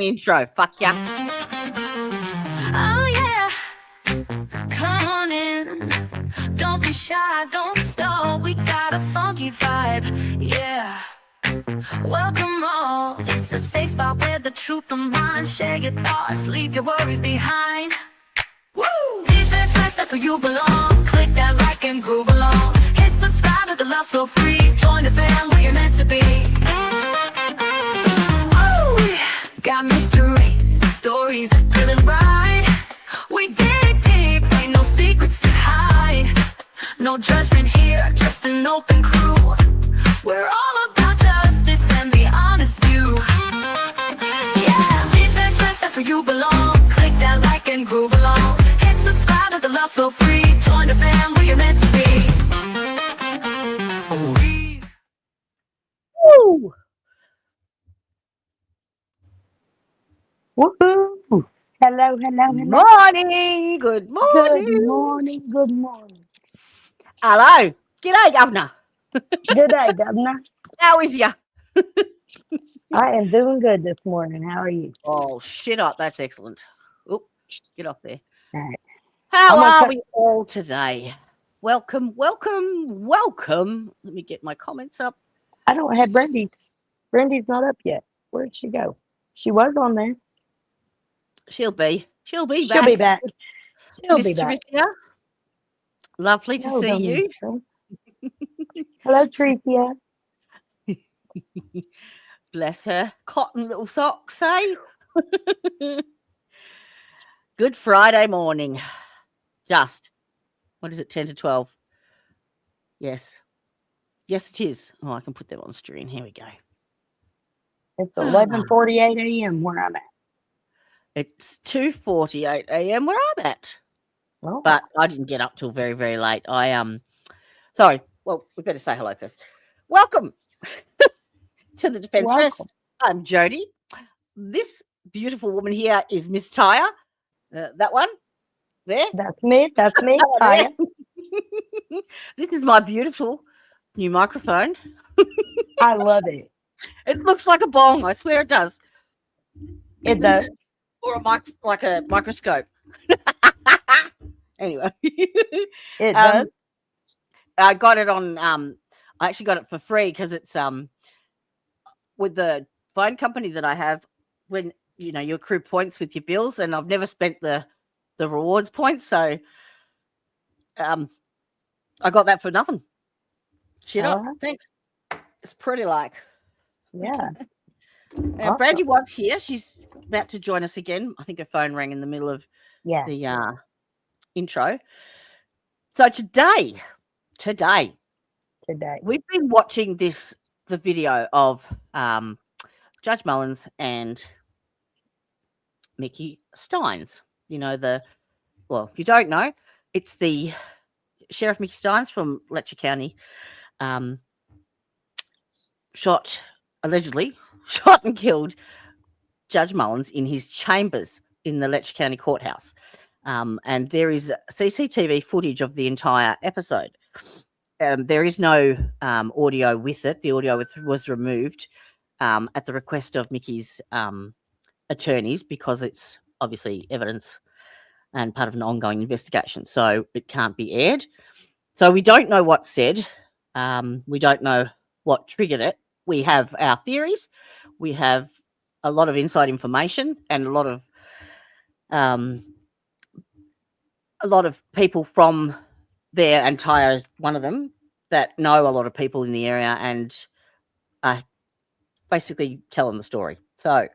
Intro. Fuck yeah. Oh yeah, come on in. Don't be shy, don't stall. We got a funky vibe, yeah. Welcome all. It's a safe spot where the truth of mine. Share your thoughts, leave your worries behind. Woo! Defenseless, that's where you belong. Click that like and groove along. Hit subscribe, let the love flow free. Join the fam where you're meant to be. Ooh, got mysteries, stories feeling right. We dig deep, ain't no secrets to hide. No judgment here, just an open crew. We're all about justice and the honest view. Yeah, defenseless, that's where you belong. Click that like and groove along. Hit subscribe, let the love flow free. Join the fam where you're meant to be. Woo! Woohoo! Hello. Morning. Good morning. Good morning. Hello. G'day, Governor. Good day, Governor. How is ya? I am doing good this morning. How are you? Oh, shit up. That's excellent. Oh, get off there. All right. How I'm gonna are cut- we all today? Welcome. Let me get my comments up. I don't have Brandy. Brandy's not up yet. Where'd she go? She was on there. She'll be She'll back. be back. She'll Miss be back. Tricia, lovely to No, see don't you. need to. Hello, Tricia. Bless her. Cotton little socks, eh? Good Friday morning. Just. What is it, 10 to 12? Yes. Yes, it is. Oh, I can put them on screen. Here we go. It's 11:48 a.m. where I'm at. It's 2:48 a.m. where I'm at. Well, But I didn't get up till very, very late. Sorry. Well, we better say hello first. Welcome to the Defence Welcome. Rest. I'm Jody. This beautiful woman here is Miss Tyre. That one there. that's me. That's me. Oh, Taya. yeah. This is my beautiful new microphone. I love it. It looks like a bong. I swear it does. It does. Or like a microscope. Anyway, It does. I got it on. I actually got it for free because it's with the phone company that I have. When you accrue points with your bills, and I've never spent the rewards points, so I got that for nothing. Shit up, Alright. thanks. It's pretty like. Yeah. And Brandy was here. She's about to join us again. I think her phone rang in the middle of Yeah. the intro. So today we've been watching the video of Judge Mullins and Mickey Steins. If you don't know, it's the Sheriff Mickey Steins from Letcher County, allegedly shot and killed Judge Mullins in his chambers in the Letcher County Courthouse. And there is CCTV footage of the entire episode. There is no audio with it. The audio was removed at the request of Mickey's attorneys because it's obviously evidence and part of an ongoing investigation. So it can't be aired. So we don't know what's said. We don't know what triggered it. We have our theories. We have a lot of inside information and a lot of people from there, and Tyre, one of them, that know a lot of people in the area and basically telling the story. So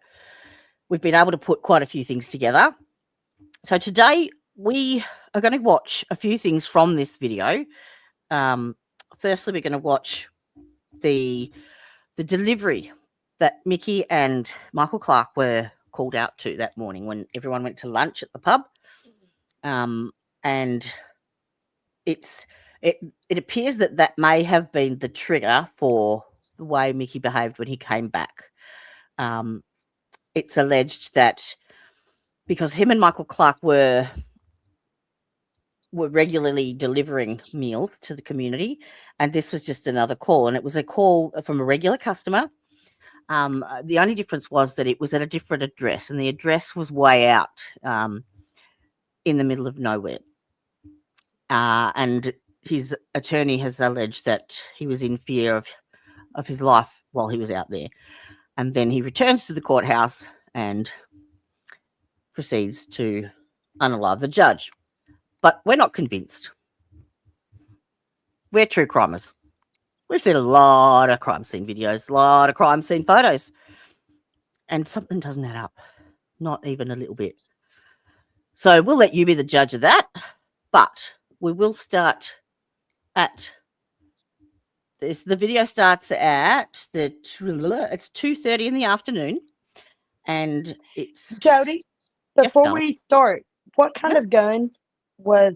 we've been able to put quite a few things together. So today we are going to watch a few things from this video. Firstly, we're going to watch the delivery that Mickey and Michael Clark were called out to that morning when everyone went to lunch at the pub. And it appears that may have been the trigger for the way Mickey behaved when he came back. It's alleged that because him and Michael Clark were regularly delivering meals to the community, and this was just another call, and it was a call from a regular customer The only difference was that it was at a different address, and the address was way out in the middle of nowhere. And his attorney has alleged that he was in fear of his life while he was out there. And then he returns to the courthouse and proceeds to unalive the judge. But we're not convinced. We're true crimers. We've seen a lot of crime scene videos, a lot of crime scene photos, and something doesn't add up. Not even a little bit. So we'll let you be the judge of that, but we will start at this. The video starts at it's 2:30 in the afternoon, and it's Jody, Yes, before darling. we start, what kind Yes. of gun was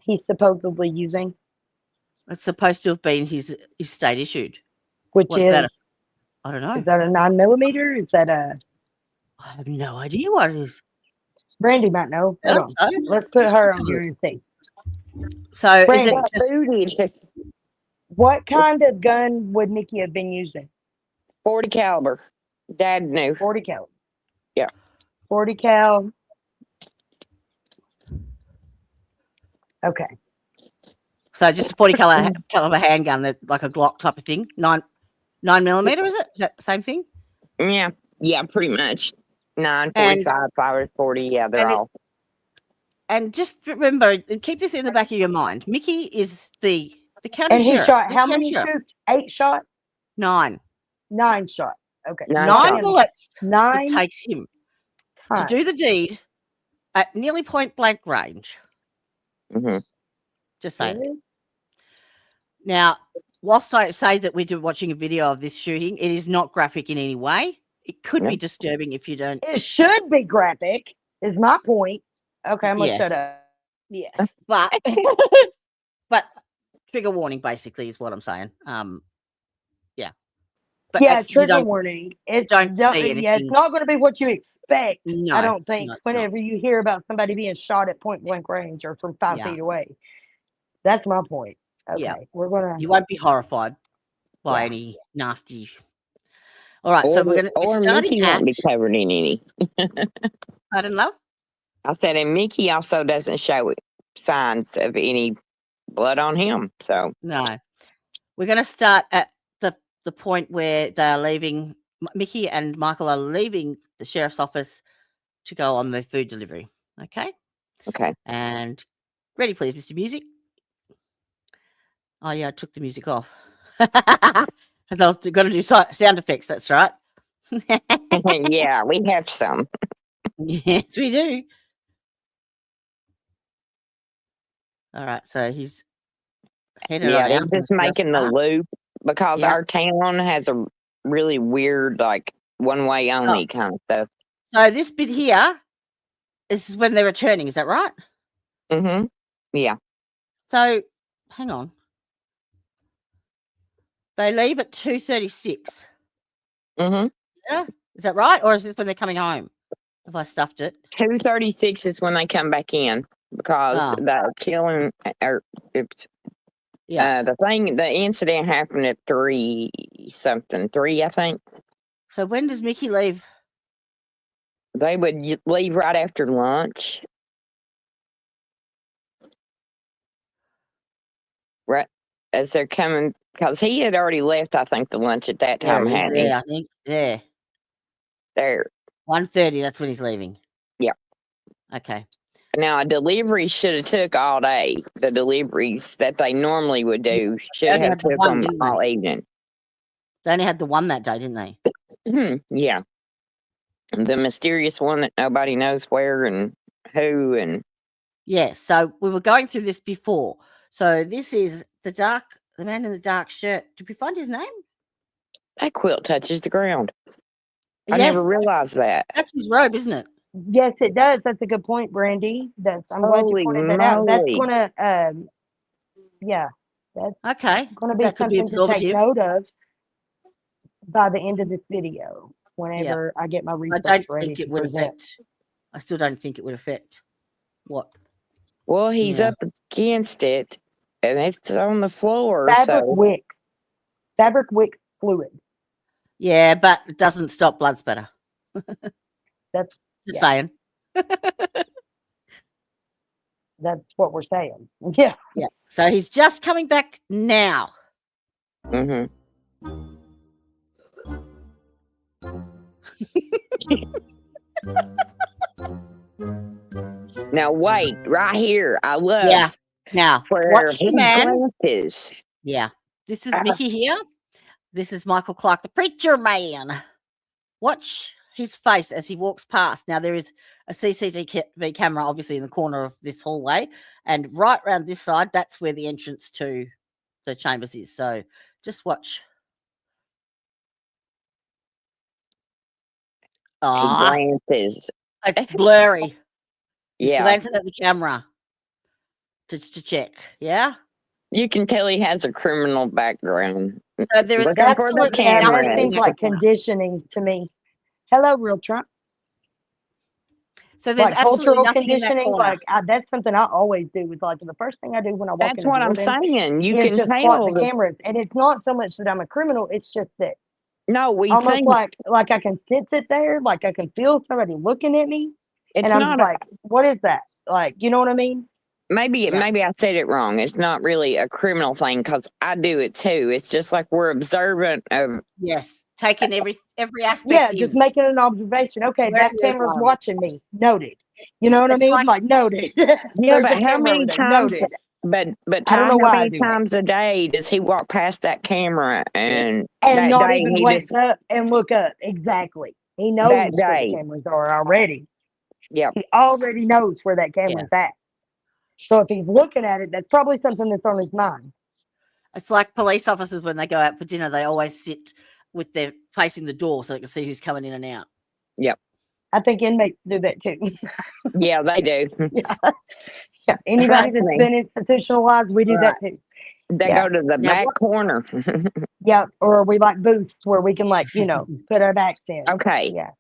he supposedly using? It's supposed to have been his state issued. Which What's is that? I don't know. is that a 9mm? Is that a I have no idea what it is. Brandy might know? I Hold don't on. know. Let's put her Let's on have a here and see. So is Brandy, it just Booty, what kind of gun would Mickey have been using? 40 caliber. Dad knew. 40 cal. Yeah. 40 cal. Okay. so just a 40 caliber handgun, that like a Glock type of thing? 9mm, is it? Is that the same thing? Yeah, pretty much. 9, And- 45, 5, 40. Yeah, they're and it- all. And just remember, and keep this in the back of your mind. Mickey is the county And he sheriff. shot the how county many sheriff. shoots? 8 shot? 9. 9 shot. Okay. Nine 9 shots. bullets it 9 takes him to times. do the deed at nearly point blank range. hmm Just saying. Really? Now, whilst I say that we're watching a video of this shooting, it is not graphic in any way. It could be Yeah. disturbing if you don't. It should be graphic, is my point. Okay, I'm going to Yes. shut up. Yes, but but trigger warning basically is what I'm saying. Yeah. But Yeah, you trigger don't- warning. It's don't see yeah, it's anything. not going to be what you expect. No, I don't think no, it's not. whenever you hear about somebody being shot at point blank range or from 5 Yeah. feet away. That's my point. Okay, Yeah. we're gonna. You won't be horrified by Yeah. any nasty. All right, so we're Or starting Mickey at. won't be covered in any. Pardon, love? I said, and Mickey also doesn't show signs of any blood on him. So, No, we're going to start at the point where they are leaving. Mickey and Michael are leaving the sheriff's office to go on their food delivery. Okay, okay. and ready, please, Mr. Music. Oh yeah, I took the music off. Because I was going to do sound effects. That's right. Yeah, we have some. Yes, we do. All right, so he's headed Yeah, on they're out to just making the park. loop because Yeah. our town has a really weird, like, one way only kind of stuff. So this bit here, this is when they're returning. Is that right? Mm-hmm. Yeah. So hang on. They leave at 2:36. Mm-hmm. Is that right, or is this when they're coming home? Have I stuffed it? 2:36 is when they come back in because Oh. the killing or Yeah. the incident happened at 3 something, 3 I think. So when does Mickey leave? They would leave right after lunch. Right as they're coming, because he had already left, I think, the lunch at that time, There it is hadn't he? there, I think. There. There. 1:30. That's when he's leaving. Yeah. Okay. Now, a delivery should have took all day. The deliveries that they normally would do should only have had the took one, them didn't they? all evening. They only had the one that day, didn't they? Yeah. The mysterious one that nobody knows where and who and Yes. So we were going through this before. So this is the man in the dark shirt. Did we find his name? that quilt touches the ground. I Yeah, never realized that. that's his robe, isn't it? Yes, it does. That's a good point, Brandy. I'm glad Holy you pointed that out. That's moly. gonna, yeah, that's Okay. gonna be That could be something to take absorptive. note of by the end of this video. Whenever I get my I research don't ready think to it would present. affect. I still don't think it would affect what. Well, he's Yeah. up against it and it's on the floor. Fabric So wicks. Fabric wick fluid. Yeah, but it doesn't stop blood spatter. That's Just yeah. saying. That's what we're saying. Yeah. Yeah. So he's just coming back now. Mm-hmm. Now wait, right here. I love Yeah. Now, where watch the he man. glances. Yeah. This is Uh, Mickey here. This is Michael Clark, the preacher man. Watch his face as he walks past. Now, there is a CCTV camera, obviously, in the corner of this hallway. And right around this side, that's where the entrance to the chambers is. So just watch. He Ah, glances. it's blurry. He's Yeah, glancing at the camera to check. Yeah. you can tell he has a criminal background. So there is Looking for the absolutely Yeah, camera. that nothing in seems that like corner. conditioning to me. Hello, real Trump. So there's Like absolutely cultural nothing in that conditioning. corner. Like that's something I always do. Is like the first thing I do when I walk That's in a what I'm building saying. You is can just tell. plot the cameras, and it's not so much that I'm a criminal. It's just that No, we almost think like I can sit there, like I can feel somebody looking at me, it's and I'm not. just like, what is that? Like, you know what I mean? Maybe Yeah. I said it wrong. It's not really a criminal thing because I do it too. It's just like we're observant of. Yes, taking every Yeah, aspect just in. making an observation. Okay, Very, that very camera's fine. watching me. Noted. You know what I It's mean? like Like noted. Yeah, There's but a how camera many over there. times? Noted. But I don't Ty, know how why I many do that. times a day does he walk past that camera? And And that not day even he glance just up and look up. Exactly. He knows that where the day. cameras are already. Yep. He already knows where that camera's at. So if he's looking at it, that's probably something that's on his mind. It's like police officers when they go out for dinner, they always sit with their facing the door so they can see who's coming in and out. Yep. I think inmates do that too. Yeah, they do. Yeah. Anybody Trust that's me. been institutionalized, we do that too. They Yeah. go to the Now back what? corner. Yeah. Or we like booths where we can like, put our backs in. Okay. Yeah.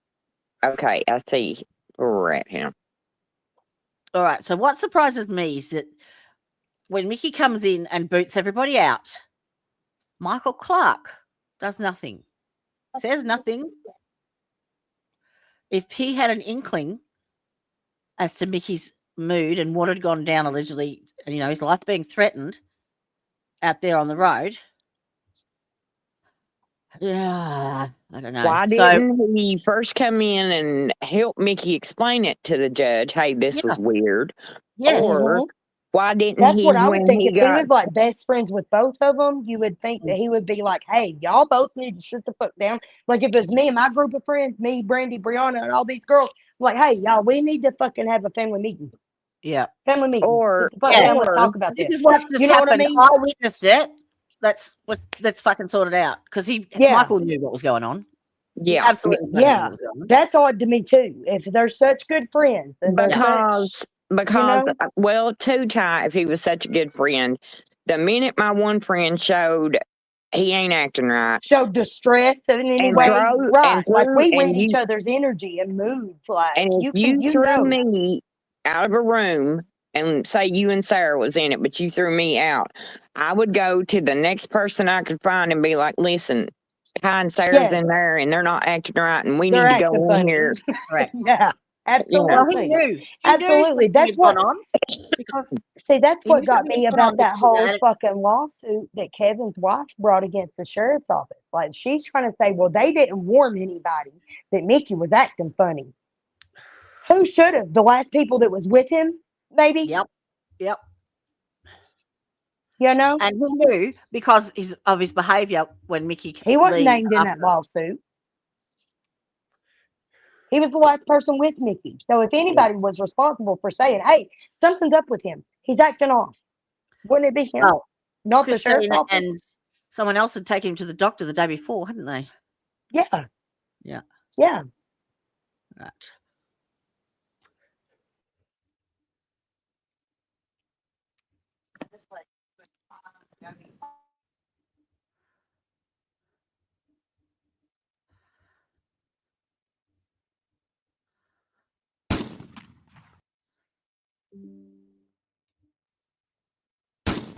Okay, I see. We're at him. All right. So what surprises me is that when Mickey comes in and boots everybody out, Michael Clark does nothing, says nothing. If he had an inkling as to Mickey's mood and what had gone down allegedly, his life being threatened out there on the road. Yeah, I don't know. Why So didn't he first come in and help Mickey explain it to the judge? Hey, this yeah, was weird. yes, Or why didn't That's he what I would when think. he If he got was like best friends with both of them, you would think that he would be like, hey, y'all both need to sit the fuck down. Like if it was me and my group of friends, me, Brandy, Brianna, and all these girls, like, hey, y'all, we need to fucking have a family meeting. yeah. Family meeting. or Sit the fuck Yeah. down, let's or talk about This this. is what just You know what I happened. mean? I witnessed it. Let's fucking sort it out because Yeah. Michael knew what was going on. He yeah, absolutely knew Yeah. what was going on. That's odd to me too. If they're such good friends and they're such, because know? well, too, Ty, if he was such a good friend, the minute my one friend showed he ain't acting right show distress in any and way, throw right? and Like threw we read and each you other's energy and moods. Like and if you you can, threw me out of a room and say you and Sarah was in it, but you threw me out, I would go to the next person I could find and be like, listen, Ty and Sarah's in there and they're not acting right and we they're need to go acting in funny. here. Correct. Yeah, absolutely. Well, he knew. Absolutely. Something That's had what- gone on because See, that's He what knew got something me had gone on about that because whole that- fucking lawsuit that Kevin's wife brought against the sheriff's office. Like she's trying to say, well, they didn't warn anybody that Mickey was acting funny. Who should have? The last people that was with him, maybe. Yep. You know, And he knew because of his behaviour when Mickey he wasn't Lee named in that lawsuit. He was the last person with Mickey. So if anybody was responsible for saying, hey, something's up with him, he's acting off, wouldn't it be him? Oh, Not the sheriff's Christina office? and someone else had taken him to the doctor the day before, hadn't they? Yeah. Yeah. Yeah. Right.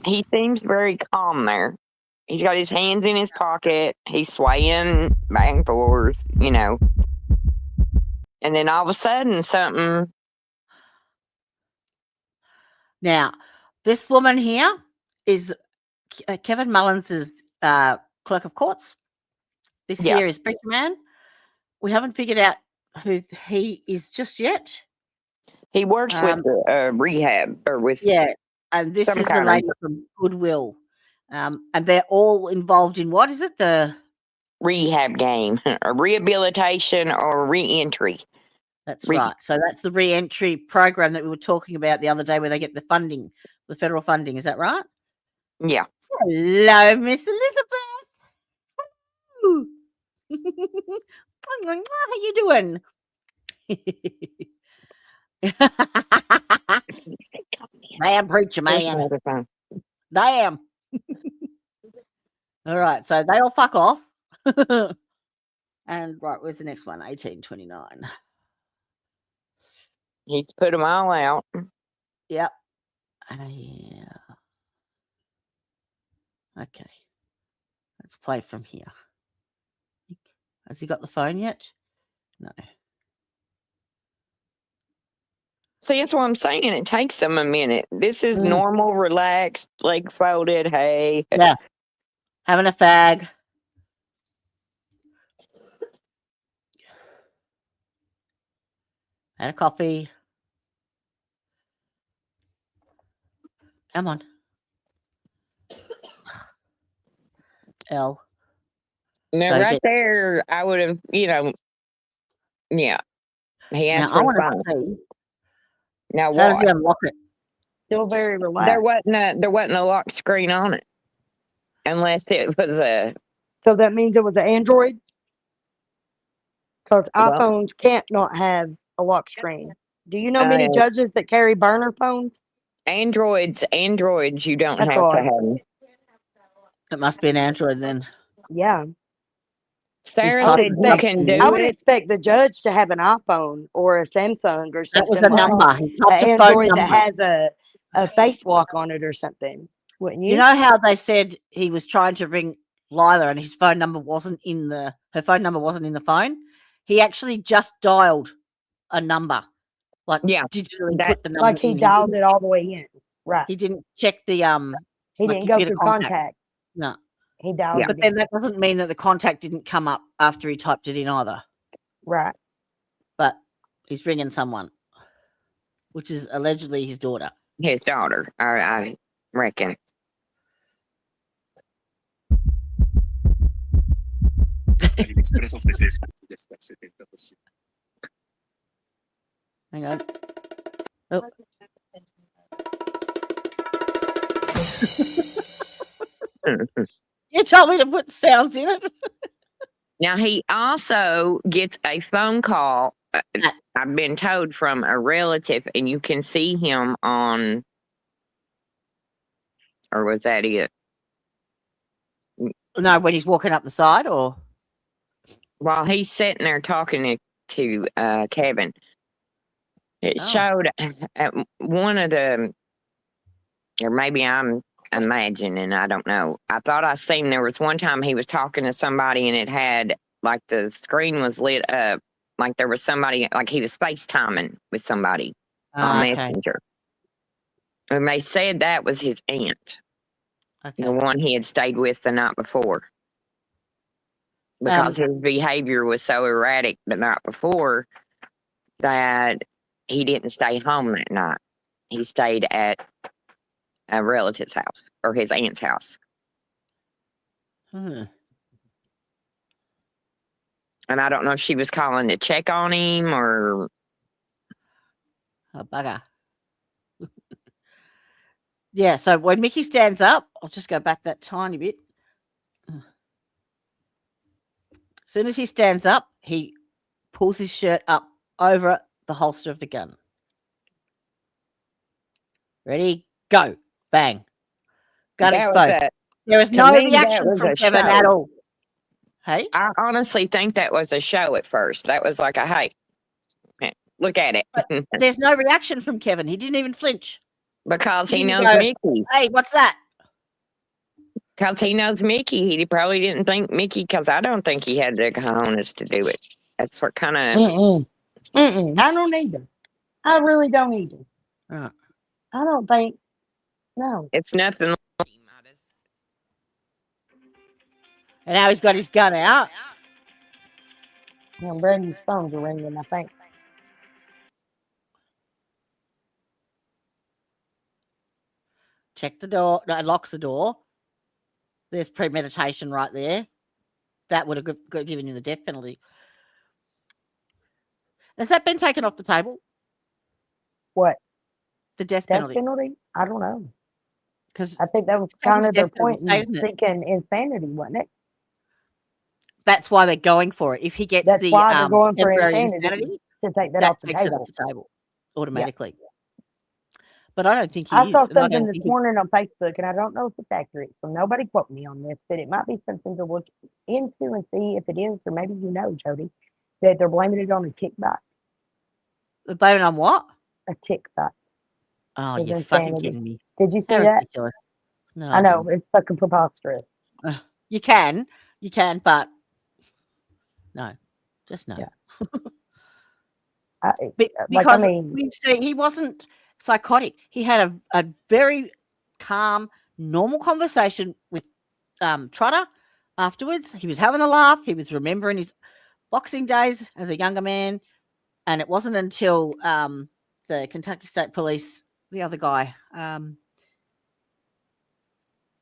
He seems very calm there. He's got his hands in his pocket. He's swaying back and forth, you know. And then all of a sudden, something. Now, this woman here is Kevin Mullins' clerk of courts. This Yeah. here is Preacher Man. We haven't figured out who he is just yet. He works with rehab or with. Yeah, and this Some is the kind of- lady from Goodwill. And they're all involved in what is it? The rehab game, a rehabilitation or re-entry. That's right. So that's the re-entry program that we were talking about the other day where they get the funding, the federal funding. Is that right? Yeah. Hello, Miss Elizabeth. Ooh. How you doing? Damn, preacher man. Damn. All right, so they all fuck off. And right, where's the next one? 1829. He's put them all out. Yep. Yeah. Okay. Let's play from here. Has he got the phone yet? No. See, that's what I'm saying. It takes them a minute. This is Mm. normal, relaxed, leg folded. Hey. Yeah. Having a fag. Had a coffee. Come on. L. Now, So right get- there, I would have, yeah. He asked Now I for want the phone. to see Now, how does he what? unlock it? Still very relaxed. There wasn't a lock screen on it, unless it was a. So that means it was an Android? Because Well- iPhones can't not have a lock screen. Do you know many Uh, judges that carry burner phones? Androids, you don't That's have all to I- have them. It must be an Android then. Yeah. Sarah talking said you about can you. do I would it. expect the judge to have an iPhone or a Samsung or something. That was the like number. He An typed a phone Android number. that has a face lock on it or something. Wouldn't you? You know how they said he was trying to ring Lila and his phone number wasn't in the phone phone? He actually just dialed a number. Like Yeah, digitally that- put the number like he in. dialed it all the way in. Right. He didn't check the He like didn't you go get a through contact. contact. No. He dialed Yeah. it But in. then that doesn't mean that the contact didn't come up after he typed it in either. Right. But he's ringing someone, which is allegedly his daughter. his daughter, I reckon. L'Expresso tedesco del 70%. Hang on. Oh. You told me to put sounds in it. Now, he also gets a phone call, I've been told, from a relative, and you can see him on, or was that it? No, when he's walking up the side, or While he's sitting there talking to Kevin, it Oh. showed at one of the, or maybe I'm imagining, I don't know. I thought I seen there was one time he was talking to somebody and it had, like, the screen was lit up, like there was somebody, like he was FaceTiming with somebody on okay. Messenger. And they said that was his aunt, the Okay. one he had stayed with the night before. Because his behavior was so erratic the night before that he didn't stay home that night. He stayed at a relative's house or his aunt's house. Hmm. And I don't know if she was calling to check on him or Oh, bugger. Yeah, so when Mickey stands up, I'll just go back that tiny bit. As soon as he stands up, he pulls his shirt up over the holster of the gun. Ready? Go. Bang. Gun that was exposed. a- There was to no me, that reaction was from a Kevin show. at all. Hey? I honestly think that was a show at first. That was like a hey, look at it. There's no reaction from Kevin. He didn't even flinch. Because he Didn't knows go, Mickey. Hey, what's that? Because he knows Mickey. He probably didn't think Mickey, because I don't think he had the cojones to do it. That's what kind of. I don't either. I really don't either. Right. I don't think. No. It's nothing like And now he's got his gun out. Brandy's phones are ringing, I think. Check the door. No, locks the door. There's premeditation right there. That would have given you the death penalty. Has that been taken off the table? What? The death Death penalty? penalty? I don't know. Because I think that was That kind was of their death penalty point state, in isn't it? thinking insanity, wasn't it? that's why they're going for it. If he gets That's the why they're going for temporary insanity, to take that that off the takes it table. off the table automatically. But I don't think he I is. saw and I something don't this think he- morning on Facebook, and I don't know if it's accurate, so nobody quote me on this, but it might be something to look into and see if it is, or maybe you know, Jody, that they're blaming it on a tick bite. They're blaming on what? A tick bite. Oh, It's you're fucking insanity. kidding me. Did you see How that? ridiculous. No, I know, didn't. it's fucking preposterous. You can, but no, just no. Yeah. Like, I Because mean, we've seen he wasn't psychotic. He had a very calm, normal conversation with Trotter afterwards. He was having a laugh. He was remembering his boxing days as a younger man. And it wasn't until the Kentucky State Police, the other guy,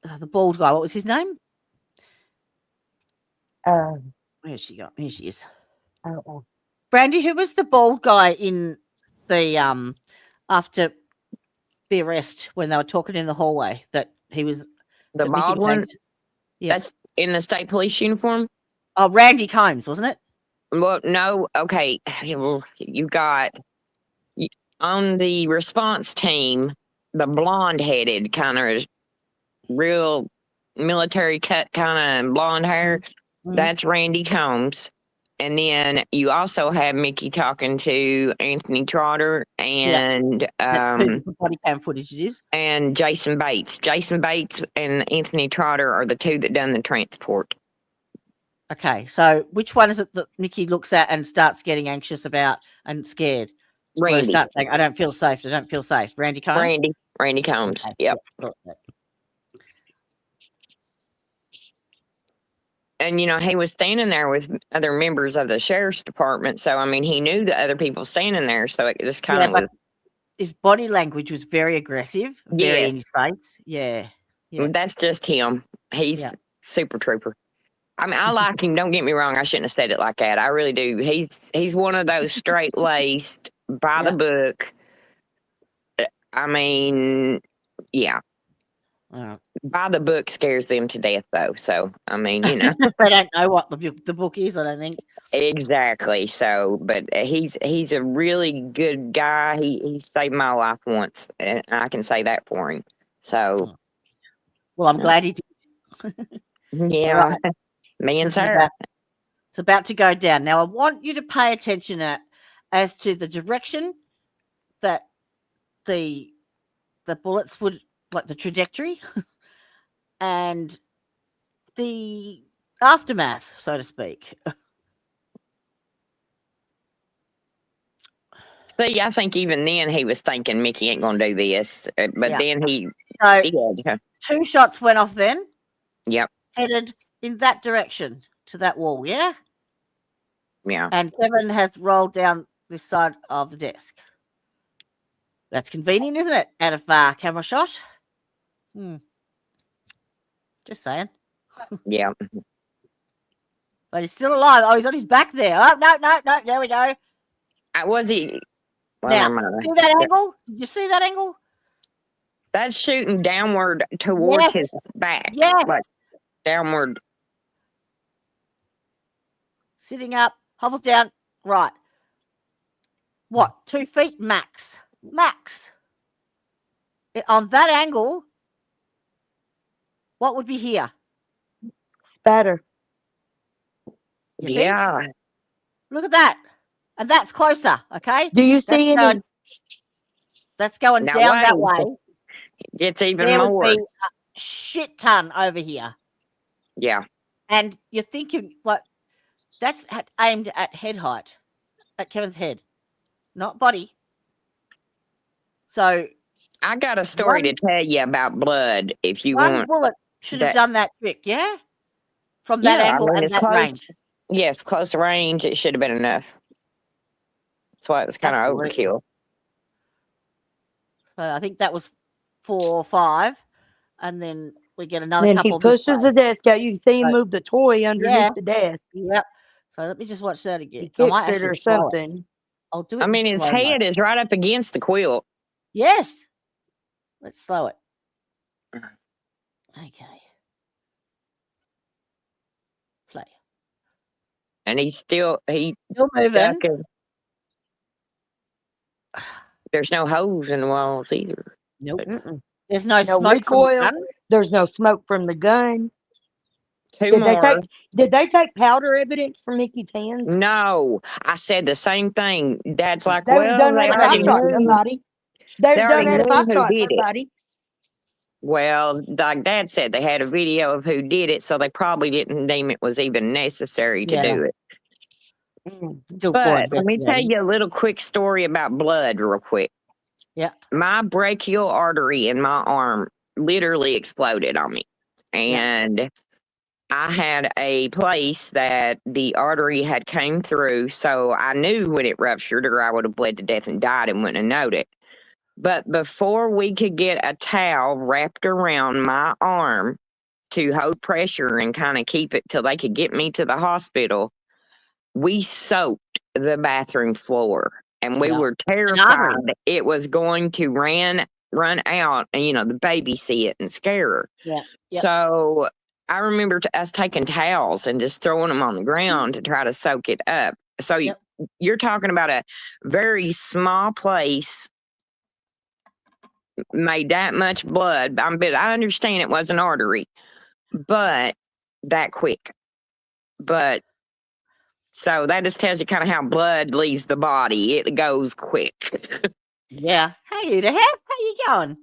the bald guy, what was his name? Where's she got? Here she is. I don't know. Brandy, who was the bald guy in the after the arrest when they were talking in the hallway that he was the that Mickey bald was one. anxious? Yeah. That's in the state police uniform. Oh, Randy Combs, wasn't it? Well, no, okay. Well, you got on the response team, the blonde-headed kind of real military cut kind of blonde hair. Mhm. That's Randy Combs. And then you also have Mickey talking to Anthony Trotter and That's who the body cam footage it is. and Jason Bates. Jason Bates and Anthony Trotter are the two that done the transport. Okay, so which one is it that Mickey looks at and starts getting anxious about and scared? Where he Randy. starts saying, "I don't feel safe. I don't feel safe." Randy Combs. Randy Combs. Okay, Yep. thought that. And you know, he was standing there with other members of the sheriff's department, so I mean, he knew the other people standing there. So it just kind Yeah, of but was. his body language was very aggressive, very Yes. in his face. Yeah. Yeah. That's just him. He's Yeah. super trooper. I mean, I like him. Don't get me wrong. I shouldn't have said it like that. I really do. He's one of those straight laced, by the book. I mean, yeah, by the book scares them to death, though. So I mean, you know, They don't know what the book is. I don't think. exactly. So, but he's a really good guy. He saved my life once, and I can say that for him. So, Well, I'm glad he did. yeah, Right. me and This is Sarah. It's about to go down. Now, I want you to pay attention as to the direction that the bullets would, like the trajectory, and the aftermath, so to speak. See, I think even then he was thinking Mickey ain't gonna do this, but Yeah. then he So did. 2 shots went off then, Yep. headed in that direction to that wall, yeah? Yeah. And Kevin has rolled down this side of the desk. That's convenient, isn't it? Out of camera shot. Just saying. Yeah. But he's still alive. Oh, he's on his back there. Oh, no. There we go. Was he? Well, Now, never mind. see that angle? Did you see that angle? That's shooting downward towards Yes. his back. Yes. Like downward. Sitting up, hovels down. Right. What? 2 feet max. Max. On that angle, what would be here? Better. You think? Yeah. Look at that. And that's closer, okay? Do you That's see any? going, that's going Now down that wait. way. It's even There would more. be shit ton over here. Yeah. And you're thinking, what? That's aimed at head height, at Kevin's head, not body. So I got a story to tell you about blood if you one want. bullet should have that- done that trick, yeah? From that Yeah, I angle mean, and it's that close. range. Yes, close range. It should have been enough. That's why it was kind of Absolutely. overkill. So I think that was 4 or 5. And then we get another Then he couple this pushes way. the desk out. You can see him Right. move the toy underneath Yeah. the desk. Yep. So let me just watch that He again. I kicks might it actually or slow it. something. I'll do it I in mean, his slow-mo. head is right up against the quilt. Yes. Let's slow it. Okay. Play. And he Still moving. ducking. There's no holes in the walls either. Nope. Mm-mm. There's no No smoke from the recoil. gun. There's no smoke from the gun. Two Did more. they take powder evidence from Mickey's hands? No, I said the same thing. Dad's like, They would well, have done they that if I already shot knew. somebody. They would They have done already that if I knew who shot did it. somebody. Well, like Dad said, they had a video of who did it, so they probably didn't deem it was even necessary to Yeah. do it. Mm. Still But let me tell investigating. you a little quick story about blood, real quick. Yeah. My brachial artery in my arm literally exploded on me. And I had a place that the artery had came through, so I knew when it ruptured or I would have bled to death and died and wouldn't have known it. But before we could get a towel wrapped around my arm to hold pressure and kind of keep it till they could get me to the hospital, we soaked the bathroom floor. And we Yeah. were terrified it was going to run out and, the baby see it and scare her. Yeah. Yep. So I remember us taking towels and just throwing them on the ground to try to soak it up. So Yep. you're talking about a very small place made that much blood. But I understand it was an artery, but that quick. But so that just tells you kind of how blood leaves the body. It goes quick. Yeah. Hey, the how you going?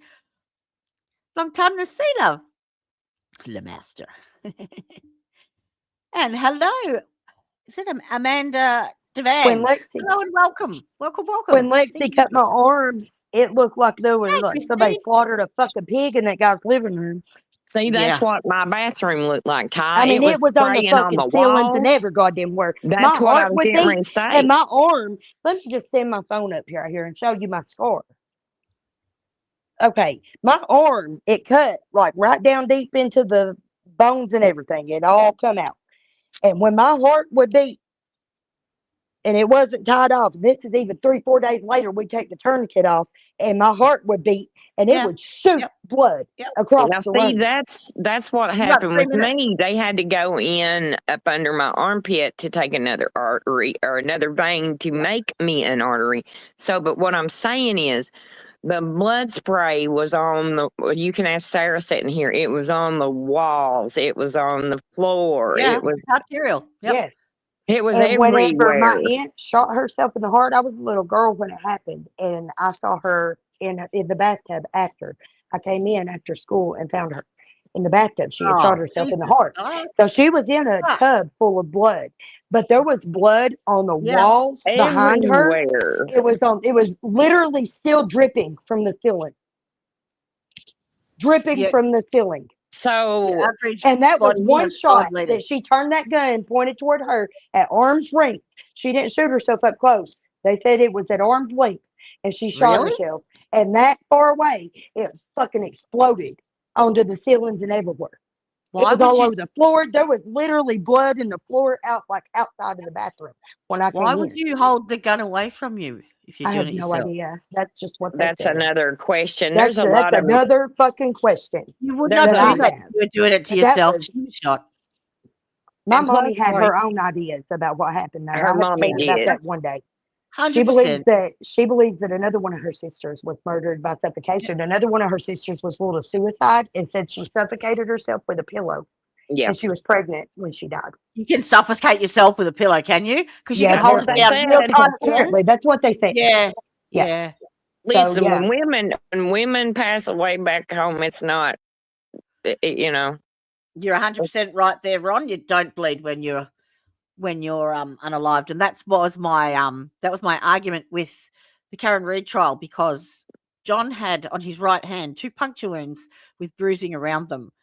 Long time no see, love. The master. And hello. Is it Amanda Devans? Lexi- Hello and welcome. Welcome. When Thank Lexi you. cut my arm, it looked like there was Hey, like somebody Christine. slaughtered a fucking pig in that guy's living room. See, that's Yeah. what my bathroom looked like, Ty. I mean, it was on the spraying on fucking the ceilings and walls. every goddamn where. That's My what I heart was would getting ready beat, to say. and my arm. Let me just stand my phone up here and show you my scar. Okay, my arm, it cut like right down deep into the bones and everything. It all come out. And when my heart would beat, and it wasn't tied off, this is even 3-4 days later, we take the tourniquet off, and my heart would beat, and it Yeah. would shoot Yep. blood Yep. across Now, the see, room. that's what You got happened 3 with minutes. me. They had to go in up under my armpit to take another artery or another vein to make me an artery. So, but what I'm saying is, the blood spray was on the. You can ask Sarah sitting here. It was on the walls. It was on the floor. Yeah. It was. It's arterial. Yep. Yes. It was And whenever my everywhere. aunt shot herself in the heart, I was a little girl when it happened, and I saw her in the bathtub after. I came in after school and found her in the bathtub. She had shot herself in the Jesus. heart. Oh, So she was in a Ah. tub full of blood, but there was blood on the Yeah. walls behind her. Everywhere. It was literally still dripping from the ceiling. Dripping Yeah. from the ceiling. So the average And that was body one has 5 shot liters. that she turned that gun, pointed toward her at arm's length. She didn't shoot herself up close. They said it was at arm's length, and she shot Really? herself. And that far away, it fucking exploded onto the ceilings and everywhere. Why It was all would over the floor. There was literally blood in the floor outside of the bathroom when I came Why in. would you hold the gun away from you if you're I doing have it no yourself? idea. That's just what they that's said. another question. That's There's a lot of another fucking question. You would There's not a do lot that. of- You were doing it to But that yourself. was- She was shot. My And mommy plus, had sorry. her own ideas about what happened. Though. Her I have to mommy tell you about did. that one day. 100%. She believes that another one of her sisters was murdered by suffocation. Another one of her sisters was ruled a suicide and said she suffocated herself with a pillow. yeah. And she was pregnant when she died. You can suffocate yourself with a pillow, can you? Because you Yeah, can hold it that's down what they real said. tight. Apparently, that's what they think. Yeah. Yeah. Yeah. Listen, yeah. when women pass away back home, it's not you know. You're 100% right there, Ron. You don't bleed when you're unalived, and that was my argument with the Karen Reid trial, because John had on his right hand 2 puncture wounds with bruising around them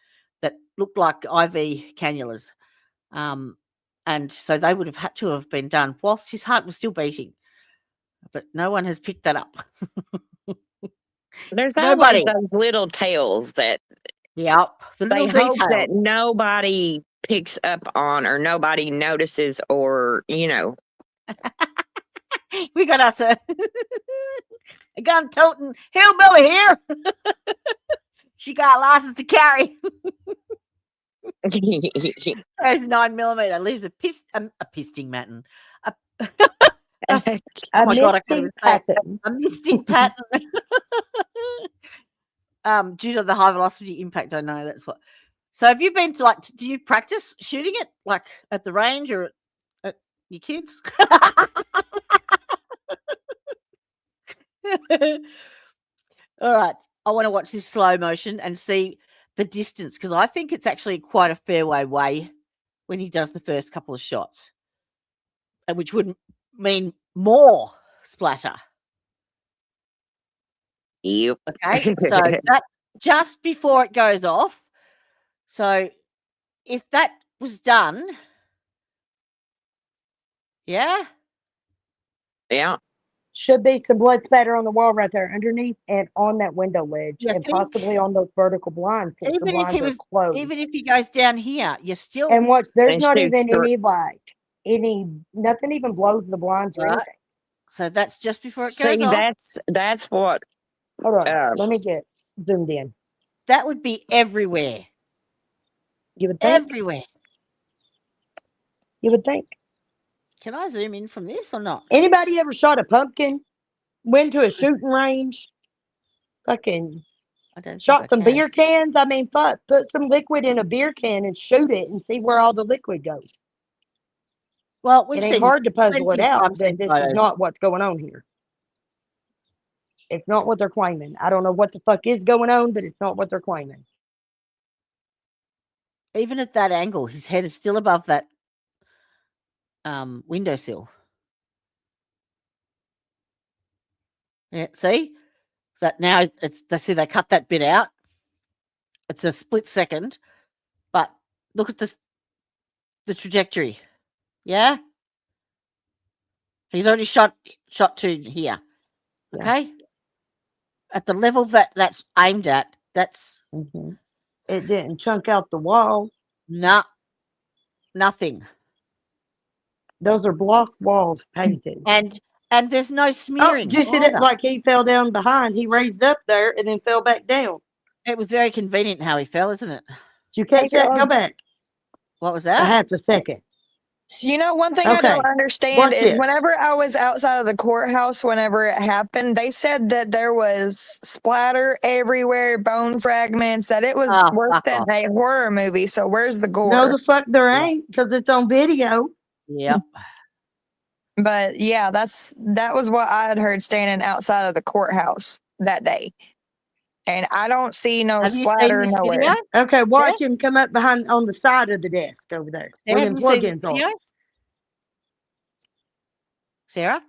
that looked like IV cannulas, and so they would have had to have been done whilst his heart was still beating, but no one has picked that up. There's Nobody. always those little tales that Yep, the they little hope detail. that nobody picks up on or nobody notices, or We got us a gun-toting hillbilly here. She got a license to carry. There's 9mm. Leaves a pisting pattern. Oh my God, I can't even say it. pattern. A misting pattern. Due to the high velocity impact, I know that's what. So have you been to do you practice shooting it like at the range or at your kids? All right. I want to watch this slow motion and see the distance, because I think it's actually quite a fairway way when he does the first couple of shots, and which would mean more splatter. Yep. Okay, so that's just before it goes off. So if that was done, yeah, Yeah. Should be some blood spatter on the wall right there underneath and on that window ledge, You and think? possibly on those vertical blinds, since the Even if blinds he are was, closed. even if he goes down here, you're still And watch, there's And not shoots even through- nothing even blows the blinds or Right. anything. so that's just before it See, goes off. that's what Hold on, Um, let me get zoomed in. That would be everywhere. You would think. Everywhere. You would think. Can I zoom in from this or not? Anybody ever shot a pumpkin? Went to a shooting range? Fucking I don't think shot I some can. beer cans? I mean, fuck, put some liquid in a beer can and shoot it and see where all the liquid goes. Well, we've It ain't seen hard to puzzle plenty it of out times that seen this photos. is not what's going on here. It's not what they're claiming. I don't know what the fuck is going on, but it's not what they're claiming. Even at that angle, his head is still above that windowsill. Yeah, see that now? See, they cut that bit out. It's a split second, but look at the trajectory. Yeah, he's already shot 2 here. Yeah. Okay, at the level that's aimed at, that's It didn't chunk out the wall. nothing. Those are block walls painted. And there's no Oh, smearing. did you see that? either. Like he fell down behind. He raised up there and then fell back down. It was very convenient how he fell, isn't it? Did you catch that? Go back. What was I that? have a second. So, one thing I Okay, don't understand watch is this. whenever I was outside of the courthouse, whenever it happened, they said that there was splatter everywhere, bone fragments, that it was Oh, worse fuck than off. a horror movie. So where's the gore? No, the fuck there Yeah. ain't, because it's on video. Yep. But yeah, that was what I had heard standing outside of the courthouse that day. And I don't see no Have you seen splatter this nowhere. video? Okay, watch him come up behind on the side of the desk over there. Sarah, Where have them you seen this plugins are. video? Sarah,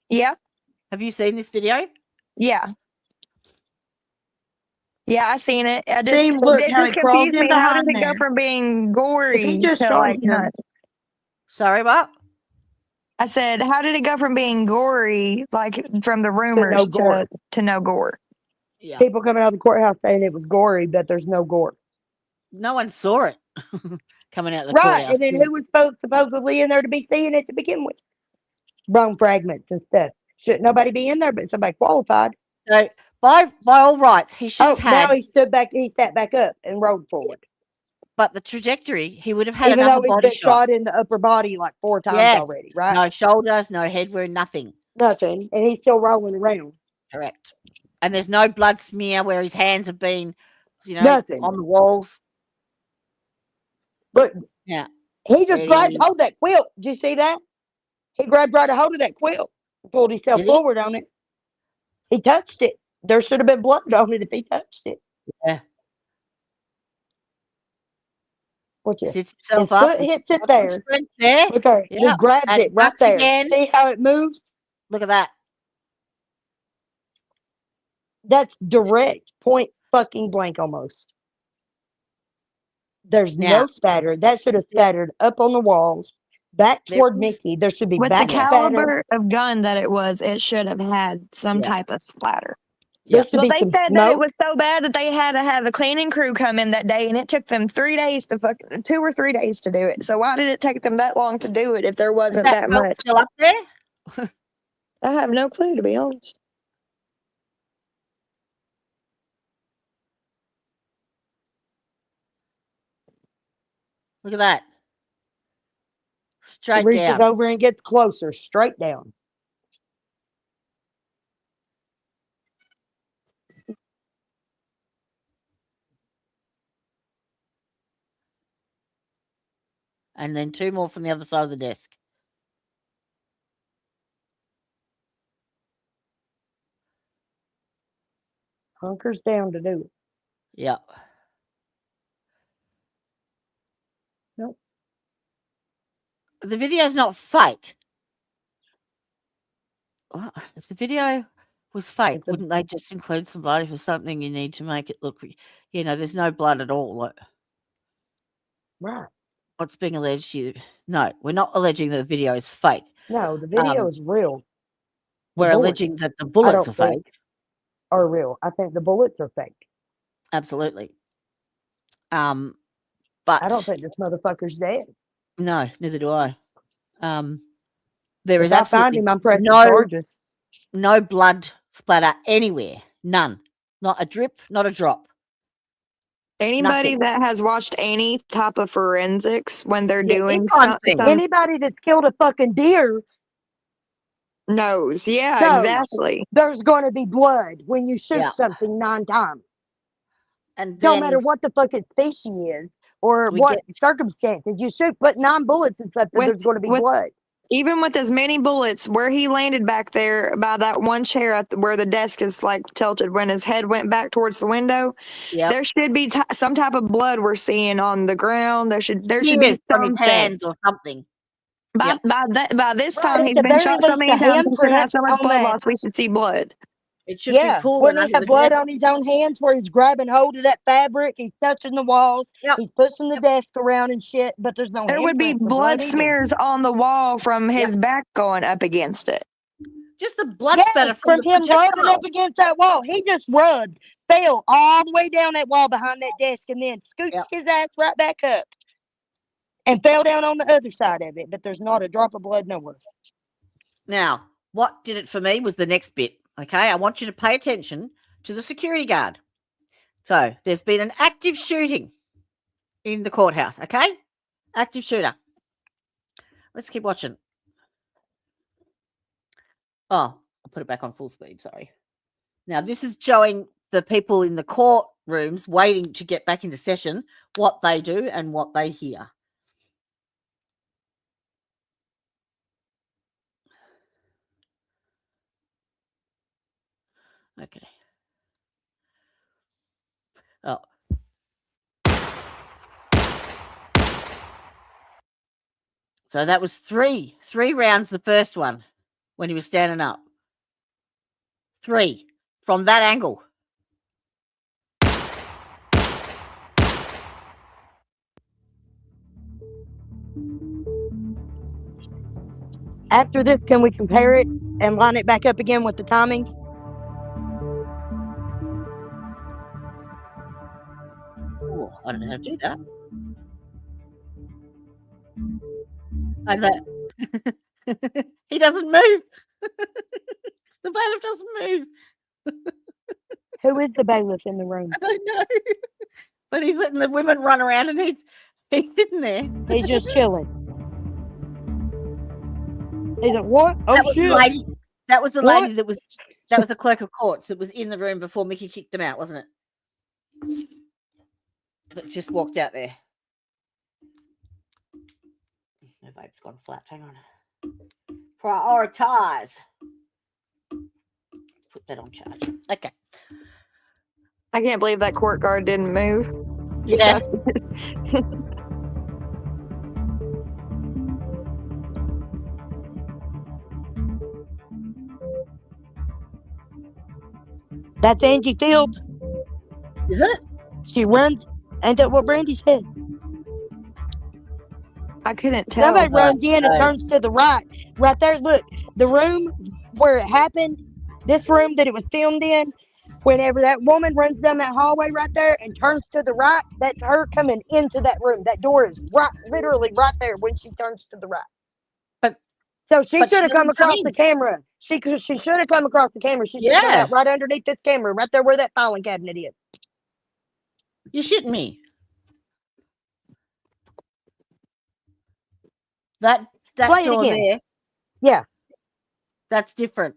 Yeah, have you seen this video? yeah. Yeah, I seen it. I just See him look it how just he crawled confused in me. How does behind it go there. from being If gory he just to showed like him, not? Sorry, what? I said, how did it go from being gory, like from the rumors, gore. to no gore? Yeah. people coming out of the courthouse saying it was gory, but there's no gore. No one saw it coming out of the Right, courthouse. and then who was supposedly in there to be seeing it to begin with? Bone fragments and stuff. Should nobody be in there but somebody qualified? So by all rights, he should Oh, have had, now he sat back up and rode forward. but the trajectory, he would have had Even an though upper he's body been shot. shot in the upper body like 4 times Yes. already, right? No shoulders, no head wound, nothing. Nothing. And he's still rolling around. Correct. And there's no blood smear where his hands have been, Nothing. on the walls. But Yeah. he just grabbed He- hold of that quilt. Did you see that? He grabbed right a hold of that quilt and pulled himself Did he? forward on it. He touched it. There should have been blood on it if he touched it. Yeah. Watch it. Sits His himself up. foot hits it got some there. strength there. Look at it. He Yeah, grabs and it right ducks there. again. See how it moves? Look at that. That's direct point fucking blank almost. There's Now, no spatter. That should have yeah, spattered up on the walls, back there toward is. Mickey. There should be With the back spatter. caliber of gun that it was, it should have had some Yeah, type of splatter. There yeah. should Well, be they some said that it smoke. was so bad that they had to have a cleaning crew come in that day, and it took them 3 days to 2 or 3 days to do it. So why did it take them that long to do it if there Is wasn't that that belt much? still up there? I have no clue, to be honest. Look at that. He Straight reaches down. over and gets closer, straight down. And then 2 more from the other side of the desk. Hunkers down to do it. Yeah. Nope. The video's not fake. Well, if the video was fake, It's a wouldn't they just include some blood if it's something you need to make it look, there's no blood at all. Like, right. what's being alleged here? No, we're not alleging that the video is fake. No, the video Um, is real. The we're bullets, alleging that the I bullets don't are fake. think, are real. I think the bullets are fake. Absolutely. I don't But think this motherfucker's dead. no, neither do I. There If is I find absolutely him, I'm pressing no charges. no blood splatter anywhere. None. Not a drip, not a drop. Anybody Nothing. that has watched any type of forensics when they're Yeah, doing crime scene. Anybody that's killed a fucking deer knows. Yeah, knows exactly. there's going to be blood when you shoot Yeah. something 9 times. And Don't then matter what the fuck its species is or we what get circumstances. You shoot, put 9 bullets in something, With there's going to be with blood. even with as many bullets, where he landed back there by that one chair where the desk is like tilted, when his head went back towards the window, yep. there should be some type of blood we're seeing on the ground. There should be Tears from his something. hands or something. Yep. By this Right, time at he's the been very shot so least, many the times, he should have handprint so much on blood that. loss. We should see blood. It should be Yeah, pooling wouldn't he under have the blood desk. on his own hands where he's grabbing hold of that fabric? He's touching the walls. Yep. He's pushing the desk around and shit, but there's no There would be handprints of blood blood either. smears on the wall from his back going up against it. Just the blood Yes, spatter from from the him rubbing projectile. up against that wall. He just rubbed, fell all the way down that wall behind that desk, and then scooched Yep. his ass right back up and fell down on the other side of it. But there's not a drop of blood nowhere. Now, what did it for me was the next bit. Okay, I want you to pay attention to the security guard. So there's been an active shooting in the courthouse. Okay, active shooter. Let's keep watching. Oh, I'll put it back on full speed. Sorry. Now this is showing the people in the courtrooms waiting to get back into session, what they do and what they hear. Okay. Oh. So that was three rounds, the first one, when he was standing up. 3 from that angle. After this, can we compare it and line it back up again with the timing? Oh, I don't know how to do that. Like that. He doesn't move. The bailiff doesn't move. Who is the bailiff in the room? I don't know. But he's letting the women run around and he's sitting there. He's just chilling. He's like, what? Oh, That was the shit. lady. That was the What? lady that was the clerk of courts that was in the room before Mickey kicked them out, wasn't it? That just walked out there. My vape's gone flat. Hang on. Prioritize. Put that on charge. Okay. I can't believe that court guard didn't move. Yeah. That's Angie Fields. Is it? She runs. Ain't that what Brandy said? I couldn't tell. Somebody but- runs in and no. turns to the right. Right there, look. The room where it happened, this room that it was filmed in, whenever that woman runs down that hallway right there and turns to the right, that's her coming into that room. That door is right, literally right there when she turns to the right. But- So she but she should have come doesn't come across the in. camera. She should have come across the camera. She should have come Yeah. out right underneath this camera, right there where that filing cabinet is. You're shitting me. That Play it door again. there. Yeah. That's different.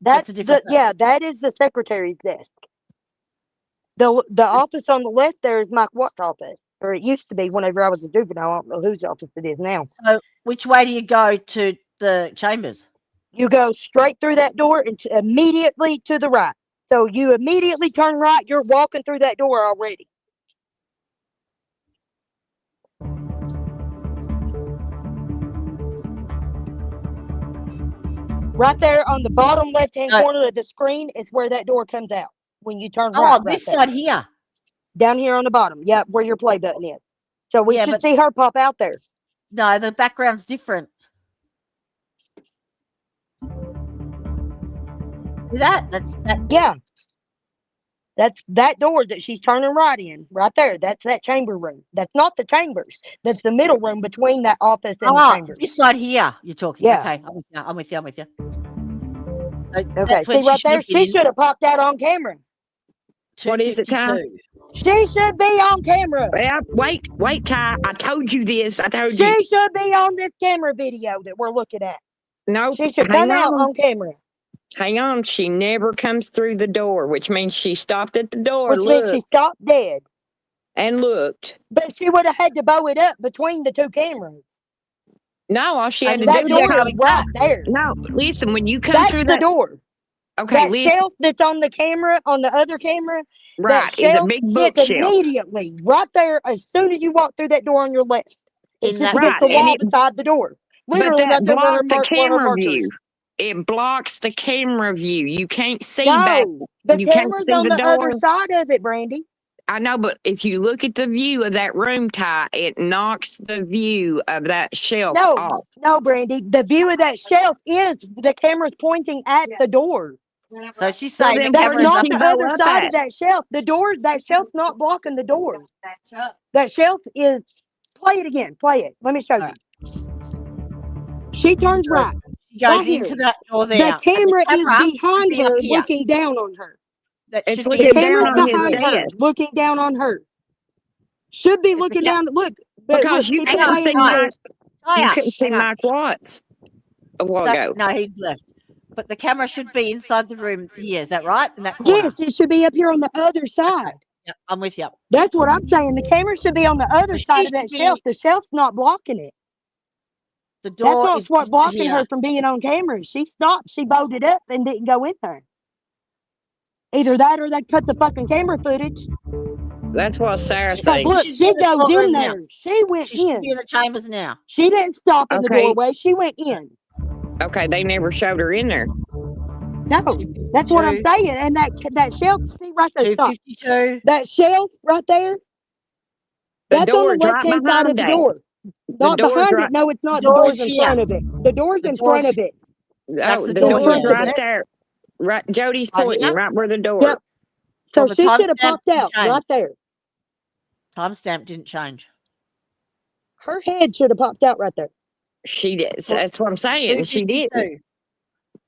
That's a different thing. yeah, that is the secretary's desk. The office on the left there is Mike Watt's office, or it used to be whenever I was a juvenile. I don't know whose office it is now. So which way do you go to the chambers? You go straight through that door and immediately to the right. So you immediately turn right. You're walking through that door already. Right there on the bottom left-hand So- corner of the screen is where that door comes out when you turn Oh, right. this there. side here. Down here on the bottom. Yep, where your play button is. So we Yeah, should but- see her pop out there. No, the background's different. See that? That's Yeah. That's that door that she's turning right in. Right there. That's that chamber room. That's not the chambers. That's the middle room between that office and the oh, chambers. this side here. You're talking. Yeah. Okay, I'm with you. Okay, That's when see right there? should be She should have popped out on camera. What is it, Ty? 252. She should be on camera. Well, wait, Ty. I told you this. I told you. She should be on this camera video that we're looking at. No, She should hang come out on. on camera. Hang on. She never comes through the door, which means she stopped at the door, Which means she looked, stopped dead. and looked. But she would have had to bow it up between the two cameras. No, all she had And to That do see door how is it right comes. there. No, listen, when you come That's through the that, door. okay, That listen, shelf that's on the camera, on the other camera, right, that is a shelf big sits bookshelf. immediately right there as soon as you walk through that door on your left. It's In just that- against the Right, and wall it- beside the door. But Literally right that there where her, blocks the where her camera marker view. is. It blocks the camera view. You can't see that. No, the You can't camera's see on the the other door. side of it, Brandy. I know, but if you look at the view of that room, Ty, it knocks the view of that shelf No, off. no, Brandy. The view of that shelf is the camera's pointing at the door. So she's Well, saying then the where That's camera's does not she the bow other up side at? of that shelf. That shelf's not blocking the door. That shelf is. Play it again. Play it. Let me show Alright. you. She turns right. She goes right here. into that door there. The and camera is camera behind should be up her, here. looking down on her. That It's should The looking be down camera's on his behind her, desk. looking down on her. Should be Is the looking ca- down. Look, but Because look, you keep hang your on, couldn't eye see in there. Mike, you Hiya, couldn't see hang on. Mike Watts a while So- ago. no, he left. But the camera should be inside the room here. Is that right? In that corner. Yes, it should be up here on the other side. Yep, I'm with you. That's what I'm saying. The camera should be on the other She side of should that be- shelf. The shelf's not blocking it. The That's door not is what's just blocking here. her from being on camera. She stopped. She bowed it up and didn't go in there. Either that or they cut the fucking camera footage. That's what Sarah But thinks. look, She's she in the goes in courtroom now. there. She went She should in. be in the chambers now. She didn't stop in the Okay. doorway. She went in. Okay, they never showed her in there. No, that's what I'm 252, saying. And that shelf, see right there, stop. 252. That shelf right there, The that's on the door's right left-hand side of behind the it. door. Not door's behind right- it. No, it's not. The The door's door's in here. front of it. The door's The in front door's- of it. That's Oh, the the door, door's yeah. right there. Right, Jody's Right pointing here? right where the door. Yep. So Well, the she should have timestamp popped out changed. right there. Timestamp didn't change. Her head should have popped out right there. She did. That's what I'm saying. She did. 252.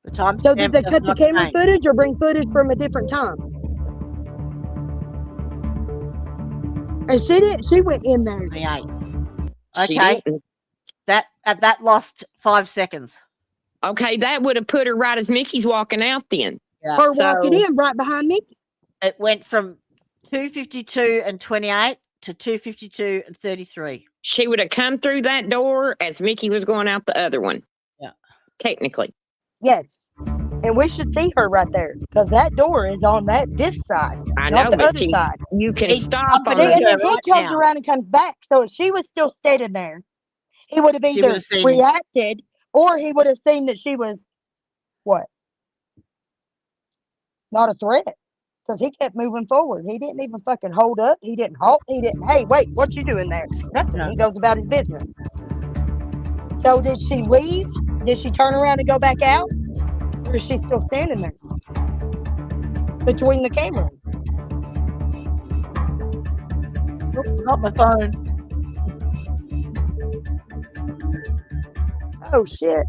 The timestamp So did they does cut the not camera change. footage or bring footage from a different time? And she did. She went in there. 28. She Okay, didn't. that lost 5 seconds. Okay, that would have put her right as Mickey's walking out then. Yeah. Her walking So- in right behind me. It went from 252 and 28 to 252 and 33. She would have come through that door as Mickey was going out the other one. Yeah. Technically. Yes. And we should see her right there because that door is on this side, I not know, the but other side. you can He's stop jumping on And into then it he right comes now. around and comes back. So if she was still standing there, he would have She either would've seen- reacted or he would have seen that she was what? Not a threat. Because he kept moving forward. He didn't even fucking hold up. He didn't halt. He didn't, hey, wait, what you doing there? Nothing. No. He goes about his business. So did she leave? Did she turn around and go back out? Or is she still standing there? Between the cameras. Not my phone. Oh shit.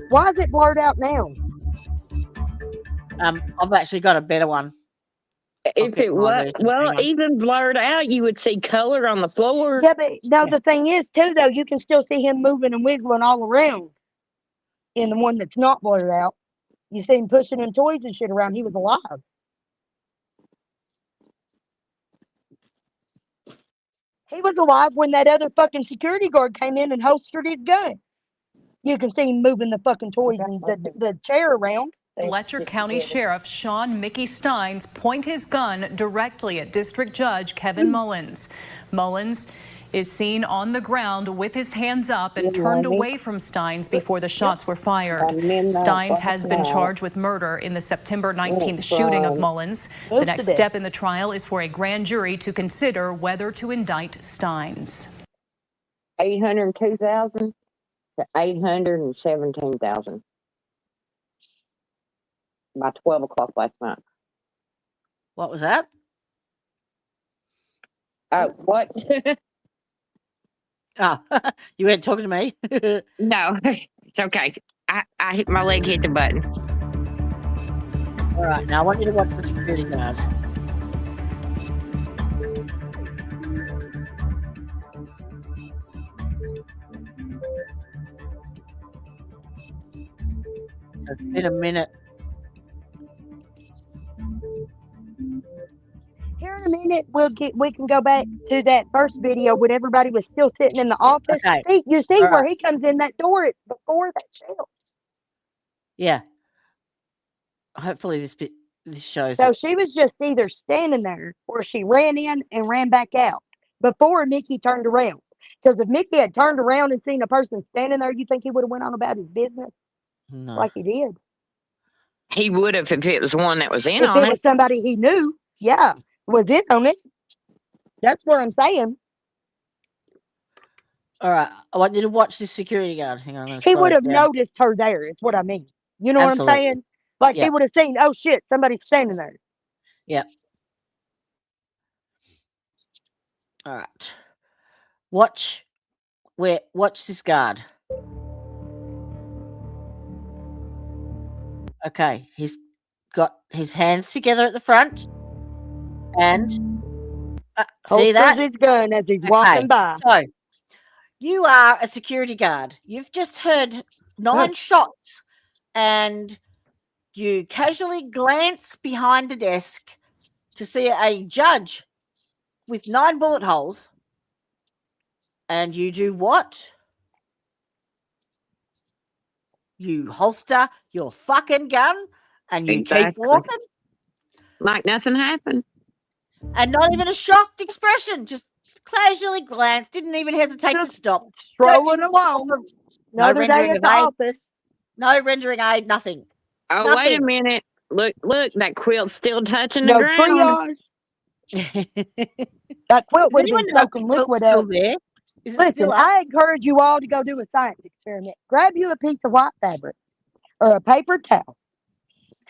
Why is it blurred out now? I've actually got a better one. If get it my was, version. well, Hang on. even blurred out, you would see color on the floor. Yeah, but no, the thing is too though, you can still see him moving and wiggling all around. In the one that's not blurred out. You see him pushing them toys and shit around. He was alive. He was alive when that other fucking security guard came in and holstered his gun. You can see him moving the fucking toys and the chair around. Letcher County Sheriff Sean Mickey Steins point his gun directly at District Judge Kevin Mullins. Mullins is seen on the ground with his hands up and turned away from Steins before the shots were fired. Steins has been charged with murder in the September 19th shooting of Mullins. The next step in the trial is for a grand jury to consider whether to indict Steins. 802,000 to 817,000 by 12 o'clock last night. What was that? Oh, what? Oh, you weren't talking to me. No, it's okay. I hit my leg, hit the button. All right, now I want you to watch the security guard. So it's been a minute. Here in a minute, we can go back to that first video when everybody was still sitting in the office. Okay. See, you see All where right. he comes in that door before that shelf. Yeah. Hopefully this shows. So it. she was just either standing there or she ran in and ran back out before Mickey turned around. Because if Mickey had turned around and seen a person standing there, you think he would have went on about his business No. like he did? He would have if it was one that was in If on it was it. somebody he knew, yeah, was in on it. That's what I'm saying. All right, I want you to watch this security guard. Hang on, I'm gonna He slow would it have down. noticed her there, is what I mean. You know Absolutely. what I'm saying? Like Yeah. he would have seen, oh shit, somebody's standing there. All right. Watch this guard. Okay, he's got his hands together at the front, and see Holsters that? his gun as he's Okay. walking by. So, you are a security guard. You've just heard 9 shots, and you casually glance behind the desk to see a judge with 9 bullet holes. And you do what? You holster your fucking gun and you keep Exactly. walking, Like nothing happened. and not even a shocked expression. Just casually glanced, didn't even hesitate to Just stop. Strolling Don't- along. No Another day rendering at of the aid. office. No rendering aid, nothing. Oh, wait a Nothing. minute. Look, that quilt's still touching the No ground. triage. That quilt Does would have anyone been know if the soaking quilt's liquid still up. there? Is it Listen, still up? I encourage you all to go do a science experiment. Grab you a piece of white fabric or a paper towel.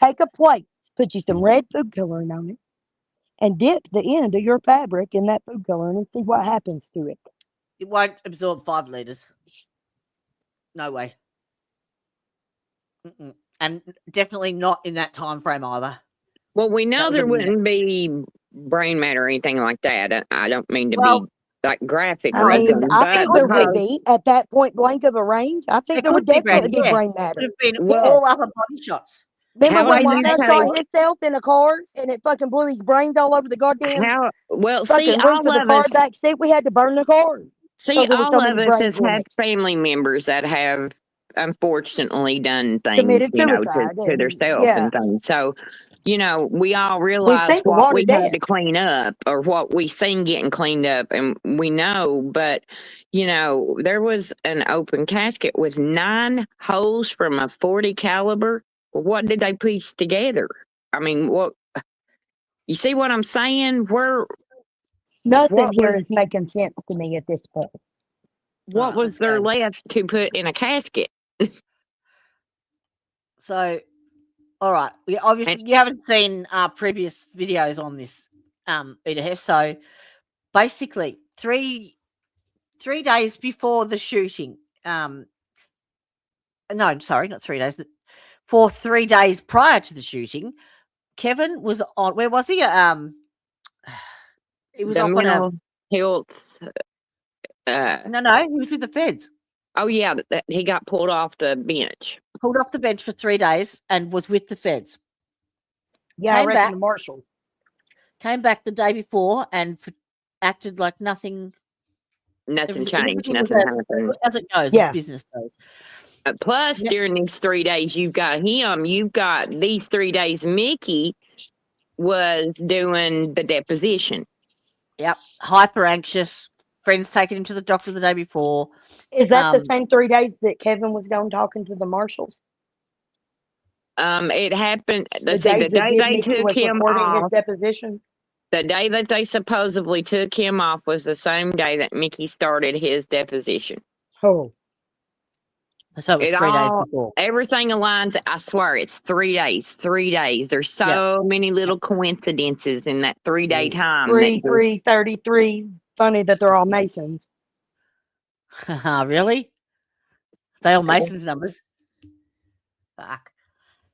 Take a plate, put you some red food coloring on it, and dip the end of your fabric in that food coloring and see what happens to it. It won't absorb 5 liters. No way. Mm-mm. And definitely not in that time frame either. Well, we That know was there a minute. wouldn't be brain matter or anything like that. I don't mean to Well, be like graphic I or mean, anything, I but think there would because be at that point blank of a range. I think There there would could be brain, definitely be yeah. brain Could matter. have been Well- all upper body shots. Remember How when would you Wanda take- shot himself in a car and it fucking blew his brains all over the goddamn well, fucking see, roof all of the of car us, back seat? We had to burn the car. see, 'cause there was all so of many us brains has in had it. family members that have unfortunately done things, Committed you know, suicide to and- themselves yeah. and things. So, you know, we all realize seen a what lot we of had to death. clean up or what we seen getting cleaned up, and we know. But you know, there was an open casket with 9 holes from a .40 caliber. What did they piece together? I mean, what you see what I'm saying? Nothing What here was- is making sense to me at this point. what was there okay. left to put in a casket? So, all right. Obviously, you haven't seen previous videos on this, Edahef. So, basically, three days before the shooting. No, sorry, not 3 days. For 3 days prior to the shooting, Kevin was on. Where was he? He was The off on a. mental health. No, he was with the feds. Oh yeah, that he got pulled off the bench. Pulled off the bench for 3 days and was with the feds. Yeah, I Came reckon back. the marshals. Came back the day before and acted like nothing. Nothing changed. everything was Nothing happened. as it goes. Yeah. As business goes. Plus, Yep. during these 3 days, you've got him. You've got these 3 days. Mickey was doing the deposition. Yep. Hyper anxious. Friends taking him to the doctor the day before. Is that the Um, same 3 days that Kevin was gone talking to the marshals? It happened. The Let's see. The days that day they Mickey took was him recording his off, deposition? the day that they supposedly took him off was the same day that Mickey started his deposition. Oh, so it was It 3 days all- before. Everything aligns. I swear, it's 3 days. 3 days. There's so many little coincidences in that 3-day time. 3, 3, 33. Funny that they're all Masons. Really? They all Mason's numbers. Fuck.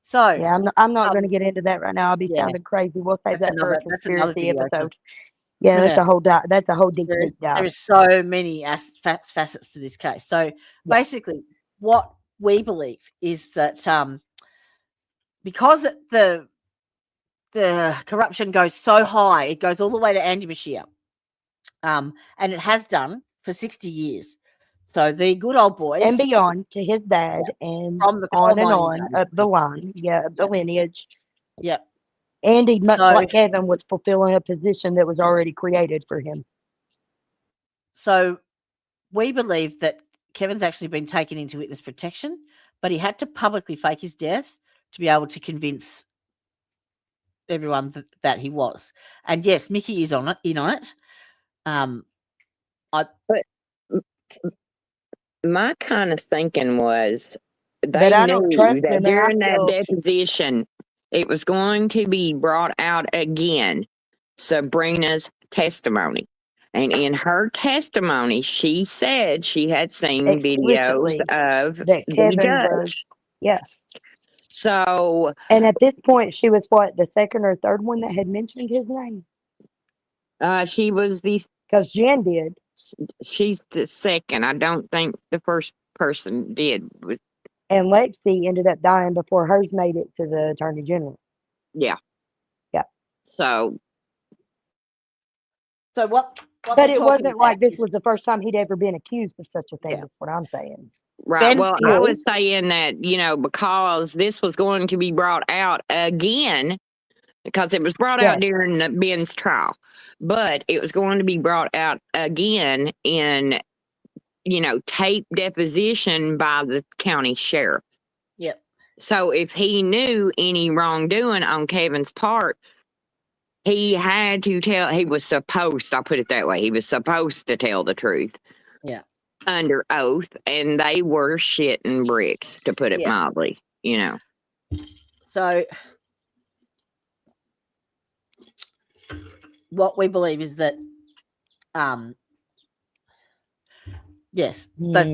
So Yeah, I'm not going to get into that right now. I'll be yeah. sounding crazy. We'll save That's that for a that's another conspiracy video, 'cause episode. Yeah, that's Yeah. a whole that's a whole deep there dive. is so many facets to this case. So basically, what we believe is that because the corruption goes so high, it goes all the way to Andy Bashir, and it has done for 60 years. So the good old boys And beyond to his dad and from the on coal and mining on days, up the line. Yeah, up the lineage. Yep. Andy, much So- like Kevin, was fulfilling a position that was already created for him. So we believe that Kevin's actually been taken into witness protection, but he had to publicly fake his death to be able to convince everyone that he was. And yes, Mickey is in on it. My kind of thinking was they But I don't knew trust that him, and I during that feel- deposition, it was going to be brought out again, Sabrina's testimony. And in her testimony, she said she had seen videos Explicitly of that the Kevin judge. was. Yeah. So And at this point, she was what, the second or third one that had mentioned his name? she was Because Jen did. she's the second. I don't think the first person did. And Lexi ended up dying before hers made it to the Attorney General. Yeah. Yeah. So what But they're it talking wasn't like about this is- was the first time he'd ever been accused of such a thing, Yeah. is what I'm saying. right. Ben Well, I Field- was saying that, because this was going to be brought out again, because it was brought out Yes. during Ben's trial, but it was going to be brought out again in, tape deposition by the county sheriff. Yep. So if he knew any wrongdoing on Kevin's part, he had to tell, he was supposed, I'll put it that way, he was supposed to tell the truth. Yeah. Under oath, and they were shitting bricks, to put it Yeah. mildly, So what we believe is that yes, but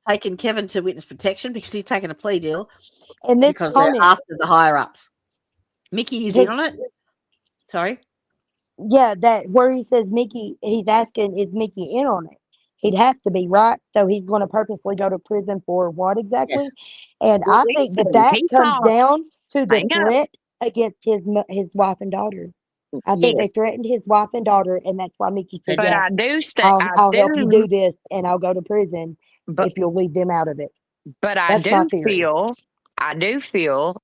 taking Kevin to witness protection because he's taken a plea deal And this because they're comment, after the higher ups. Mickey is in on it. Sorry. yeah, that where he says Mickey, he's asking, is Mickey in on it? He'd have to be, right? So he's going to purposely go to prison for what exactly? Yes. And Well, I think listen, that he comes thought- down to the Hang up. threat against his wife and daughter. I think they Yes. threatened his wife and daughter, and that's why Mickey said, But yeah, I do say, I'll help you do this, and I'll go to prison but, if you'll leave them out of it. but I That's my do theory. feel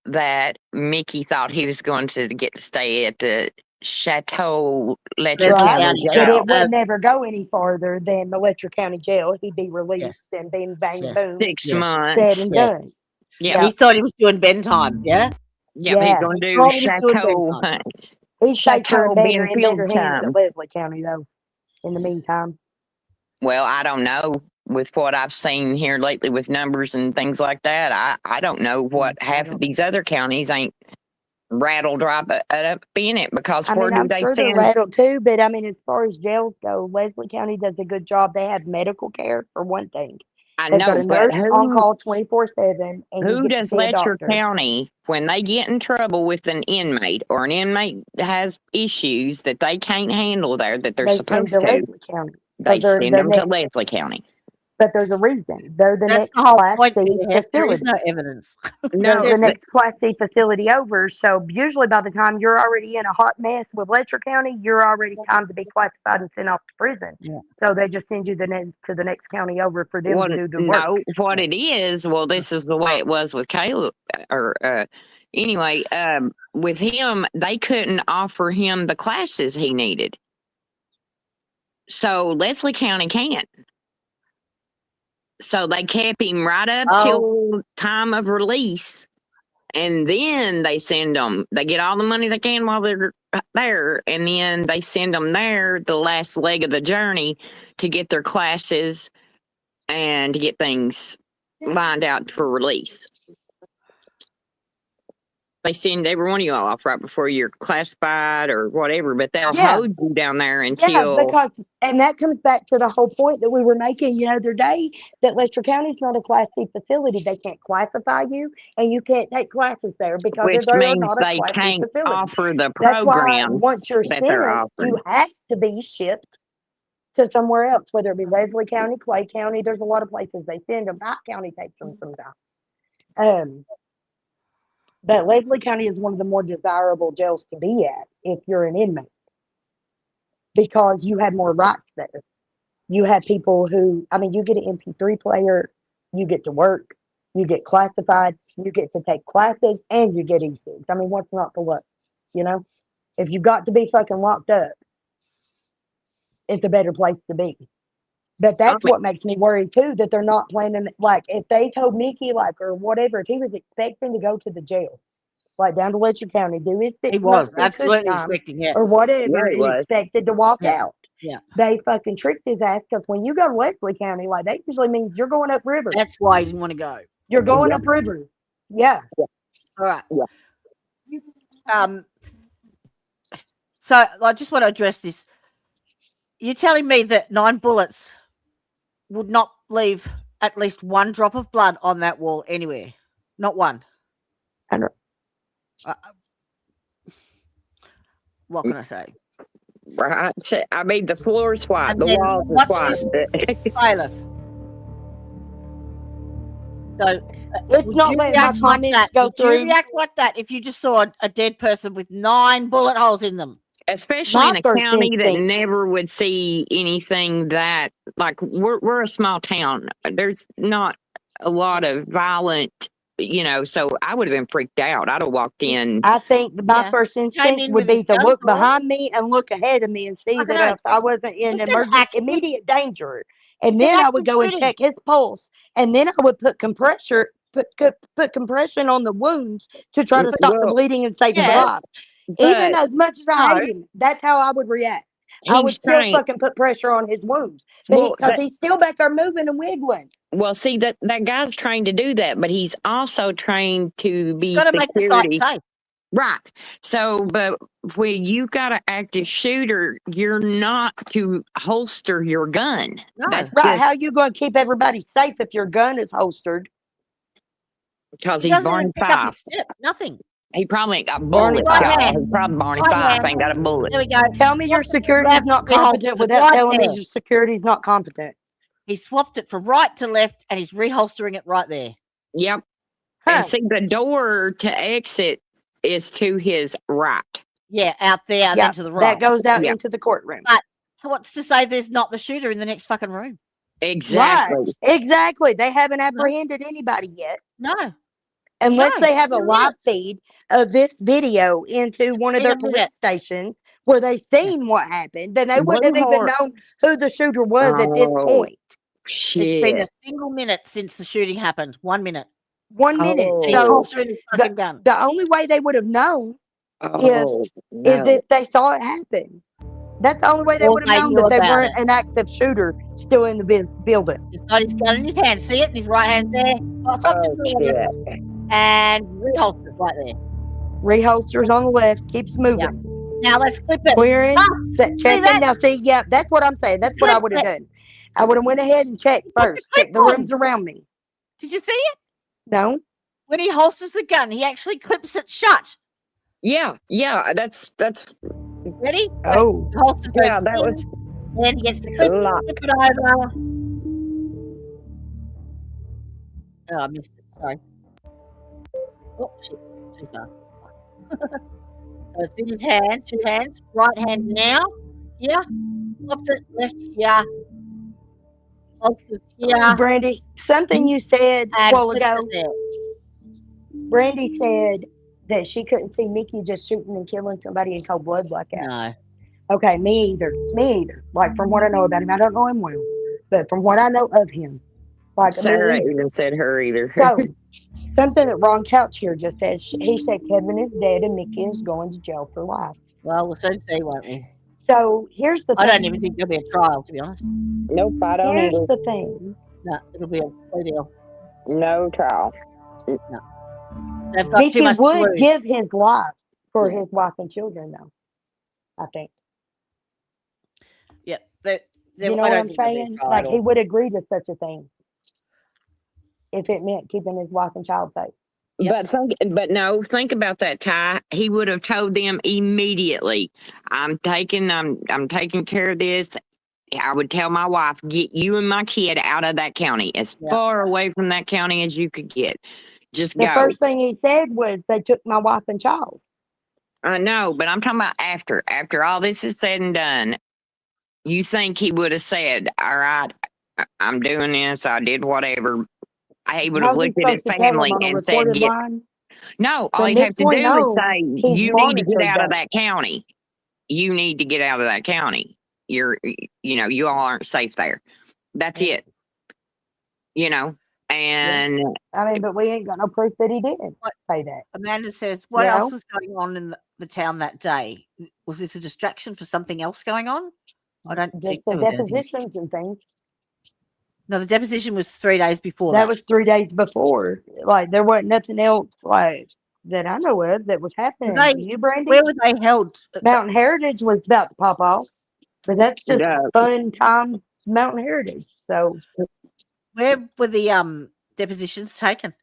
that Mickey thought he was going to get to stay at the Chateau Letcher Right. Right? County Yeah. But Jail. it would never go any farther than the Letcher County Jail. He'd be released Yes. and then bang Yes. boom, 6 Yes. months. said and Yes. done. Yeah. He thought he was doing Ben time. Yeah. Yeah, he's Yeah. gonna do Probably just doing chateau bedtime. He's safer Chateau and better being in better field hands time. at Leslie County though. In the meantime, Well, I don't know with what I've seen here lately with numbers and things like that. I don't know what half of these other counties ain't rattled right up in it because I where mean, do I'm they sure they're send? rattled too, but I mean, as far as jails go, Leslie County does a good job. They have medical care for one thing. I They've got know, a but nurse on call 24/7, and you who get to does see a Letcher doctor. County when they get in trouble with an inmate or an inmate has issues that they can't handle there that they're They send supposed to to? Leslie County. They They're send the them to next, Leslie County. but there's a reason. They're the That's next the whole Class point. C There is facility. no evidence. They're No, the next Class C facility over. So usually by the time you're already in a hot mess with Letcher County, you're already time to be classified and sent off to prison. Yeah. So they just send you to the next county over for them well, to do the work. no, what it is, well, this is the way it was with Caleb. Anyway, with him, they couldn't offer him the classes he needed. So Leslie County can't. So they kept him right up till time of release. And then they send them, they get all the money they can while they're there. And then they send them there, the last leg of the journey, to get their classes and to get things lined out for release. They send every one of you all off right before you're classified or whatever, but they'll Yeah. hold you down there Yeah, until. because, and that comes back to the whole point that we were making the other day, that Letcher County is not a Class C facility. They can't classify you, and you can't take classes there because Which they are means not a they Class C can't facility. offer the That's why programs once you're that sent, they're offering. you have to be shipped to somewhere else, whether it be Leslie County, Clay County. There's a lot of places they send them. Pike County takes them sometimes. But Leslie County is one of the more desirable jails to be at if you're an inmate, because you have more rights there. You have people who, I mean, you get an MP3 player, you get to work, you get classified, you get to take classes, and you get E6. I mean, what's not to love? You know, if you've got to be fucking locked up, it's a better place to be. But that's what makes me worry too, that they're not planning, like, if they told Mickey, like, or whatever, if he was expecting to go to the jail, like down to Letcher County, do his He 6 was months in absolutely Cush time, expecting it. or whatever, Yeah, he and was. expected to walk Yeah. out. Yeah. They fucking tricked his ass, because when you go to Leslie County, like, that usually means you're going up river. That's why he didn't want to go. You're going Yeah. up river. Yeah. All right. Yeah. So I just want to address this. You're telling me that 9 bullets would not leave at least one drop of blood on that wall anywhere? Not one. I don't- What can I say? Right. I mean, the floor's white, And the then walls what's is white. Bailiff. So It's would not you letting my react like comments that? go Would you through. react like that if you just saw a dead person with 9 bullet holes in them? Especially My in a first county that instinct- never would see anything that, like, we're a small town. There's not a lot of violent, so I would have been freaked out. I'd have walked in. I think my Yeah. first instinct in would with his be to gun look drawn. behind me and look ahead of me and see Fucking that hell, if I wasn't in it's an active- immediate danger. And it's an then I would active go and shooting. check his pulse. And then I would put compression on the wounds to try to stop the Well, bleeding and save his yeah, life. Even But as much as I No. hate him, that's how I would react. I would he's still trying. fucking put pressure on his wounds. Well, Because he's still back there moving and wiggling. Well, see, that guy's trained to do that, but he's also trained to be Got to make the site security. safe. Right. So, but when you got an active shooter, you're not to holster your gun. No. That's Right. just How you going to keep everybody safe if your gun is holstered? because He he's doesn't even Barney pick up Fife. his step. Nothing. He probably ain't got Barney bullets, Fife. y'all. He's probably Barney Right Fife. hand. Ain't got a bullet. There we go. Tell me your security is not competent without telling me your security is not competent. He swapped it from right to left, and he's reholstering it right there. Yep. Huh. And see, the door to exit is to his right. Yeah, out there and Yeah, then to the right. that goes out Yeah. into the courtroom. What's to say there's not the shooter in the next fucking room? Exactly. Right. Exactly. They haven't apprehended anybody yet. No. Unless No, they have a you're live right. feed of this video into one of in their a minute. police stations where they seen what happened, then they wouldn't have even Blue known who the shooter was at this Oh, point. It's been Shit. a single minute since the shooting happened. 1 minute. 1 minute. Oh. And he So holstered his fucking gun. the only way they would have known Oh, is no. if they saw it happen. That's the only way they Or would have they known knew that they about weren't it. an active shooter still in the building. He's got his gun in his hand. See it? And his right hand there. Well, Oh, shit. shit. And reholsters right there. Reholsters on the left, keeps moving. Yeah. Now let's clip it. Clearing, see checking. that? Now see, yeah, that's what I'm saying. That's what I Clip would have it. done. I would have went ahead and checked first. clip Check the on. rooms around me. Did you see it? No, When he holsters the gun, he actually clips it shut. Yeah, that's Ready? oh, The holster goes yeah, that in, was then he gets the clip, Lock. flip it over. Oh, I missed it. Sorry. Oh, shit. Too far. So it's in his hand, 2 hands. Right hand now. Here. Flops it. Left here. Holsters here. Brandy, something you said a And while clips ago. it there. Brandy said that she couldn't see Mickey just shooting and killing somebody in cold blood like that. No. Okay, me either. Me either. Like from what I know about him, I don't know him well, but from what I know of him, like me Sarah either. even said her either. So, something that Ron Couch here just said. He said Kevin is dead and Mickey is going to jail for life. Well, we'll soon see, won't we? So here's the I thing. don't even think there'll be a trial, to be honest. Nope, I don't Here's either. the thing. No, it'll be a plea deal. No trial. They've got too Mickey much to would lose. give his life for his wife and children, though. I think. Yep. They, You know I what don't I'm think there'll be a saying? trial Like at he all. would agree to such a thing if it meant keeping his wife and child safe. Yep. But no, think about that, Ty. He would have told them immediately. I'm taking care of this. I would tell my wife, get you and my kid out of that county, as Yeah. far away from that county as you could get. Just The go. first thing he said was they took my wife and child. I know, but I'm talking about after all this is said and done. You think he would have said, "All right, I'm doing this. I did whatever." He would have How's he looked at his supposed to tell them family on a and said, recorded "Get line? no." All From he'd this have to point do is on, say, he's "You need to get monitored out of that. that county. You need to get out of that county. You all aren't safe there. That's Yeah. it. And I mean, but we ain't got no proof that he did What? say that. Amanda says, what You else know? was going on in the town that day? Was this a distraction for something else going on? I don't Just think the there was anything. depositions and things. No, the deposition was 3 days before That that. was 3 days before. Like there wasn't nothing else like that I know of that was happening. They- Do you, Brandy? Where were they held? Mountain Heritage was about to pop off, but that's just Yeah. fun times. Mountain Heritage. So Where were the depositions taken?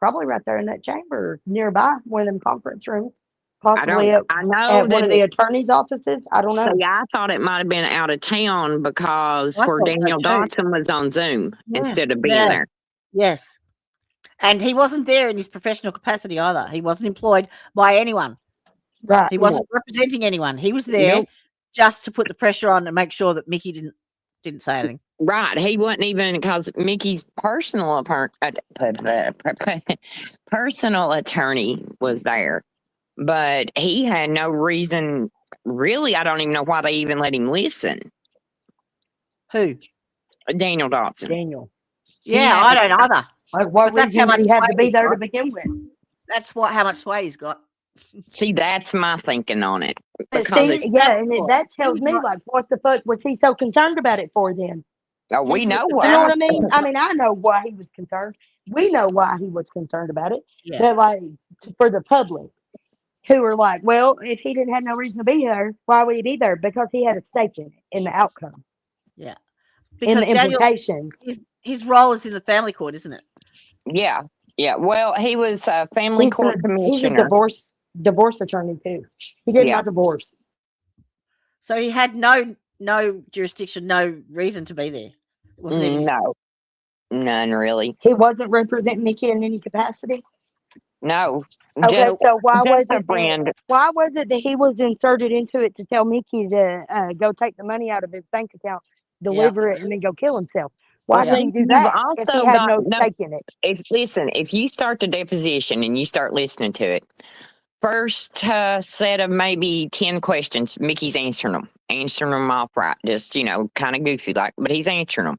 probably right there in that chamber nearby, one of them conference rooms, I possibly don't. at I know one that. of the attorney's offices. I don't know. See, I thought it might have been out of town because I where thought so Daniel too. Dodson was on Zoom Yeah. instead of being Yeah. there. Yes. And he wasn't there in his professional capacity either. He wasn't employed by anyone. Right. He wasn't representing anyone. He was there Nope. just to put the pressure on and make sure that Mickey didn't say anything. Right. He wasn't even because Mickey's personal personal attorney was there, but he had no reason. Really, I don't even know why they even let him listen. Who? Daniel Dodson. Daniel. Yeah, Yeah. I don't either. Like what But that's reason how did he much have to sway be he's there to got. begin with? That's how much sway he's got. See, that's my thinking on it. But Because see, it's, yeah, and Cool. that He tells was me not- like, what the fuck was he so concerned about it for then? we He's know the- why. You know what I mean? I mean, I know why he was concerned. We know why he was concerned about it. Yeah. But like for the public who are like, well, if he didn't have no reason to be there, why would he be there? Because he had a stake in it, in the outcome, in Because the Daniel, implications. his role is in the family court, isn't it? Yeah. Yeah. Well, he was a family He's court a commissioner. divorce attorney too. He did Yeah. not divorce. So he had no jurisdiction, no reason to be there. It wasn't even his- No, none really. He wasn't representing Mickey in any capacity. No. Okay, Just, so why just was a it that, friend. why was it that he was inserted into it to tell Mickey to go take the money out of his bank account, deliver it, and then go kill himself? Why Well, did see, he do you've that if also he had got- no no. stake in it? If you start the deposition and you start listening to it, first set of maybe 10 questions, Mickey's answering them off right, just, kind of goofy like, but he's answering them.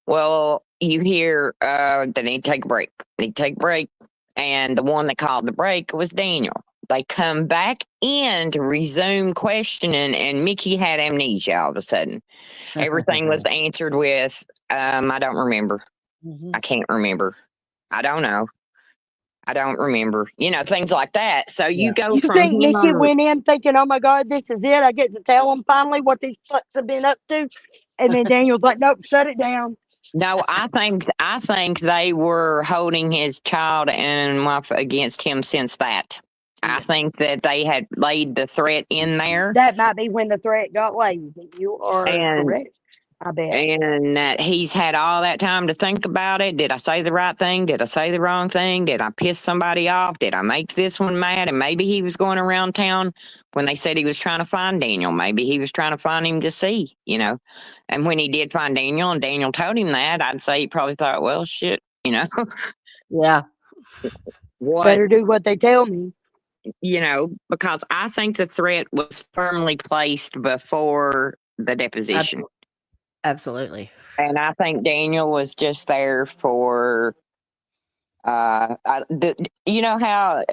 Well, you hear they need to take a break. Need to take a break. And the one that called the break was Daniel. They come back in to resume questioning, and Mickey had amnesia all of a sudden. Everything was answered with, I don't remember. Mhm. I can't remember. I don't know. I don't remember. You know, things like that. So you Yeah. go You from think him Mickey on, went in thinking, "Oh my God, this is it. I get to tell them finally what these fucks have been up to," and then Daniel's like, "Nope, shut it down." No, I think they were holding his child and wife against him since that. I think that they had laid the threat in there, That might be when the threat got laid. You are and correct. I bet. and that he's had all that time to think about it. Did I say the right thing? Did I say the wrong thing? Did I piss somebody off? Did I make this one mad? And maybe he was going around town when they said he was trying to find Daniel. Maybe he was trying to find him to see, you know. And when he did find Daniel and Daniel told him that, I'd say he probably thought, well, shit, you know, Yeah. what, Better do what they tell me. you know, because I think the threat was firmly placed before the deposition. Absolutely. And I think Daniel was just there for, you know how,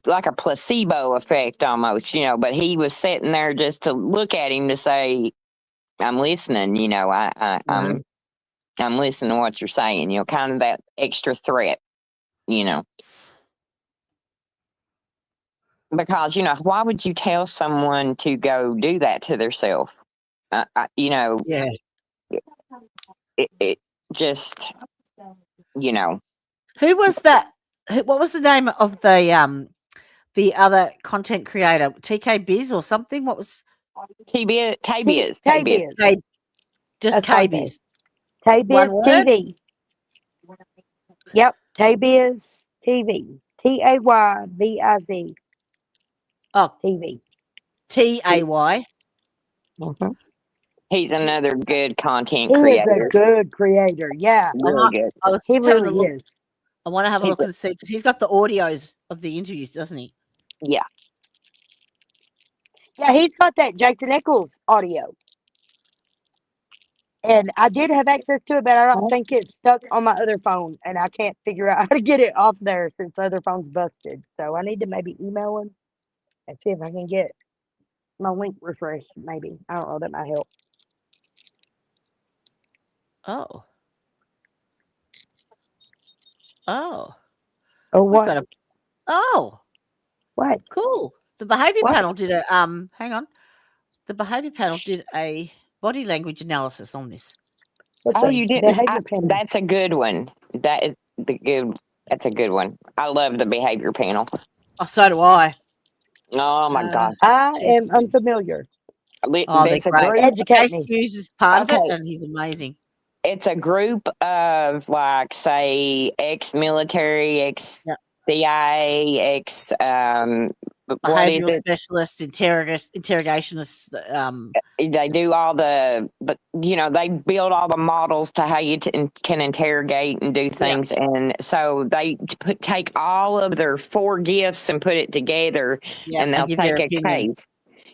like a placebo effect almost, you know, but he was sitting there just to look at him to say, I'm listening, you know, I'm listening to what you're saying, you know, kind of that extra threat, you know. Because, you know, why would you tell someone to go do that to themselves? You know, Yeah. it just, you know. Who was that? What was the name of the other content creator? TK Biz or something? What was Tabias. Tay-Biz. just That's K like Biz? Tay-Biz One word? TV. Yep. Tay-Biz TV. TAYBIZ Oh, TV. TAY. Mhm. He's another good content He is a creator. good creator. Yeah. Really good. I was He just having a really look. is. I want to have a He's look and see because he's got the audios of the interviews, doesn't he? Yeah. Yeah, he's got that Jason Nichols audio. And I did have access to it, but I don't think it's stuck on my other phone. And I can't figure out how to get it off there since the other phone's busted. So I need to maybe email him and see if I can get my link refreshed, maybe. I don't know. That might help. Oh. Oh. Oh, We've what? got a Oh, What? cool. The behavior What? panel did a hang on. The behavior panel did a body language analysis on this. What's Oh, a you didn't? behavior panel? That's a good one. That's a good one. I love the behavior panel. Oh, so do I. Oh my gosh. I Jeez. am unfamiliar. Oh, they're It's a great. group. Educate Case me. Hughes is part of it, Okay. and he's amazing. It's a group of, like, say, ex-military, Yeah. ex-CIA, what is Behavioral it? specialists, interrogationists. They do all the you know, they build all the models to how you can interrogate and do things. And so they take all of their 4 gifts and put it together, Yeah, and they'll give their take a opinions. case.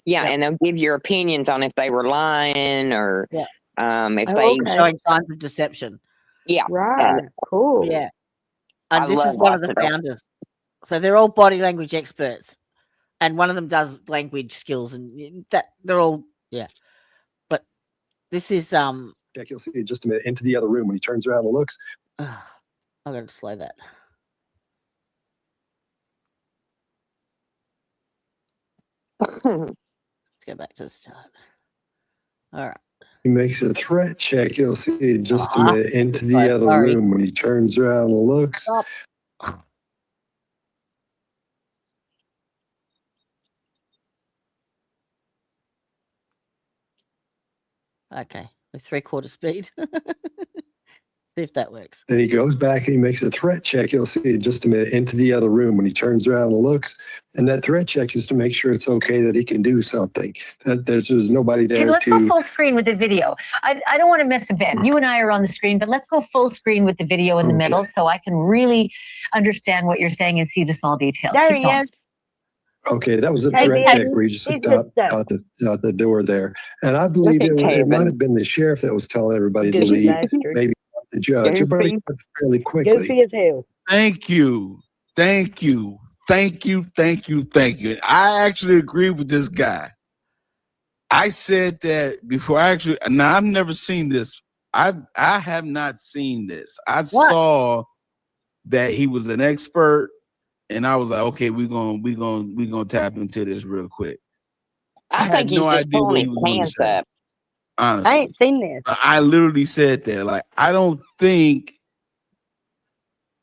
Yeah, Yep. and they'll give your opinions on if they were lying or Yeah. if Oh, they okay. Showing signs of deception. yeah. And Right. Cool. Yeah. I And this is love one of the watching them. founders. So they're all body language experts. And one of them does language skills, and that they're all But this is Check, you'll see in just a minute into the other room when he turns around and looks. I gotta slow that. Let's go back to the start. All right. He makes a threat check. You'll see in just a minute into the Sorry, other sorry. room when he turns around and looks. Stop. Okay, with 3/4 speed. See if that works. Then he goes back and he makes a threat check. You'll see in just a minute into the other room when he turns around and looks. And that threat check is to make sure it's okay that he can do something. That there's nobody Okay, there let's go to. full screen with the video. I don't want to miss a bit. You and I are on the screen, but let's go full screen with the video in the Okay. middle so I can really understand what you're saying and see the small details. There Keep he going. is. Okay, that was a Hey, threat Dave, check where he just he's looked out, just out the door there. And I believe at it might Kevin. have been the sheriff that was telling everybody to Goose leave. bastard. Maybe The judge. Everybody Goofy. quits fairly quickly. Goofy as hell. Thank you. Thank you. Thank you. Thank you. Thank you. I actually agree with this guy. I said that before. Now I've never seen this. I have not seen this. I saw that he was an expert, and I was like, okay, we're gonna tap into this real quick. I think he's just pulling his pants up. Honestly, I ain't seen this. I literally said that. Like, I don't think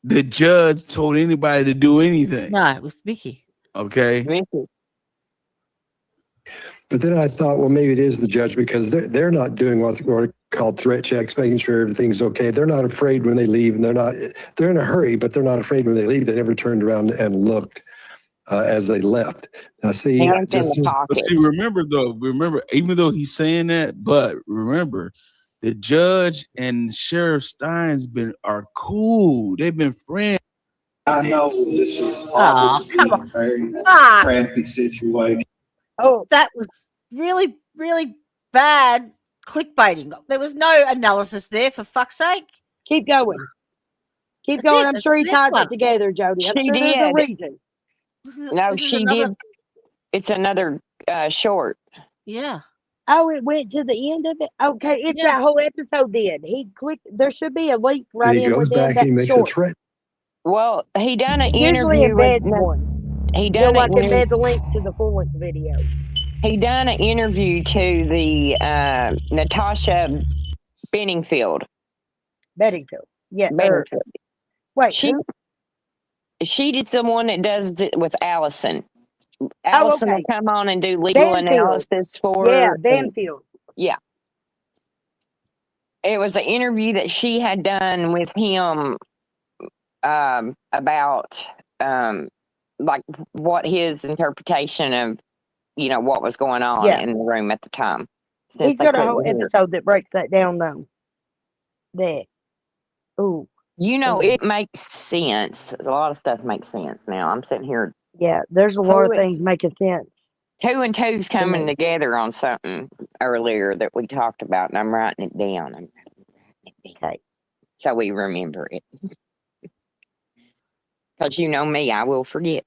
the judge told anybody to do anything. No, it was Mickey. Okay. Mickey. But then I thought, well, maybe it is the judge because they're not doing what's called threat checks, making sure everything's okay. They're not afraid when they leave, and they're in a hurry, but they're not afraid when they leave. They never turned around and looked as they left. Now, see, remember, even though he's saying that, but remember, the judge and Sheriff Steins are cool. They've been friends. I know this is obviously a very crappy situation. Oh, that was really, really bad clickbaiting. There was no analysis there, for fuck's sake. Keep going. Keep going. I'm sure he tied it together, Jody. I'm sure there's a reason. No, she did. It's another short. Yeah. Oh, it went to the end of it? Okay, it's that whole episode then. He clicked. There should be a link right in where that makes short. a threat. Well, he done an Usually interview embeds with one. He done like embed the link to the full length video. He done an interview to the Natasha Bedingfield. Yeah. Bedingfield. Wait, she did someone that does it with Allison. Allison will come on and do legal analysis for Banfield. Yeah. It was an interview that she had done with him about like what his interpretation of what was going on in the room at the time. He's got a whole episode that breaks that down though. It makes sense. A lot of stuff makes sense now. I'm sitting here. Yeah, there's a lot of things making sense. 2 and 2's coming together on something earlier that we talked about, and I'm writing it down. Okay. So we remember it. Because you know me, I will forget.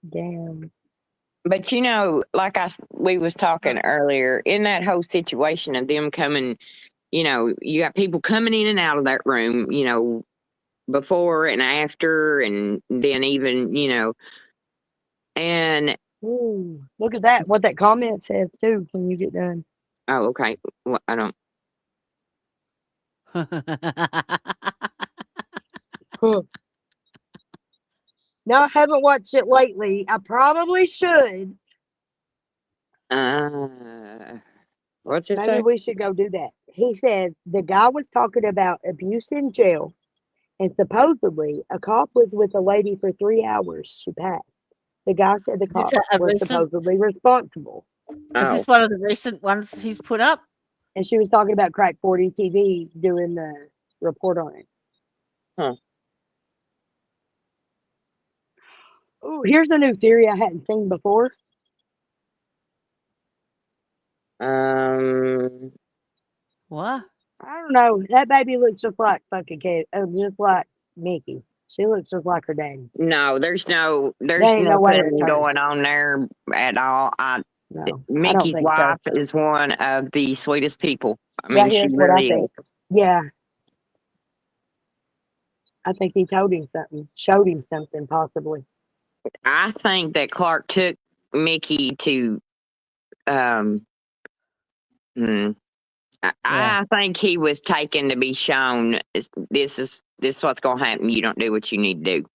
Damn. But like we was talking earlier, in that whole situation of them coming, you got people coming in and out of that room, before and after, and then even, and ooh, look at that. What that comment says too when you get done. Oh, okay. Well, I don't. No, I haven't watched it lately. I probably should. What's it Maybe say? we should go do that. He says the guy was talking about abuse in jail, and supposedly a cop was with a lady for 3 hours. She passed. The guy said the cops were supposedly responsible. Is this one of the recent ones he's put up? And she was talking about Crack 40 TV doing the report on it. Huh. Oh, here's a new theory I hadn't seen before. What? I don't know. That baby looks just like fucking just like Mickey. She looks just like her daddy. No, there's nothing going on there at all. Mickey's wife is one of the sweetest people. I mean, she really is. Yeah. I think he showed him something possibly. I think that Clark took Mickey to I think he was taken to be shown this is what's gonna happen. You don't do what you need to do.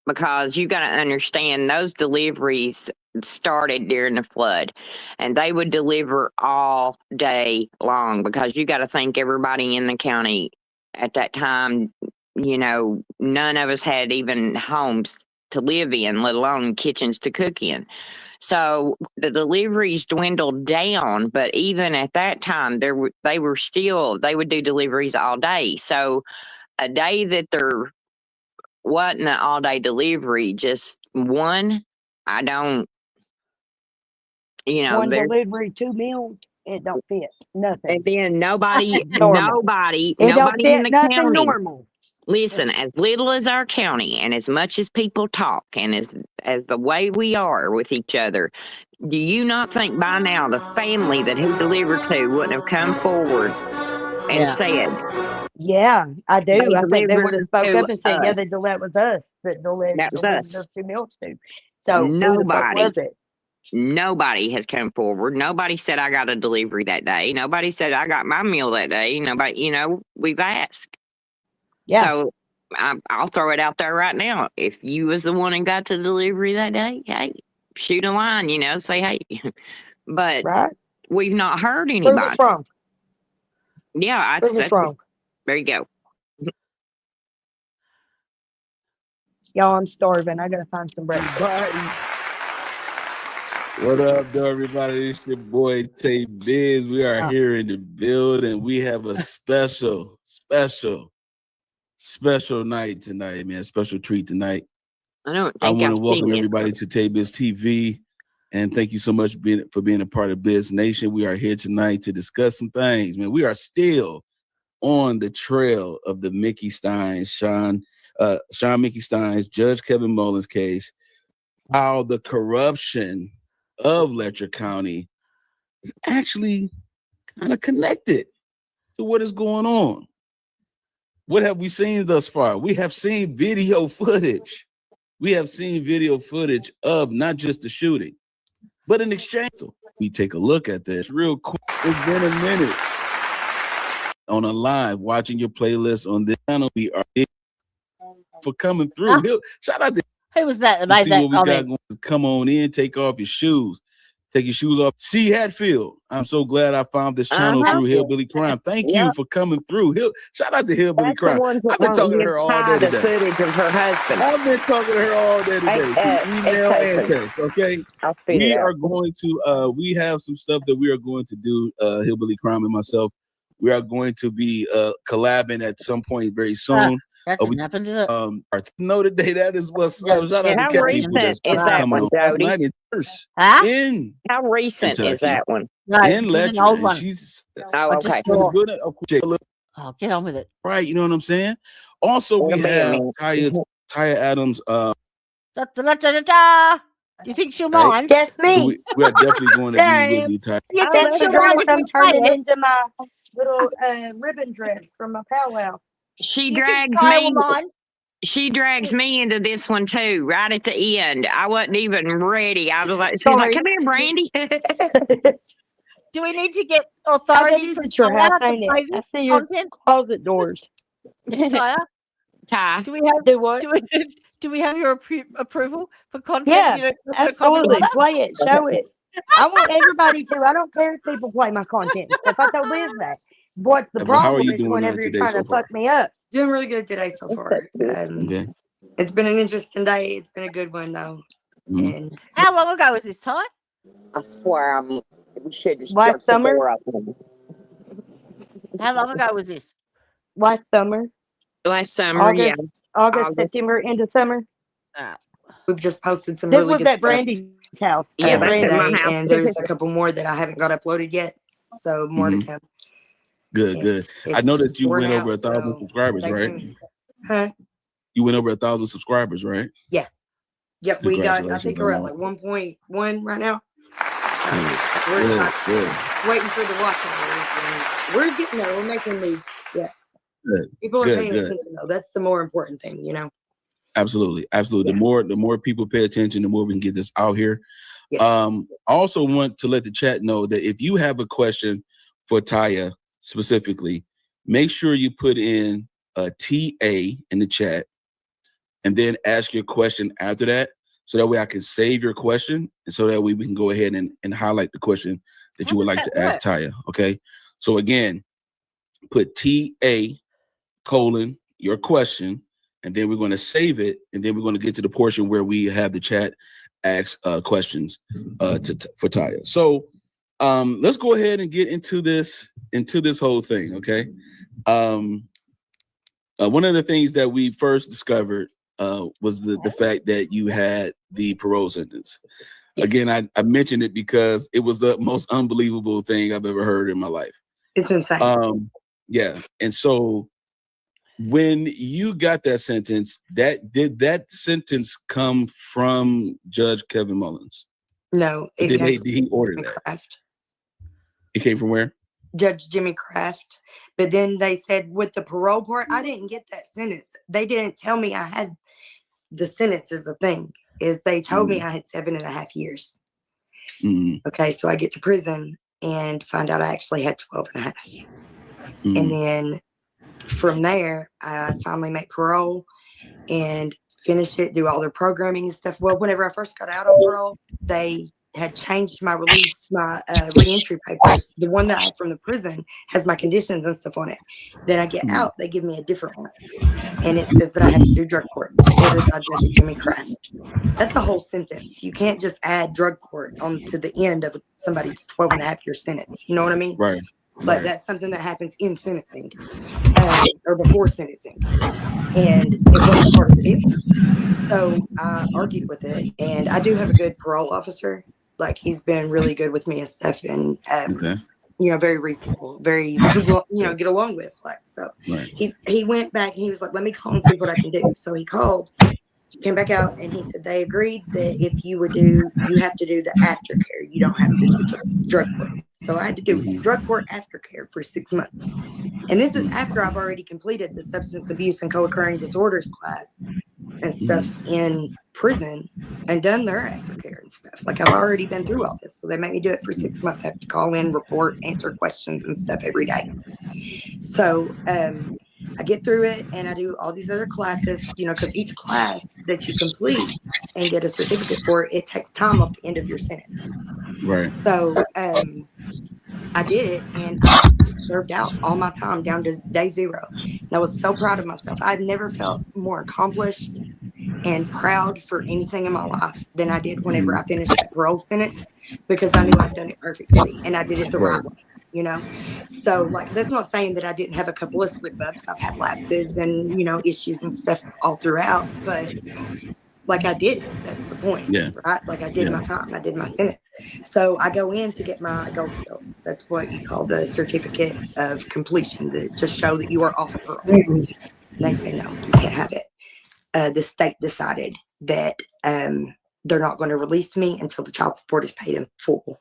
Because you gotta understand those deliveries started during the flood, and they would deliver all day long because you got to think everybody in the county at that time, none of us had even homes to live in, let alone kitchens to cook in. So the deliveries dwindled down, but even at that time, they would do deliveries all day. So a day that there wasn't an all day delivery, just one, I don't You know, One there's delivery, 2 meals. It don't fit nothing. and then nobody, Normal. nobody It don't in fit the nothing county. normal. Listen, as little as our county and as much as people talk and as the way we are with each other, do you not think by now the family that he delivered to wouldn't have come forward and Yeah. said Yeah, I they do. I think they would have delivered spoke to up and said, yeah, us? that was us that That was delivered us. those 2 meals to. So who the fuck Nobody, was it? nobody has come forward. Nobody said I got a delivery that day. Nobody said I got my meal that day. Nobody, you know, we've asked. Yeah. So I'll throw it out there right now. If you was the one and got the delivery that day, hey, shoot a line, you know, say hey. But Right? we've not heard Prove anybody. us wrong. Yeah, Prove us that's wrong. there you go. Y'all, I'm starving. I gotta find some breakfast. What up, though, everybody? It's your boy Tay Biz. We are here in the building. We have a special night tonight, man. Special treat tonight. I want I've to seen welcome you. everybody to Tay Biz TV, and thank you so much for being a part of Biz Nation. We are here tonight to discuss some things, man. We are still on the trail of the Mickey Steins, Sean Mickey Steins, Judge Kevin Mullins case, how the corruption of Letcher County is actually kind of connected to what is going on. What have we seen thus far? We have seen video footage. We have seen video footage of not just the shooting, but an exchange. So we take a look at this real quick. It's been a minute. On a live, watching your playlist on this channel. We are for coming through. Shout out to Who was that? see Made that what we got comment? going. Come on in, take off your shoes. Take your shoes off. C. Hatfield. I'm so glad I found this channel through Hillbilly Crime. Thank you for coming through. Shout out to Hillbilly That's Crime. the ones that I've been won't talking to give her all Ty day the today. footage of her husband. I've been talking to her all day today. Through email and text. Okay. I'll speed We it are up. going to we have some stuff that we are going to do, Hillbilly Crime and myself. We are going to be collabing at some point very soon. That didn't happen to the No, today that is what's up. Shout out to How Kathy for recent this is that coming one, on last Jody? night in Nurse in How recent Kentucky. is that one? No, in it was an Letcher, old and one. she's Oh, I okay. just saw. Oh, get on with it. right. You know what I'm saying? Also, we It'll be a have minute. Taya Adams. Da, da, da, da, da. Do you think she'll Right. mind? That's So me. we are definitely going to There I be with am. you, Taya. You That's think the she'll dress mind if I'm you play turning it? into my little ribbon dress from my powwow. She Do you think drags Taya will me. mind? She drags me into this one too, right at the end. I wasn't even ready. I was like, she's Sorry. like, "Come here, Brandy." Do we need to get Oh, authority that is from at your house, Taya to ain't play it? I this see your content? closet doors. Taya, Ty. do we have Do what? do we have your approval for content? Yeah, You know, put a comment on absolutely. that? Play it. Show it. I want everybody to. I don't care if people play my content and stuff. I told Liz that. What's the But how are problem you is doing whenever you're today trying so to far? fuck me up. Doing really good today so far. Okay. It's been an interesting day. It's been a good one though. Mhm. And How long ago was this, Ty? I swear, we should just Last jerk the summer? door open. How long ago was this? Last summer, Last summer, yeah. August, September, into summer. we've just posted some This really was good at stuff Brandy's house. Yeah, At that's at Brandy's. my house. and there's a couple more that I haven't got uploaded yet. So more to come. Good, good. I It's know that just you worn went over out, 1,000 so subscribers, stay right? tuned. Huh? You went over 1,000 subscribers, right? Yeah. Yep, we got, I Congratulations think on we're at that. like 1.1 right now. We're Good, not good. waiting for the watch hours. And we're getting there. We're making moves. Yeah. Good. People are Good, paying good. attention though. That's the more important thing, you know. Absolutely, absolutely. The more people pay attention, the more we can get this out here. Yes. I also want to let the chat know that if you have a question for Taya specifically, make sure you put in a TA in the chat and then ask your question after that. So that way I can save your question. And so that way we can go ahead and highlight the question that you would like to ask Taya. Okay. So again, put TA : your question, and then we're going to save it. And then we're going to get to the portion where we have the chat ask questions for Taya. So let's go ahead and get into this whole thing. Okay. One of the things that we first discovered was the fact that you had the parole sentence. Again, I mentioned it because it was the most unbelievable thing I've ever heard in my life. It's insane. Yeah. And so when you got that sentence, did that sentence come from Judge Kevin Mullins? No, it Did came he order from that? Kraft. It came from where? Judge Jimmy Kraft. But then they said with the parole part, I didn't get that sentence. They didn't tell me I had the sentence is the thing. Is they told me I had 7.5 years. Okay, so I get to prison and find out I actually had 12.5. And then from there, I finally make parole and finish it, do all their programming and stuff. Well, whenever I first got out on parole, they had changed my release, my reentry papers. The one that I had from the prison has my conditions and stuff on it. Then I get out, they give me a different one. And it says that I have to do drug court, ordered by Judge Jimmy Kraft. That's a whole sentence. You can't just add drug court onto the end of somebody's 12.5-year sentence. You know what I mean? Right. But that's something that happens in sentencing or before sentencing. And it wasn't part of the deal. So I argued with it. And I do have a good parole officer. Like, he's been really good with me and stuff. And, you know, very reasonable, very easy to, you know, get along with. Like, so he went back and he was like, let me call and see what I can do. So he called. He came back out and he said they agreed that if you would do, you have to do the aftercare. You don't have to do drug court. So I had to do drug court aftercare for 6 months. And this is after I've already completed the substance abuse and co-occurring disorders class and stuff in prison and done their aftercare and stuff. Like, I've already been through all this. So they made me do it for 6 months. I have to call in, report, answer questions and stuff every day. So, I get through it and I do all these other classes, you know, because each class that you complete and get a certificate for, it takes time off the end of your sentence. Right. So I did it and I served out all my time down to day 0. And I was so proud of myself. I've never felt more accomplished and proud for anything in my life than I did whenever I finished that parole sentence, because I knew I'd done it perfectly and I did it the right way. You know, so like, that's not saying that I didn't have a couple of slip ups. I've had lapses and, you know, issues and stuff all throughout, but like, I did it. That's the point. Yeah. Right. Like, I did my time. I did my sentence. So I go in to get my gold seal. That's what you call the certificate of completion, to show that you are off parole. And they say, no, you can't have it. The state decided that they're not going to release me until the child support is paid in full.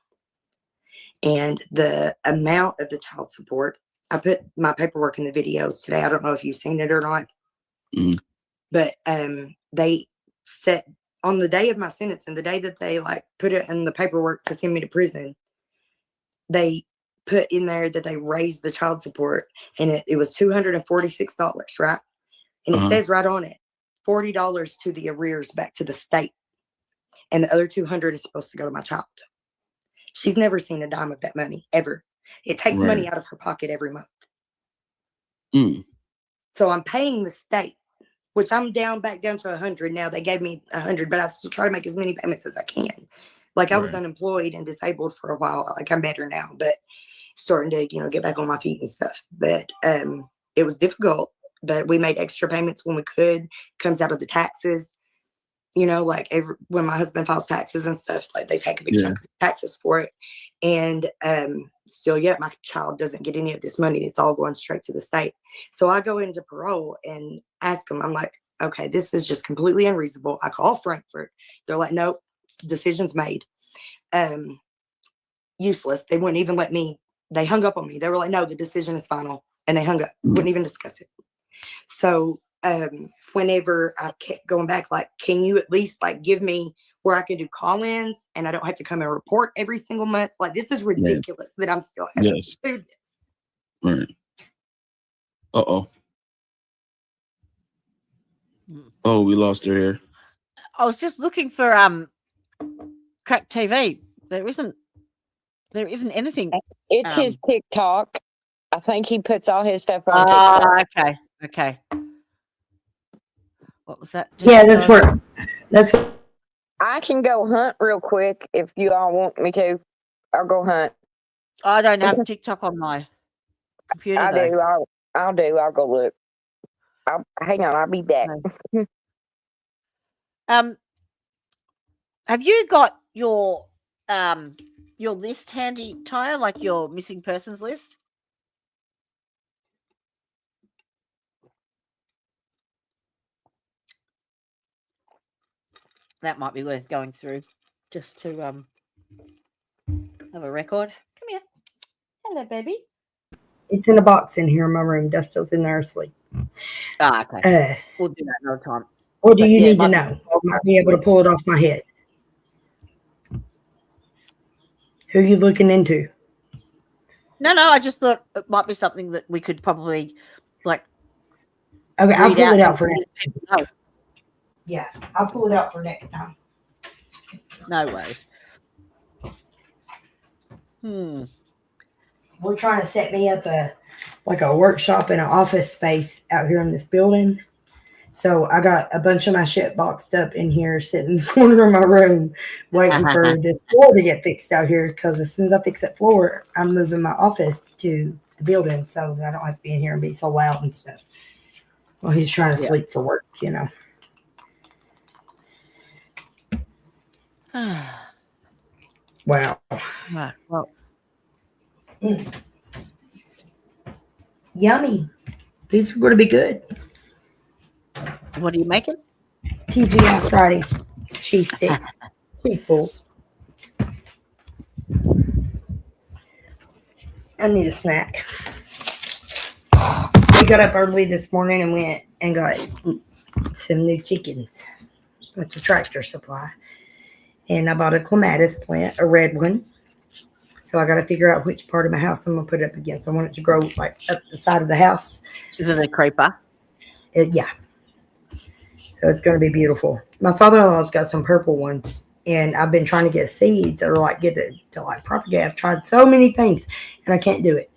And the amount of the child support, I put my paperwork in the videos today. I don't know if you've seen it or not, but they set on the day of my sentence and the day that they like put it in the paperwork to send me to prison, they put in there that they raised the child support and it was $246, right? And it says right on it, $40 to the arrears back to the state. And the other $200 is supposed to go to my child. She's never seen a dime of that money, ever. It takes money out of her pocket every month. So I'm paying the state, which I'm back down to 100 now. They gave me 100, but I still try to make as many payments as I can. Like, I was unemployed and disabled for a while. Like, I'm better now, but starting to, you know, get back on my feet and stuff. But it was difficult, but we made extra payments when we could. Comes out of the taxes. You know, like when my husband files taxes and stuff, like they take a big chunk of taxes for it. And still yet my child doesn't get any of this money. It's all going straight to the state. So I go into parole and ask them, I'm like, okay, this is just completely unreasonable. I call Frankfurt. They're like, nope, decision's made. Useless. They wouldn't even let me, they hung up on me. They were like, no, the decision is final. And they hung up, wouldn't even discuss it. So whenever I kept going back, like, can you at least like give me where I can do call-ins and I don't have to come and report every single month? Like, this is ridiculous that I'm still having to do this. Right. Uh-oh. Oh, we lost her here. I was just looking for Crack TV. There isn't anything. It's his TikTok. I think he puts all his stuff on TikTok. Okay. What was that? That's where I can go hunt real quick if you all want me to. I'll go hunt. I don't have TikTok on my computer. I'll do. I'll go look. Hang on. I'll be back. Have you got your list handy, Tyre, like your missing persons list? That might be worth going through just to have a record. Come here. Hello, baby. It's in a box in here in my room. Dusto's in there asleep. Okay. We'll do that another time. What do you need to know? I might be able to pull it off my head. Who are you looking into? No, I just thought it might be something that we could probably like. Okay, I'll pull it out for next. Yeah, I'll pull it out for next time. No worries. We're trying to set me up a workshop and an office space out here in this building. So I got a bunch of my shit boxed up in here, sitting in the corner of my room, waiting for this floor to get fixed out here. Because as soon as I fix that floor, I'm moving my office to the building so that I don't have to be in here and be so loud and stuff. Well, he's trying to sleep for work, you know. Wow. Right, well. Yummy. These are going to be good. What are you making? TGI Fridays cheese sticks. Cheese balls. I need a snack. We got up early this morning and went and got some new chickens with the Tractor Supply. And I bought a clematis plant, a red one. So I got to figure out which part of my house I'm going to put it up against. I want it to grow like up the side of the house. Is it a creeper? Yeah. So it's going to be beautiful. My father-in-law's got some purple ones. And I've been trying to get seeds or like get it to like propagate. I've tried so many things and I can't do it.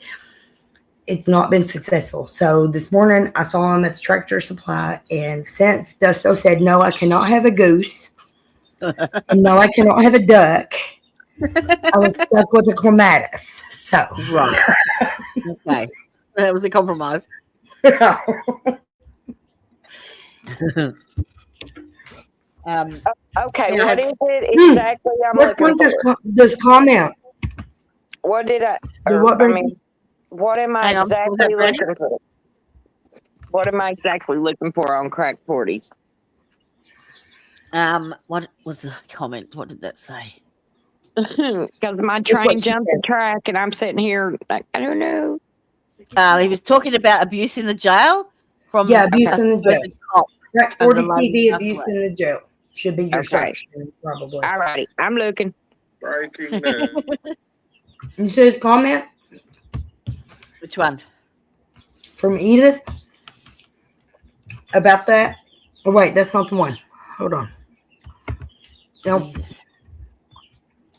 It's not been successful. So this morning I saw him at the Tractor Supply. And since Dusto said, no, I cannot have a goose. And no, I cannot have a duck. I was stuck with a clematis. So right. Okay. That was the compromise. Okay, what is it exactly I'm looking for? Just comment. What did I? What am I exactly looking for? What am I exactly looking for on Crack 40s? What was the comment? What did that say? Because my train jumped the track and I'm sitting here like, I don't know. He was talking about abuse in the jail. Abuse in the jail. Crack 40 TV, abuse Southwest. in the jail. Should be your search, probably. All righty, I'm looking. You see his comment? Which one? From Edith? About that? Oh, wait, that's not the one. Hold on. Nope.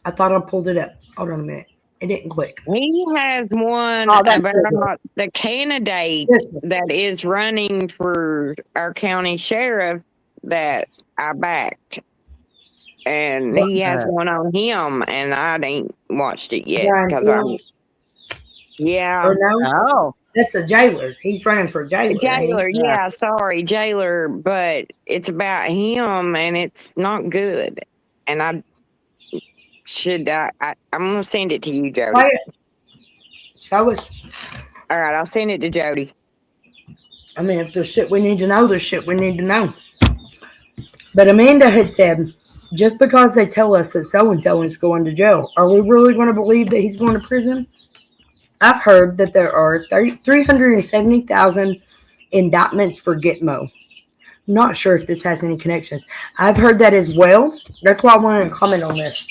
I thought I pulled it up. Hold on a minute. It didn't click. He has one about the candidate that is running for our county sheriff that I backed. And he has one on him, and I ain't watched it yet. Because Oh, that's a jailer. He's running for jailer. Jailer, sorry, jailer. But it's about him, and it's not good. And I'm gonna send it to you, Jody. Show us. All right, I'll send it to Jody. I mean, if there's shit we need to know, there's shit we need to know. But Amanda had said, just because they tell us that so-and-so is going to jail, are we really going to believe that he's going to prison? I've heard that there are 370,000 indictments for Gitmo. Not sure if this has any connections. I've heard that as well. That's why I wanted to comment on this.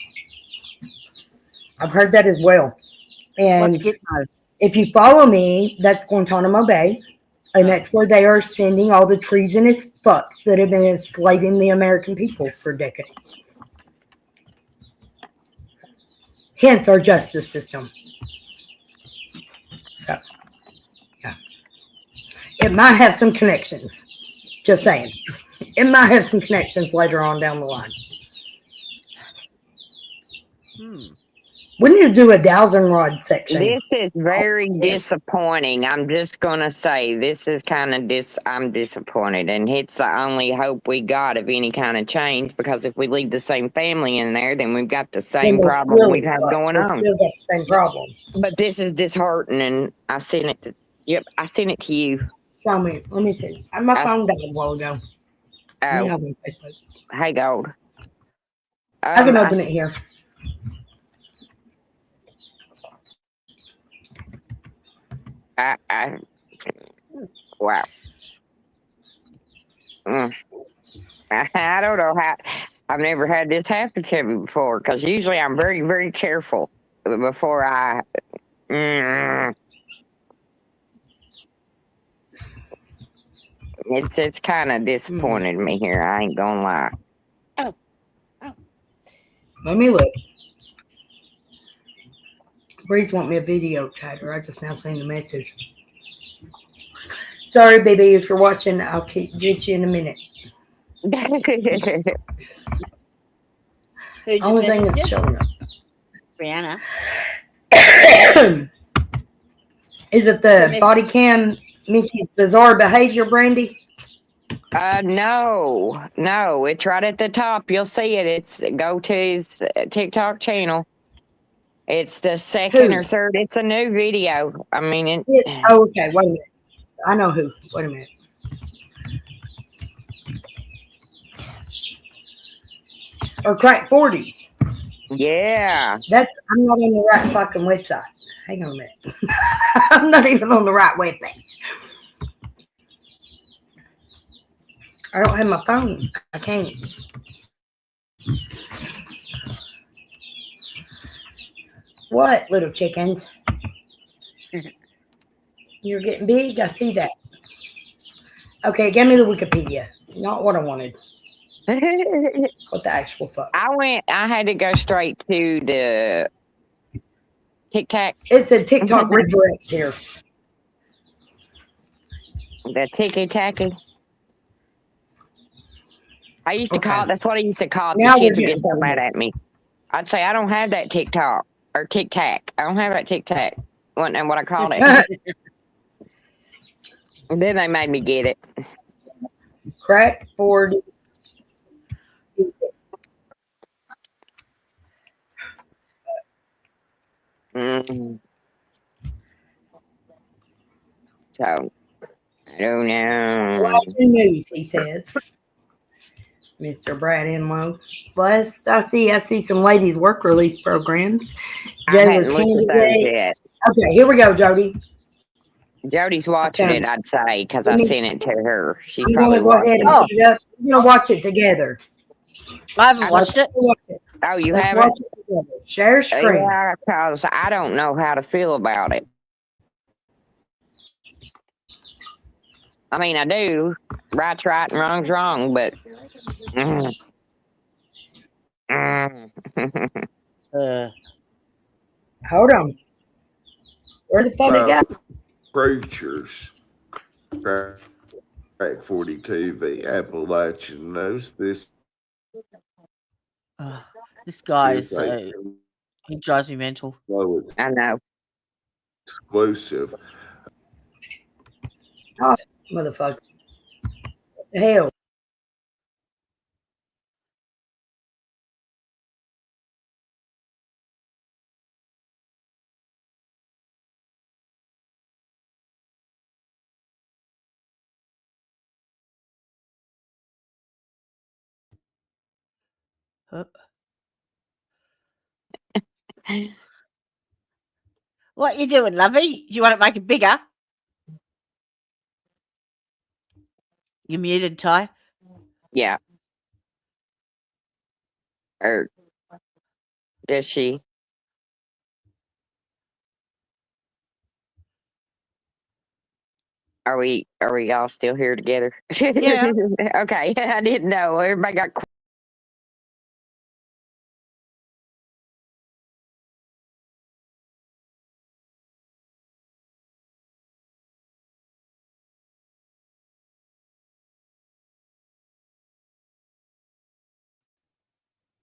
I've heard that as well. And What's Gitmo? If you follow me, that's Guantanamo Bay. And that's where they are sending all the treasonous fucks that have been enslaving the American people for decades. Hence our justice system. So, yeah. It might have some connections. Just saying. It might have some connections later on down the line. We need to do a dowsing rod section. This is very disappointing. I'm just gonna say this is kind of I'm disappointed, and it's the only hope we got of any kind of change. Because if we leave the same family in there, then we've got the same problem we've had going on. Still got the same problem. But this is disheartening. I sent it to. Yep, I sent it to you. Show me. Let me see. My phone died a while ago. Let me Oh, open Facebook. hey, Gold. I can open it here. Wow. I don't know how. I've never had this happen to me before, because usually I'm very, very careful before I. It's kind of disappointed me here. I ain't gonna lie. Let me look. Breeze want me a video chatter. I just now seen the message. Sorry, baby, if you're watching, I'll get you in a minute. Only thing that's showing up. Brianna. Is it the body cam Mickey's bizarre behavior, Brandy? No, it's right at the top. You'll see it. It's go to his TikTok channel. It's the second or third. It's a new video. I mean, oh, okay. Wait a minute. I know who. Wait a minute. Or Crack 40s. Yeah. I'm not on the right fucking website. Hang on a minute. I'm not even on the right webpage. I don't have my phone. I can't. What, little chickens? You're getting big. I see that. Okay, give me the Wikipedia. Not what I wanted. What the actual fuck? I had to go straight to the TikTok. It's a TikTok redirects here. The ticky-tacky. I used to call it, that's what I used to call it. Now The kids we're would get getting so mad at me. I'd say, I don't have that TikTok or Tic-Tac. I don't have that Tic-Tac. Wasn't what I called it. And then they made me get it. Crack 40. So, I don't know. Watching news, he says. Mr. Brad Enlow. Blessed. I see some ladies' work release programs. I hadn't looked at those yet. Okay, here we go, Jody. Jody's watching it, I'd say, because I sent it to her. She's I'm probably gonna go ahead watching and put it up. We're gonna watch it together. I haven't watched it. Oh, you Let's haven't? watch it together. Share screen. Yeah, because I don't know how to feel about it. I mean, I do. Right's right and wrong's wrong, but. Hold on. Where the fuck it go? Preachers, Crack 40 TV, Appalachian knows this. This guy is he drives me mental. I know. Exclusive. Oh, motherfucker. What the hell? What you doing, lovey? You want to make it bigger? You muted, Ty? Yeah. Or does she? Are we all still here together? Yeah. Okay. I didn't know. Everybody got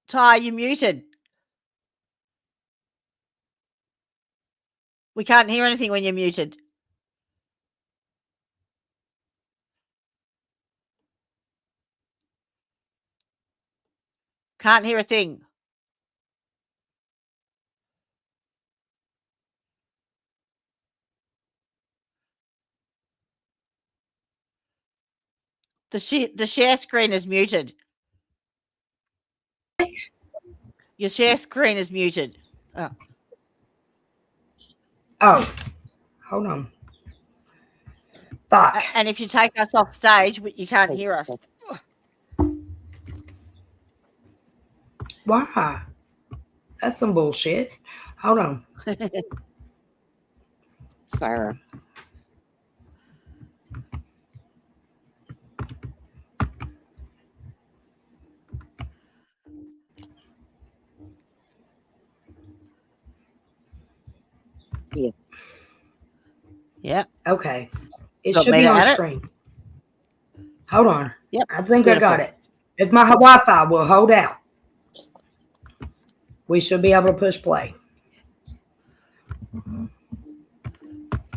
Ty, you muted. We can't hear anything when you're muted. Can't hear a thing. The share screen is muted. Your share screen is muted. Oh. Oh, hold on. Fuck. And if you take us off stage, you can't hear us. Why? That's some bullshit. Hold on. Sarah. Yeah. Yeah. Okay. It Got should me be to on add it? screen. Hold on. Yep. I think I got it. If my Wi-Fi will hold out, we should be able to push play.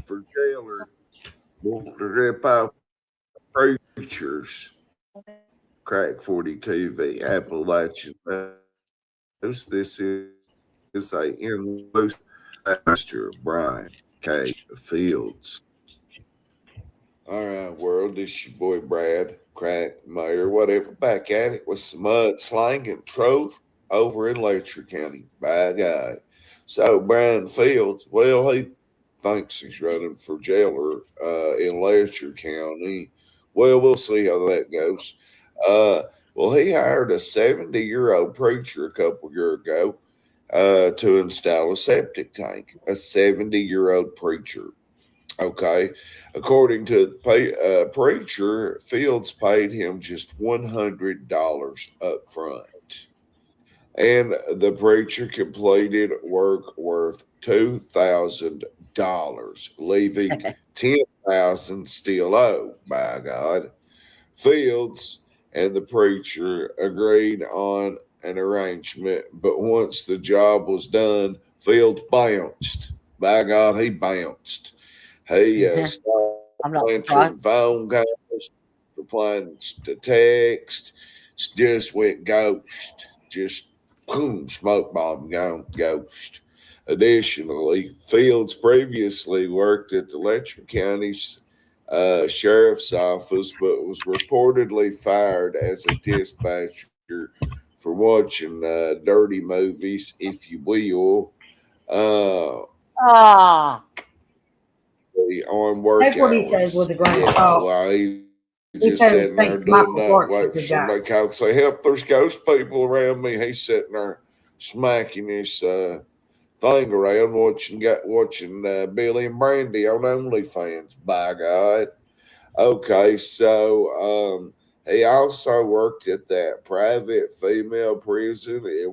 For jailer, want to rip off preachers. Crack 40 TV, Appalachian News. This is a in-loose Pastor Brian K. Fields. All right, world, this your boy Brad, Crack, Mayor, whatever, back at it with some mud and truth over in Letcher County. By God. So Brian Fields, well, he thinks he's running for jailer in Letcher County. Well, we'll see how that goes. Well, he hired a 70-year-old preacher a couple years ago to install a septic tank. A 70-year-old preacher. Okay. According to the preacher, Fields paid him just $100 up front. And the preacher completed work worth $2,000, leaving $10,000 still owed, by God. Fields and the preacher agreed on an arrangement, but once the job was done, Fields bounced. By God, he bounced. He stopped answering phone calls, replying to text, just went ghost. Just boom, smoke bomb, gone ghost. Additionally, Fields previously worked at the Letcher County's sheriff's office, but was reportedly fired as a dispatcher for watching dirty movies, if you will. On work That's what he hours. says with a grain of Yeah, salt. well, he's He just says he sitting there thinks doing Michael nothing, Clark's a wait for good somebody guy. to call and say, help, there's ghost people around me. He's sitting there smacking his thing around, watching Billy and Brandy on OnlyFans, by God. Okay, so he also worked at that private female prison in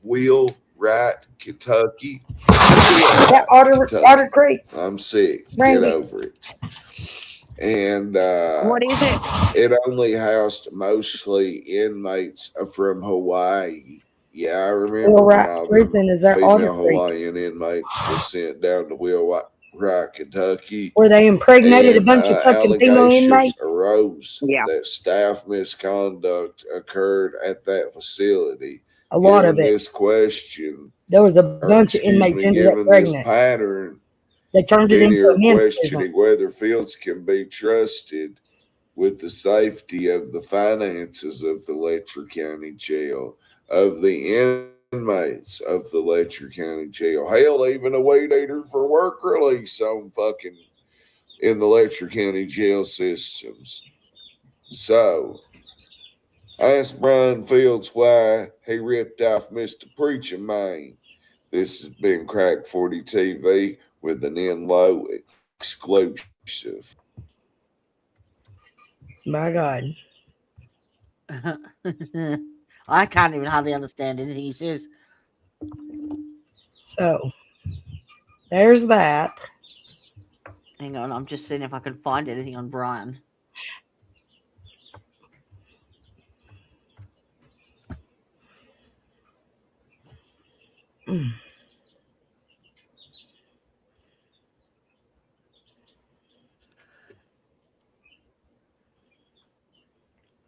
Wheelwright, Kentucky. That Otter Creek. I'm sick. Brandy. Get over it. And What is it? It only housed mostly inmates from Hawaii. Yeah, I remember when all Prison is that Otter female Creek, Hawaiian inmates was sent down to Wheelwright, Kentucky. where they impregnated a And, bunch of fucking female allegations inmates. arose Yeah. that staff misconduct occurred at that facility. A lot of Given it. this question, There was a or bunch of excuse inmates me, ended up given this pregnant. pattern, They turned it many into are a men's questioning prison. whether Fields can be trusted with the safety of the finances of the Letcher County Jail, of the inmates of the Letcher County Jail. Hell, even a weed eater for work release on fucking in the Letcher County jail systems. So, I asked Brian Fields why he ripped off Mr. Preacher Man. This has been Crack 40 TV with an in-low exclusive. My God. I can't even hardly understand anything he says. So, there's that. Hang on, I'm just seeing if I can find anything on Brian.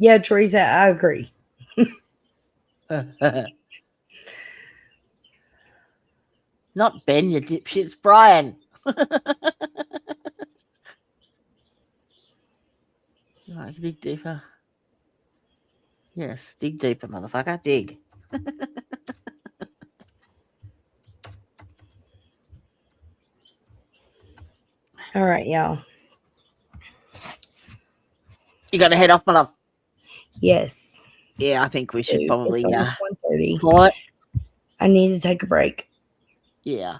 Yeah, Teresa, I agree. Not Ben, you dipshits, Brian. Right, dig deeper. Yes, dig deeper, motherfucker. Dig. All right, y'all. You got to head off, my love. Yes. Yeah, I think we should probably It's almost 1:30. call it. I need to take a break. Yeah.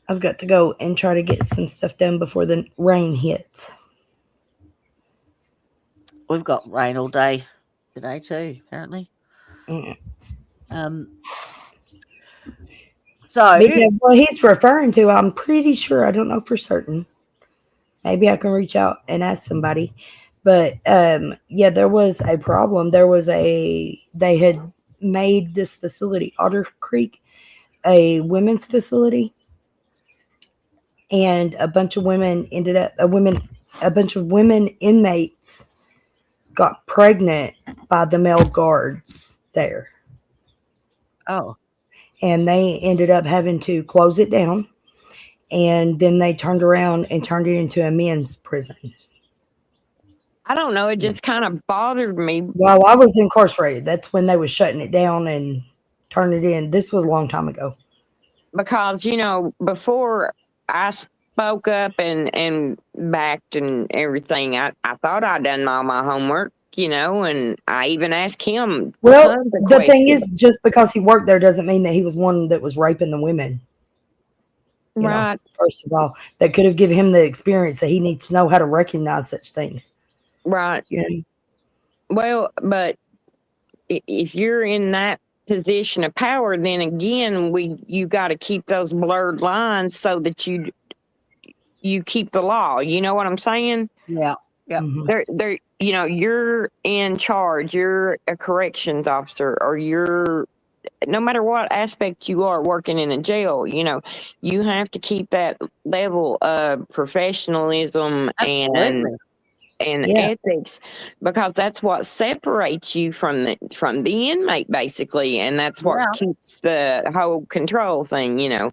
I've got to go and try to get some stuff done before the rain hits. We've got rain all day today too, apparently. Mm. So But yeah, what he's referring to, I'm pretty sure, I don't know for certain. Maybe I can reach out and ask somebody. But yeah, there was a problem. They had made this facility, Otter Creek, a women's facility. And a bunch of women inmates got pregnant by the male guards there. Oh. And they ended up having to close it down. And then they turned around and turned it into a men's prison. I don't know. It just kind of bothered me. While I was incarcerated, that's when they was shutting it down and turning it in. This was a long time ago. Because, before I spoke up and backed and everything, I thought I'd done all my homework, and I even asked him. Well, the thing is, just because he worked there doesn't mean that he was one that was raping the women. Right. First of all, that could have given him the experience that he needs to know how to recognize such things. Right. Yeah. Well, but if you're in that position of power, then again, you got to keep those blurred lines so that you keep the law. You know what I'm saying? Yeah. Yeah. They're you're in charge. You're a corrections officer, or no matter what aspect you are working in a jail, you have to keep that level of professionalism and ethics, because that's what separates you from the inmate, basically, and that's what keeps the whole control thing.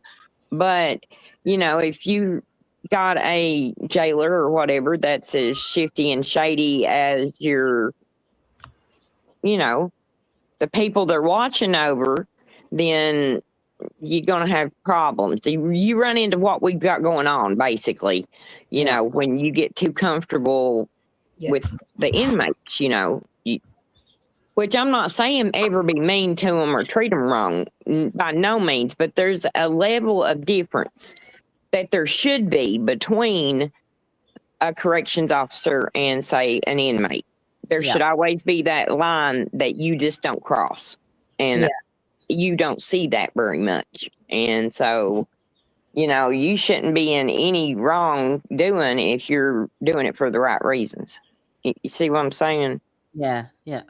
But if you got a jailer or whatever that's as shifty and shady as your the people they're watching over, then you're going to have problems. You run into what we've got going on, basically, when you get too comfortable with the inmates, which I'm not saying ever be mean to them or treat them wrong, by no means, but there's a level of difference that there should be between a corrections officer and, say, an inmate. There should always be that line that you just don't cross. And you don't see that very much. And so, you shouldn't be in any wrong doing if you're doing it for the right reasons. You see what I'm saying? Yeah, yeah.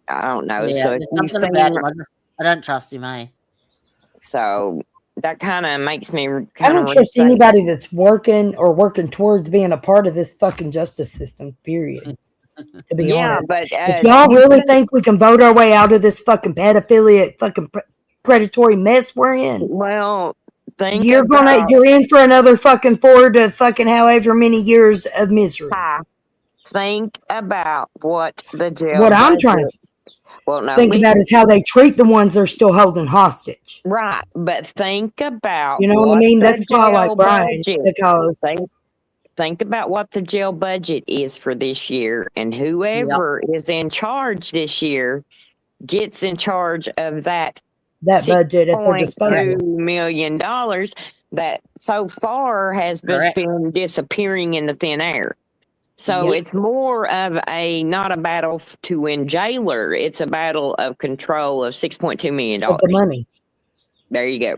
I don't know. Yeah, So there's something about him. I don't trust him, eh? So that kind of makes me I don't trust anybody that's working towards being a part of this fucking justice system, period. To be honest. But if y'all really think we can vote our way out of this fucking pedophilia, fucking predatory mess we're in, well, you're in for another fucking 4 to fucking however many years of misery. Think about what the jail. What I'm trying to think about is how they treat the ones they're still holding hostage. Right, but think about what I mean. That's why I like Brian, because think about what the jail budget is for this year, and whoever is in charge this year gets in charge of that budget at their disposal. $6.2 million that so far has just been disappearing in the thin air. So it's more of not a battle to win jailer. It's a battle of control of $6.2 million. Of the money. There you go.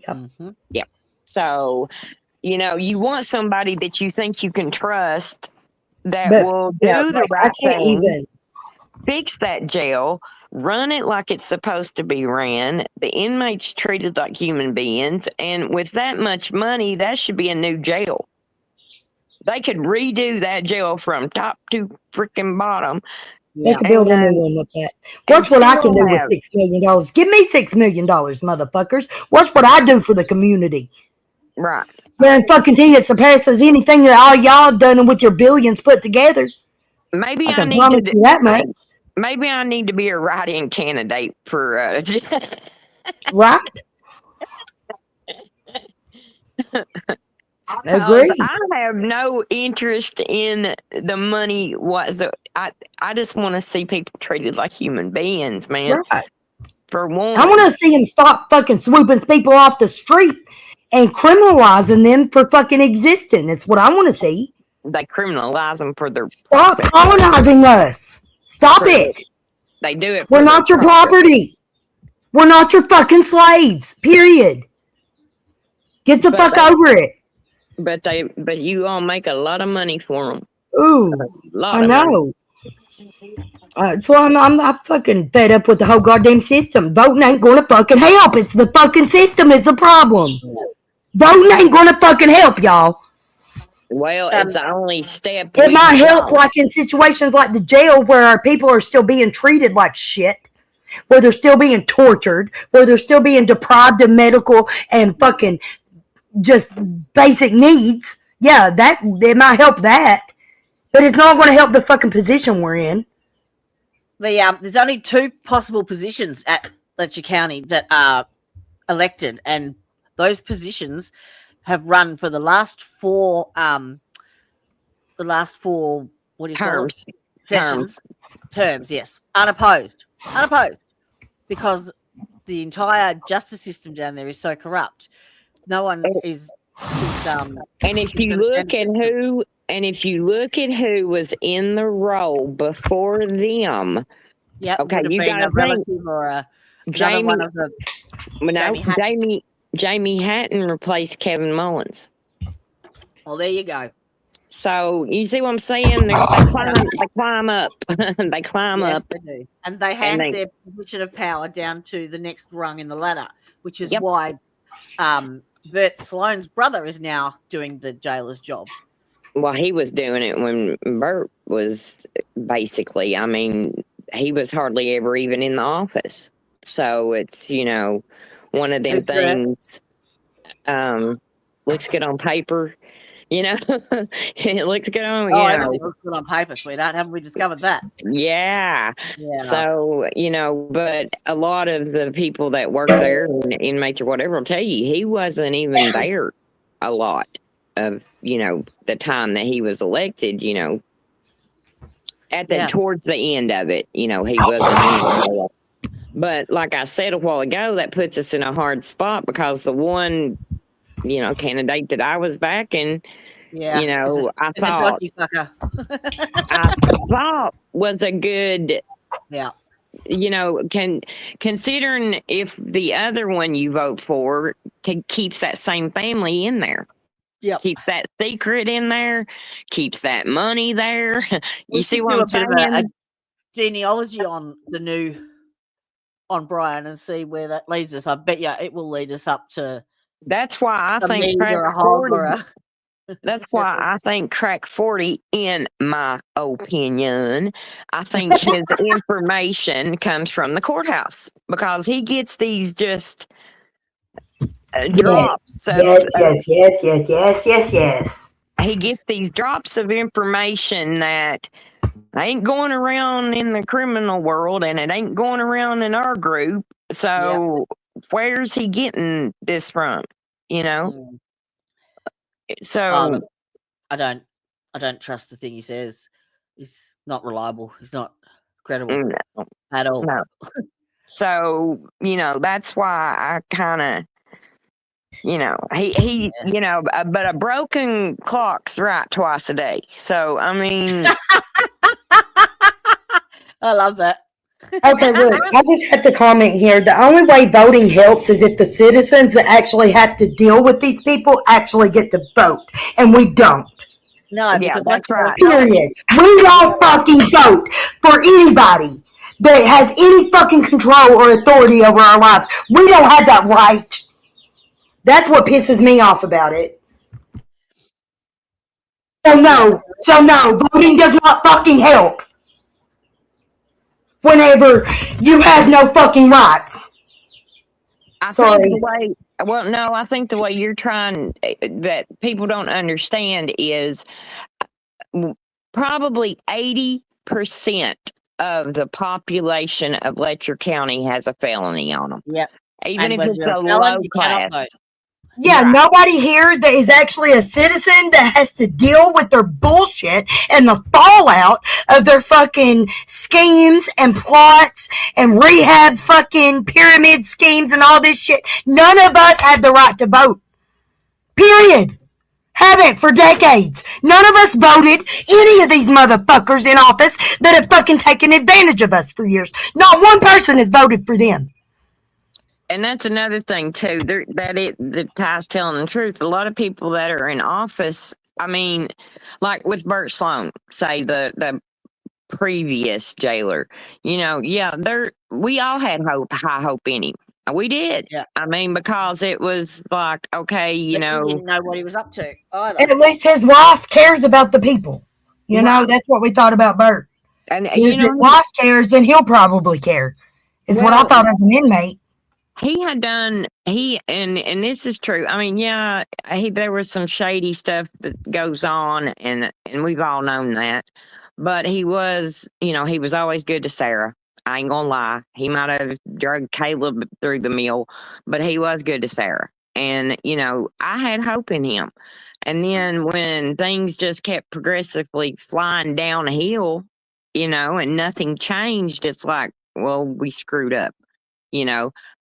Yep. Mm-hmm. Yep. So, you want somebody that you think you can trust that will do the right thing, fix that jail, run it like it's supposed to be ran, the inmates treated like human beings, and with that much money, that should be a new jail. They could redo that jail from top to freaking bottom. They could build a new one with that. Watch what I can do with $6 million. Give me $6 million, motherfuckers. Watch what I do for the community. Right. Guarantee it surpasses anything that all y'all done with your billions put together. Maybe I I can need promise to you that much. Maybe I need to be a write-in candidate for right. Agree. I have no interest in the money whatsoever. I just want to see people treated like human beings, man. Right. For one, I want to see them stop fucking swooping people off the street and criminalizing them for fucking existing. That's what I want to see. They criminalize them for their Stop colonizing us. Stop it. They do it. We're not your property. We're not your fucking slaves. Period. Get the fuck over it. But you all make a lot of money for them. Ooh, I know. So I'm fucking fed up with the whole goddamn system. Voting ain't gonna fucking help. It's the fucking system is the problem. Voting ain't gonna fucking help, y'all. Well, it's the only step. It might help, like in situations like the jail, where our people are still being treated like shit, where they're still being tortured, where they're still being deprived of medical and fucking just basic needs. Yeah, that it might help that, but it's not going to help the fucking position we're in. There's only 2 possible positions at Letcher County that are elected, and those positions have run for the last 4 what do you call it? Sessions. Terms, yes. Unopposed, because the entire justice system down there is so corrupt. No one is and if you look at who was in the role before them, okay, you got a relative or Jamie, one of the Jamie Hatton replaced Kevin Mullins. Well, there you go. So you see what I'm saying? They climb up. They climb up. They do. And they hand their position of power down to the next rung in the ladder, which is why Bert Sloan's brother is now doing the jailer's job. Well, he was doing it when Bert was basically, I mean, he was hardly ever even in the office. So it's, one of them things, looks good on paper, it looks good on, everything looks good on paper, sweetheart. Haven't we discovered that? Yeah. So, but a lot of the people that work there, and inmates or whatever, will tell you, he wasn't even there a lot of, the time that he was elected, towards the end of it, he wasn't. But like I said a while ago, that puts us in a hard spot because the one, candidate that I was backing, I thought was a good, considering if the other one you vote for keeps that same family in there. Yeah, keeps that secret in there, keeps that money there. You see what I'm saying? A genealogy on Brian and see where that leads us. I bet you it will lead us up to. That's why I think Crack 40. That's why I think Crack 40, in my opinion, I think his information comes from the courthouse because he gets these just drops. Yes. He gets these drops of information that ain't going around in the criminal world and it ain't going around in our group. So where's he getting this from? So I don't trust the thing he says. He's not reliable. He's not credible at all. No. So, that's why I kind of, he but a broken clock's right twice a day. So, I mean. I love that. Okay, look, I just have to comment here. The only way voting helps is if the citizens that actually have to deal with these people actually get to vote, and we don't. No, because that's right. Period. We don't fucking vote for anybody that has any fucking control or authority over our lives. We don't have that right. That's what pisses me off about it. So no, voting does not fucking help. Whenever you have no fucking rights. I Sorry. think the way, well, no, I think the way you're trying that people don't understand is probably 80% of the population of Letcher County has a felony on them. Yep. Even And if when it's you're a a felon, low you cannot class. vote. Yeah, Right. nobody here that is actually a citizen that has to deal with their bullshit and the fallout of their fucking schemes and plots and rehab fucking pyramid schemes and all this shit. None of us had the right to vote. Period. Haven't for decades. None of us voted any of these motherfuckers in office that have fucking taken advantage of us for years. Not one person has voted for them. And that's another thing too. That ties telling the truth. A lot of people that are in office, I mean, like with Bert Sloan, say the previous jailer, we all had high hope in him. We did. Yeah. I mean, because it was like, okay, But he didn't know what he was up to either. And at least his wife cares about the people. You know, Right. that's what we thought about Bert. And If his wife cares, then he'll probably care. Is what I Well, thought as an inmate. he had done and this is true. I mean, yeah, there was some shady stuff that goes on, and we've all known that. But he was, he was always good to Sarah. I ain't gonna lie. He might have drugged Caleb through the mill, but he was good to Sarah. And, I had hope in him. And then when things just kept progressively flying downhill, and nothing changed, it's like, well, we screwed up.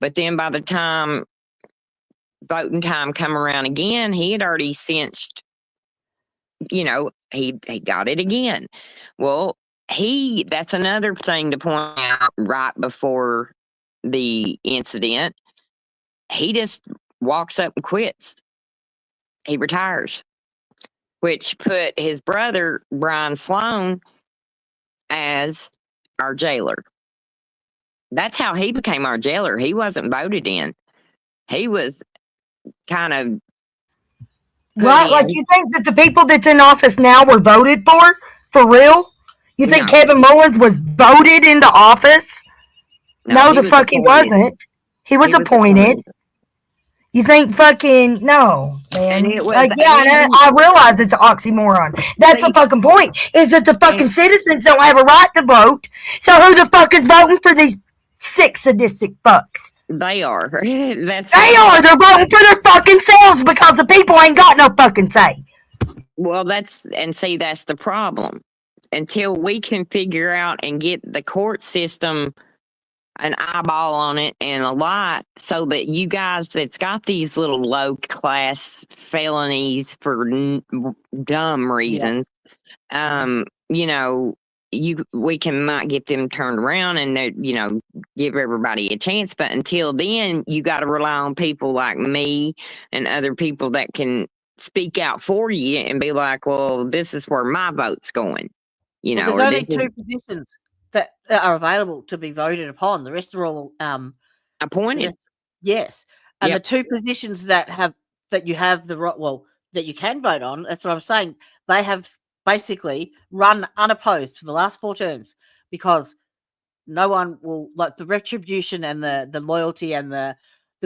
But then by the time voting time come around again, he had already cinched, he got it again. Well, that's another thing to point out right before the incident. He just walks up and quits. He retires, which put his brother, Brian Sloan, as our jailer. That's how he became our jailer. He wasn't voted in. He was kind of Right? Like, you think that the people that's in office now were voted for? For real? You think No. Kevin Mullins was voted into office? No, he the was fuck he appointed. wasn't. He was appointed. You think fucking no, man? And it was- Like, yeah, and I realize it's an oxymoron. That's the fucking point. Is that the fucking citizens don't have a right to vote? So who the fuck is voting for these sick sadistic fucks? They are. That's They are. They're voting for their fucking selves because the people ain't got no fucking say. Well, that's the problem. Until we can figure out and get the court system an eyeball on it and a lot, so that you guys that's got these little low class felonies for dumb reasons, we might get them turned around and give everybody a chance. But until then, you got to rely on people like me and other people that can speak out for you and be like, well, this is where my vote's going. There's or only this is- two positions that are available to be voted upon. The rest are all appointed. Yes, and Yep. the two positions that you have the right, that you can vote on. That's what I'm saying. They have basically run unopposed for the last 4 terms because no one will, like the retribution and the loyalty and the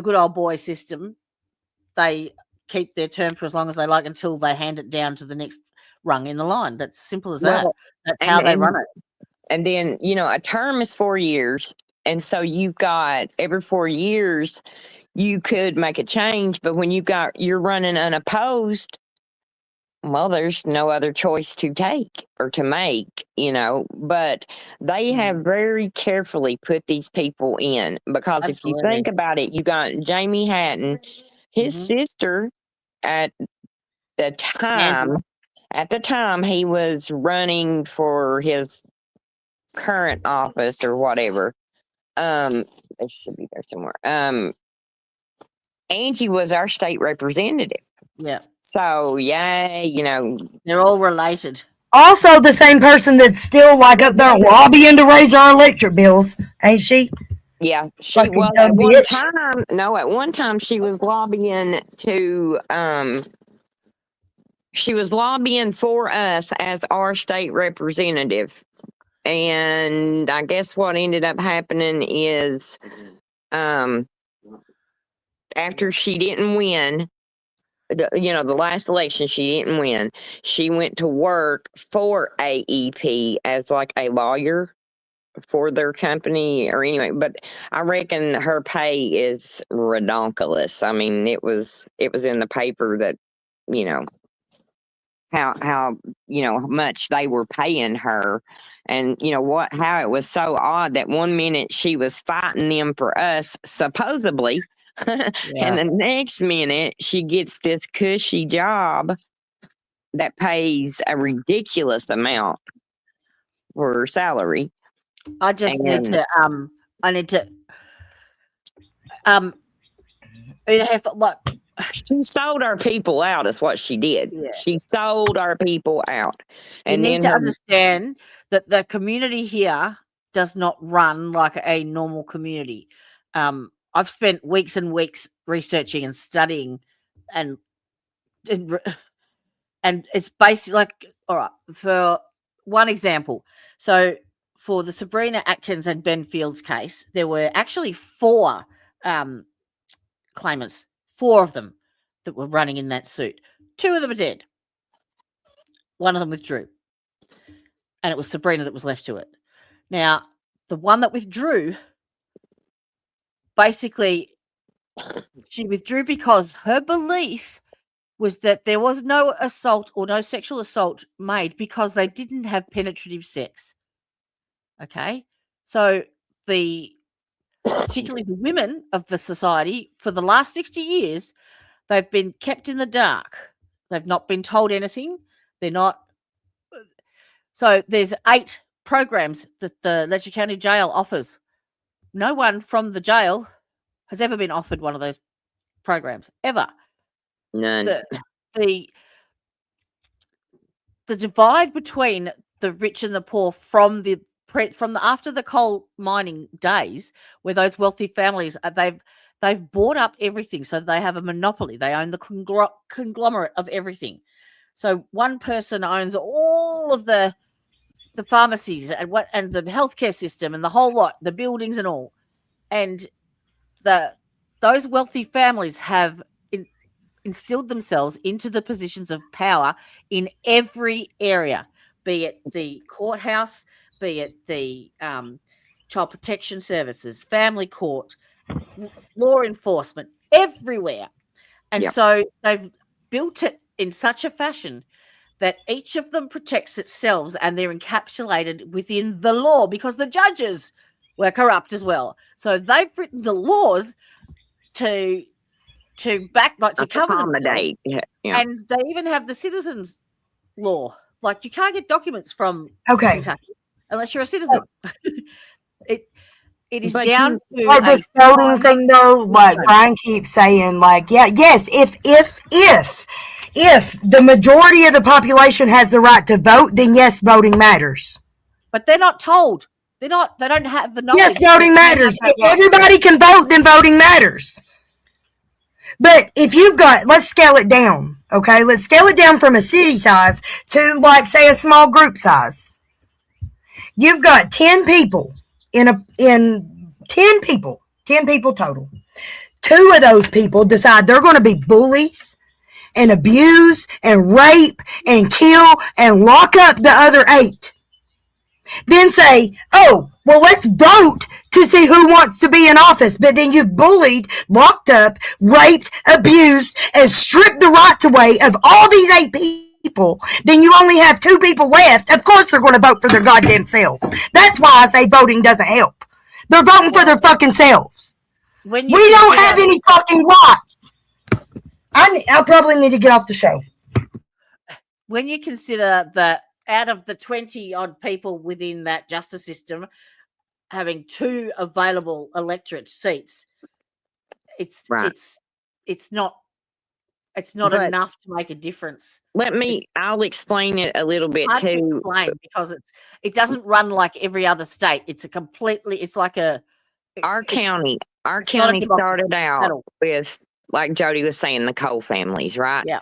good old boy system. They keep their term for as long as they like until they hand it down to the next rung in the line. That's simple as that. Well, That's how they run it. And then, a term is 4 years. And so you've got every 4 years, you could make a change. But when you're running unopposed, well, there's no other choice to take or to make, but they have very carefully put these people in because if you think about it, you got Jamie Hatton, his sister at the time he was running for his current office or whatever. It should be there somewhere. Angie was our state representative. Yeah. So yeah, they're all related. Also, the same person that's still up there lobbying to raise our electric bills, ain't she? Yeah, Fucking at dumb one bitch. time, at one time she was lobbying to She was lobbying for us as our state representative. And I guess what ended up happening is after she didn't win, the last election, she didn't win. She went to work for AEP as like a lawyer for their company or anyway, but I reckon her pay is redonkulous. I mean, it was in the paper that, how much they were paying her, and how it was so odd that one minute she was fighting them for us supposedly, and the next minute she gets this cushy job that pays a ridiculous amount for her salary. I just need to she sold our people out is what she did. Yeah. She sold our people out. And you need to understand that the community here does not run like a normal community. I've spent weeks and weeks researching and studying, and it's basically like, all right, for one example. So for the Sabrina Atkins and Ben Fields case, there were actually 4 claimants, 4 of them that were running in that suit. 2 of them are dead. 1 of them withdrew. And it was Sabrina that was left to it. Now, the one that withdrew, basically, she withdrew because her belief was that there was no assault or no sexual assault made because they didn't have penetrative sex. Okay? So particularly the women of the society, for the last 60 years, they've been kept in the dark. They've not been told anything. They're not. So there's 8 programs that the Letcher County Jail offers. No one from the jail has ever been offered one of those programs, ever. None. The divide between the rich and the poor from the after the coal mining days, where those wealthy families they've bought up everything, so they have a monopoly. They own the conglomerate of everything. So one person owns all of the pharmacies and the healthcare system and the whole lot, the buildings and all. And those wealthy families have instilled themselves into the positions of power in every area, be it the courthouse, be it the child protection services, family court, law enforcement, everywhere. And so they've built it in such a fashion that each of them protects itself, and they're encapsulated within the law because the judges were corrupt as well. So they've written the laws to cover accommodate. And they even have the citizens law. Like, you can't get documents from Kentucky unless you're a citizen. It is down to this voting thing though. Like Brian keeps saying, yes, if the majority of the population has the right to vote, then yes, voting matters. But they're not told. They don't have the knowledge. Yes, voting matters. If everybody can vote, then voting matters. But if you've got, let's scale it down, okay? Let's scale it down from a city size to, like, say, a small group size. You've got 10 people in 10 people total. 2 of those people decide they're going to be bullies and abuse and rape and kill and lock up the other 8. Then say, oh, well, let's vote to see who wants to be in office. But then you've bullied, locked up, raped, abused, and stripped the rights away of all these 8 people. Then you only have 2 people left. Of course they're going to vote for their goddamn selves. That's why I say voting doesn't help. They're voting for their fucking selves. We don't have any fucking rights. I probably need to get off the show. When you consider that out of the 20 odd people within that justice system having 2 available electorate seats, it's not enough to make a difference. I'll explain it a little bit hard to too. explain because it doesn't run like every other state. Our county started out with, like Jody was saying, the Cole families, right? Yeah.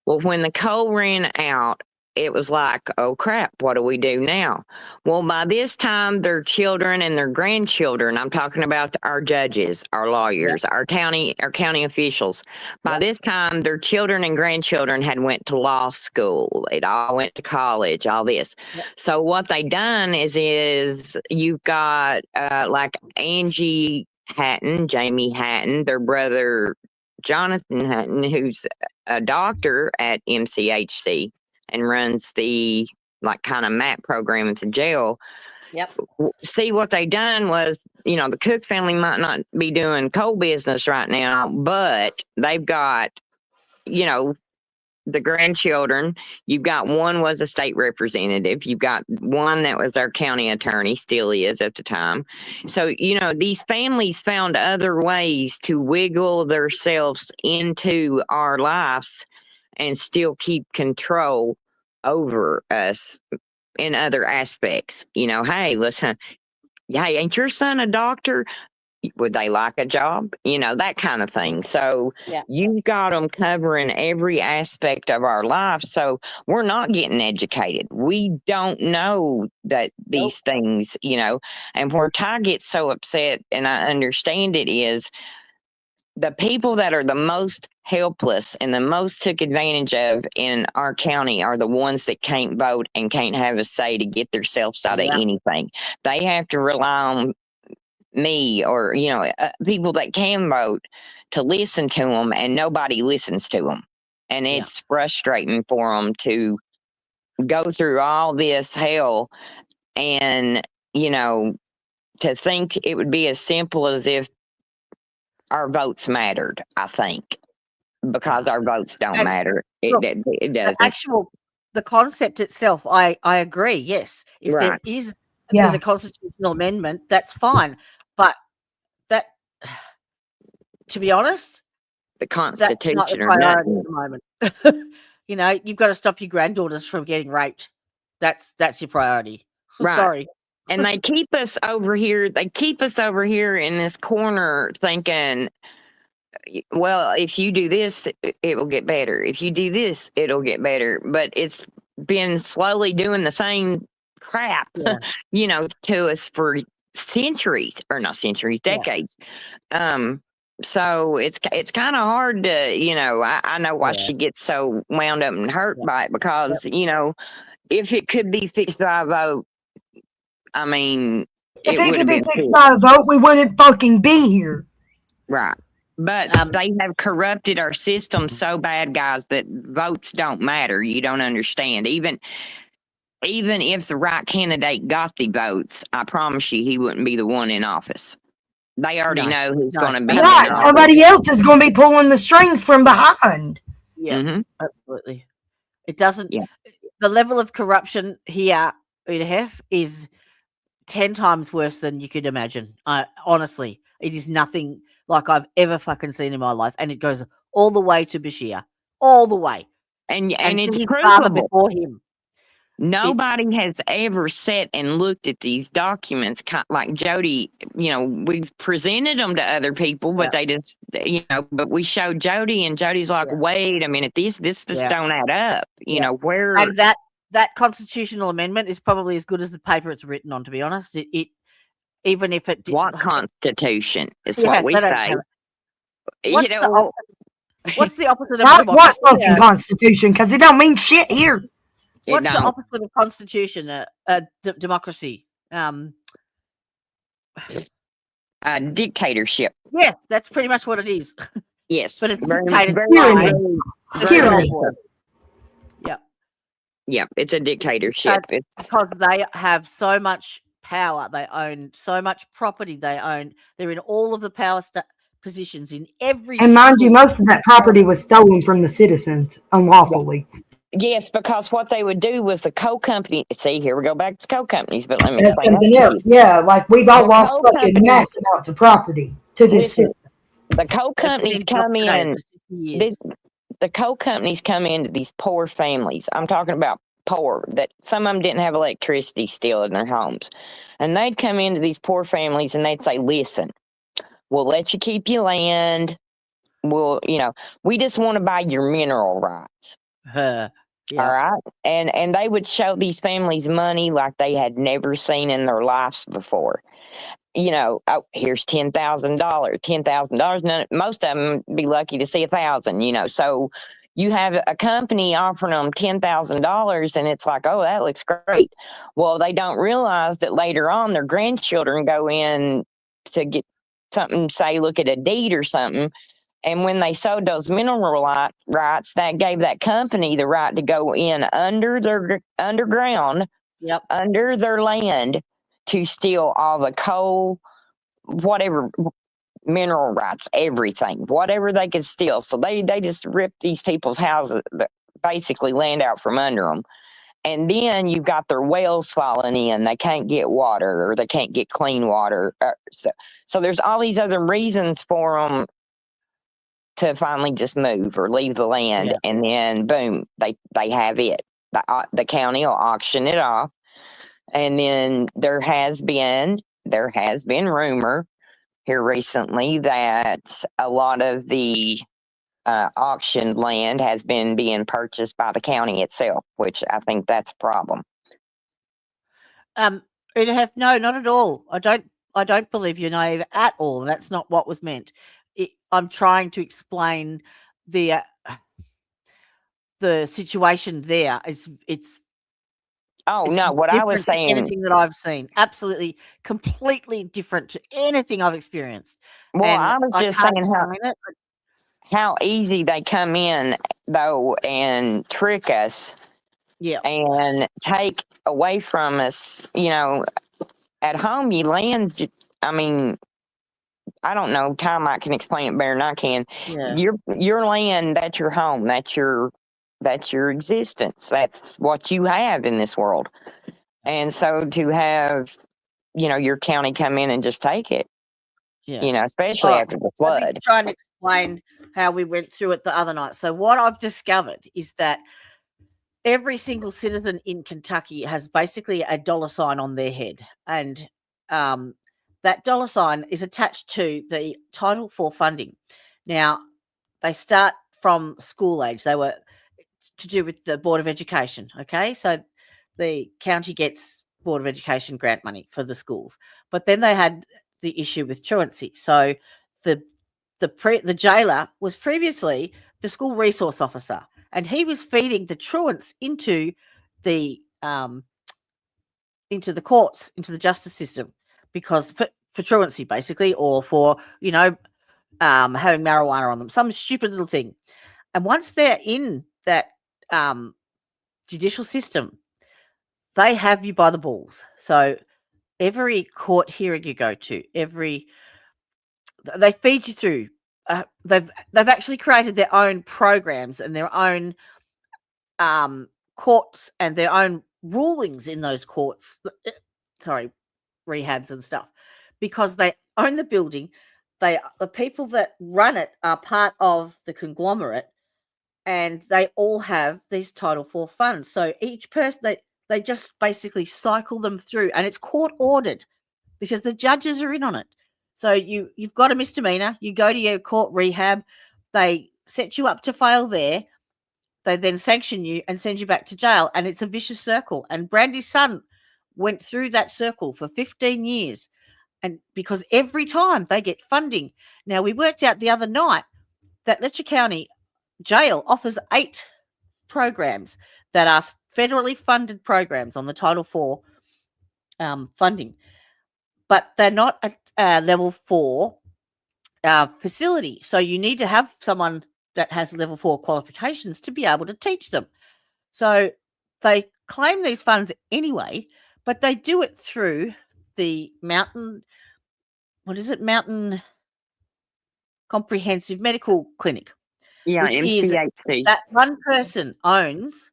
Well, when the coal ran out, it was like, oh crap, what do we do now? Well, by this time, their children and their grandchildren, I'm talking about our judges, our lawyers, our county officials. By this time, their children and grandchildren had went to law school. It all went to college, all this. So what they done is you've got like Angie Hatton, Jamie Hatton, their brother Jonathan Hatton, who's a doctor at MCHC and runs the like kind of MAP program at the jail. Yep. See, what they done was, the Cook family might not be doing coal business right now, but they've got, the grandchildren. You've got one was a state representative. You've got one that was our county attorney, still is at the time. So, these families found other ways to wiggle themselves into our lives and still keep control over us in other aspects. Hey, listen, hey, ain't your son a doctor? Would they like a job? That kind of thing. So you've got them covering every aspect of our life. So we're not getting educated. We don't know that these things, and where Ty gets so upset, and I understand it, is the people that are the most helpless and the most took advantage of in our county are the ones that can't vote and can't have a say to get themselves out of anything. They have to rely on me or, people that can vote to listen to them, and nobody listens to them. And it's frustrating for them to go through all this hell and, to think it would be as simple as if our votes mattered, I think, because our votes don't matter. It doesn't. The concept itself, I agree. Yes. If there is there's a constitutional amendment, that's fine. But that, to be honest, the Constitution that's not the priority at the moment. You've got to stop your granddaughters from getting raped. That's your priority. Right. Sorry. And they keep us over here. They keep us over here in this corner thinking, well, if you do this, it will get better. If you do this, it'll get better. But it's been slowly doing the same crap, to us for centuries, or not centuries, decades. So it's kind of hard to, I know why she gets so wound up and hurt by it, because, if it could be fixed by a vote, I mean, if it could be fixed by a vote, we wouldn't fucking be here. Right. But they have corrupted our system so bad, guys, that votes don't matter. You don't understand. Even if the right candidate got the votes, I promise you he wouldn't be the one in office. They already know who's going to be. Right. Somebody else is going to be pulling the strings from behind. Yeah, absolutely. It doesn't. The level of corruption here in HEF is 10 times worse than you could imagine. Honestly, it is nothing like I've ever fucking seen in my life, and it goes all the way to Bashir, all the way, and it's his provable. father before him. Nobody has ever sat and looked at these documents like Jody. We've presented them to other people, but they just, but we showed Jody, and Jody's like, wait a minute, this just don't add up. Where, and that constitutional amendment is probably as good as the paper it's written on, to be honest. It even if it did, what constitution is what we say. What's the opposite of what fucking constitution? Because it don't mean shit here. What's the opposite of constitution? Democracy. Dictatorship. Yes, that's pretty much what it is. Yes, but it's tyranny. Yeah, it's a dictatorship. Because they have so much power. They own so much property. They own. They're in all of the power positions in every. And mind you, most of that property was stolen from the citizens unlawfully. Yes, because what they would do was the coal company. See, here we go back to coal companies, but let me That's explain something else. Yeah, like we've all lost fucking mass amounts of property to this system. The coal companies come in. The coal companies come into these poor families. I'm talking about poor, that some of them didn't have electricity still in their homes. And they'd come into these poor families and they'd say, listen, we'll let you keep your land. We just want to buy your mineral rights. Yeah. All right. And they would show these families money like they had never seen in their lives before. You know, oh, here's $10,000, $10,000. Most of them be lucky to see 1,000, you know. So you have a company offering them $10,000 and it's like, oh, that looks great. Well, they don't realize that later on their grandchildren go in to get something, say, look at a deed or something. And when they sold those mineral rights, that gave that company the right to go in under their underground, under their land, to steal all the coal, whatever, mineral rights, everything, whatever they could steal. So they just ripped these people's houses, basically land out from under them. And then you've got their wells falling in. They can't get water, or they can't get clean water. So there's all these other reasons for them to finally just move or leave the land. And then boom, they have it. The county will auction it off. And then there has been rumor here recently that a lot of the auctioned land has been being purchased by the county itself, which I think that's a problem. No, not at all. I don't believe you're naive at all. That's not what was meant. I'm trying to explain the situation there. It's what I was different to saying, anything that I've seen, absolutely, completely different to anything I've experienced. well, And I was just can't saying explain it. how easy they come in though and trick us, and take away from us. You know, at home, you lands. I mean, I don't know. Ty might can explain it better than I can. Yeah. Your land, that's your home. That's your existence. That's what you have in this world. And so to have, you know, your county come in and just take it, you know, especially after the flood. I'm trying to explain how we went through it the other night. So what I've discovered is that every single citizen in Kentucky has basically a dollar sign on their head. And that dollar sign is attached to the Title IV funding. Now, they start from school age. They were to do with the Board of Education, okay? So the county gets Board of Education grant money for the schools. But then they had the issue with truancy. So the jailer was previously the school resource officer, and he was feeding the truants into the courts, into the justice system, because for truancy basically, or for, you know, having marijuana on them, some stupid little thing. And once they're in that judicial system, they have you by the balls. So every court hearing you go to, they feed you through. They've actually created their own programs and their own courts and their own rulings in those courts. Rehabs and stuff, because they own the building. The people that run it are part of the conglomerate, and they all have these Title IV funds. So each person, they just basically cycle them through, and it's court ordered because the judges are in on it. So you've got a misdemeanor, you go to your court rehab, they set you up to fail there, they then sanction you and send you back to jail, and it's a vicious circle. And Brandy's son went through that circle for 15 years, and because every time they get funding. Now, we worked out the other night that Letcher County Jail offers 8 programs that are federally funded programs on the Title IV funding, but they're not a level 4 facility. So you need to have someone that has level 4 qualifications to be able to teach them. So they claim these funds anyway, but they do it through the Mountain Comprehensive Medical Clinic. Yeah, which is MCHC. that one person owns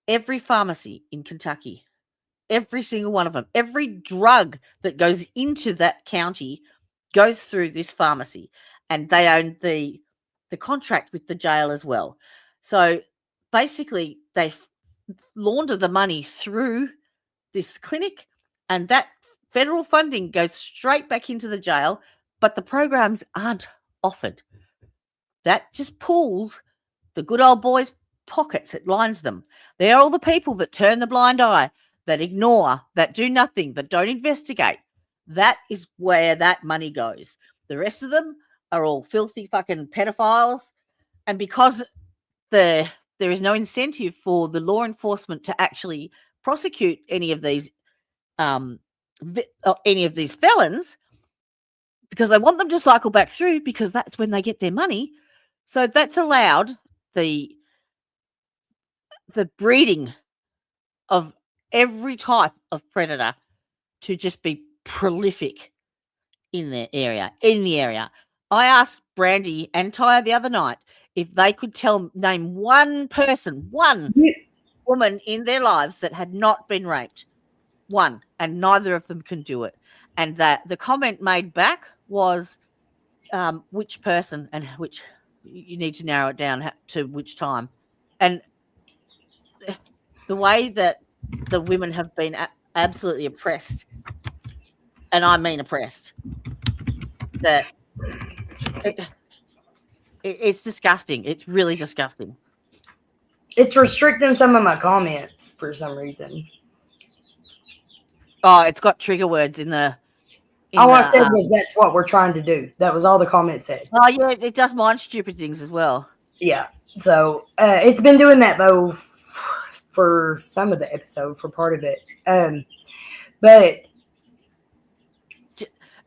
every pharmacy in Kentucky, every single one of them. Every drug that goes into that county goes through this pharmacy, and they own the contract with the jail as well. So basically, they launder the money through this clinic, and that federal funding goes straight back into the jail, but the programs aren't offered. That just pulls the good old boys' pockets. It lines them. They're all the people that turn the blind eye, that ignore, that do nothing, that don't investigate. That is where that money goes. The rest of them are all filthy fucking pedophiles. And because there is no incentive for the law enforcement to actually prosecute any of these felons, because they want them to cycle back through, because that's when they get their money. So that's allowed the breeding of every type of predator to just be prolific in the area. I asked Brandy and Tyre the other night if they could name one person, one woman in their lives that had not been raped. One, and neither of them can do it. And that the comment made back was which person and which, you need to narrow it down to which time. And the way that the women have been absolutely oppressed, and I mean oppressed, that it's disgusting. It's really disgusting. It's restricting some of my comments for some reason. Oh, it's got trigger words in the. All I said was that's what we're trying to do. That was all the comments said. Oh yeah, it does mind stupid things as well. Yeah. So it's been doing that though for some of the episode, for part of it. But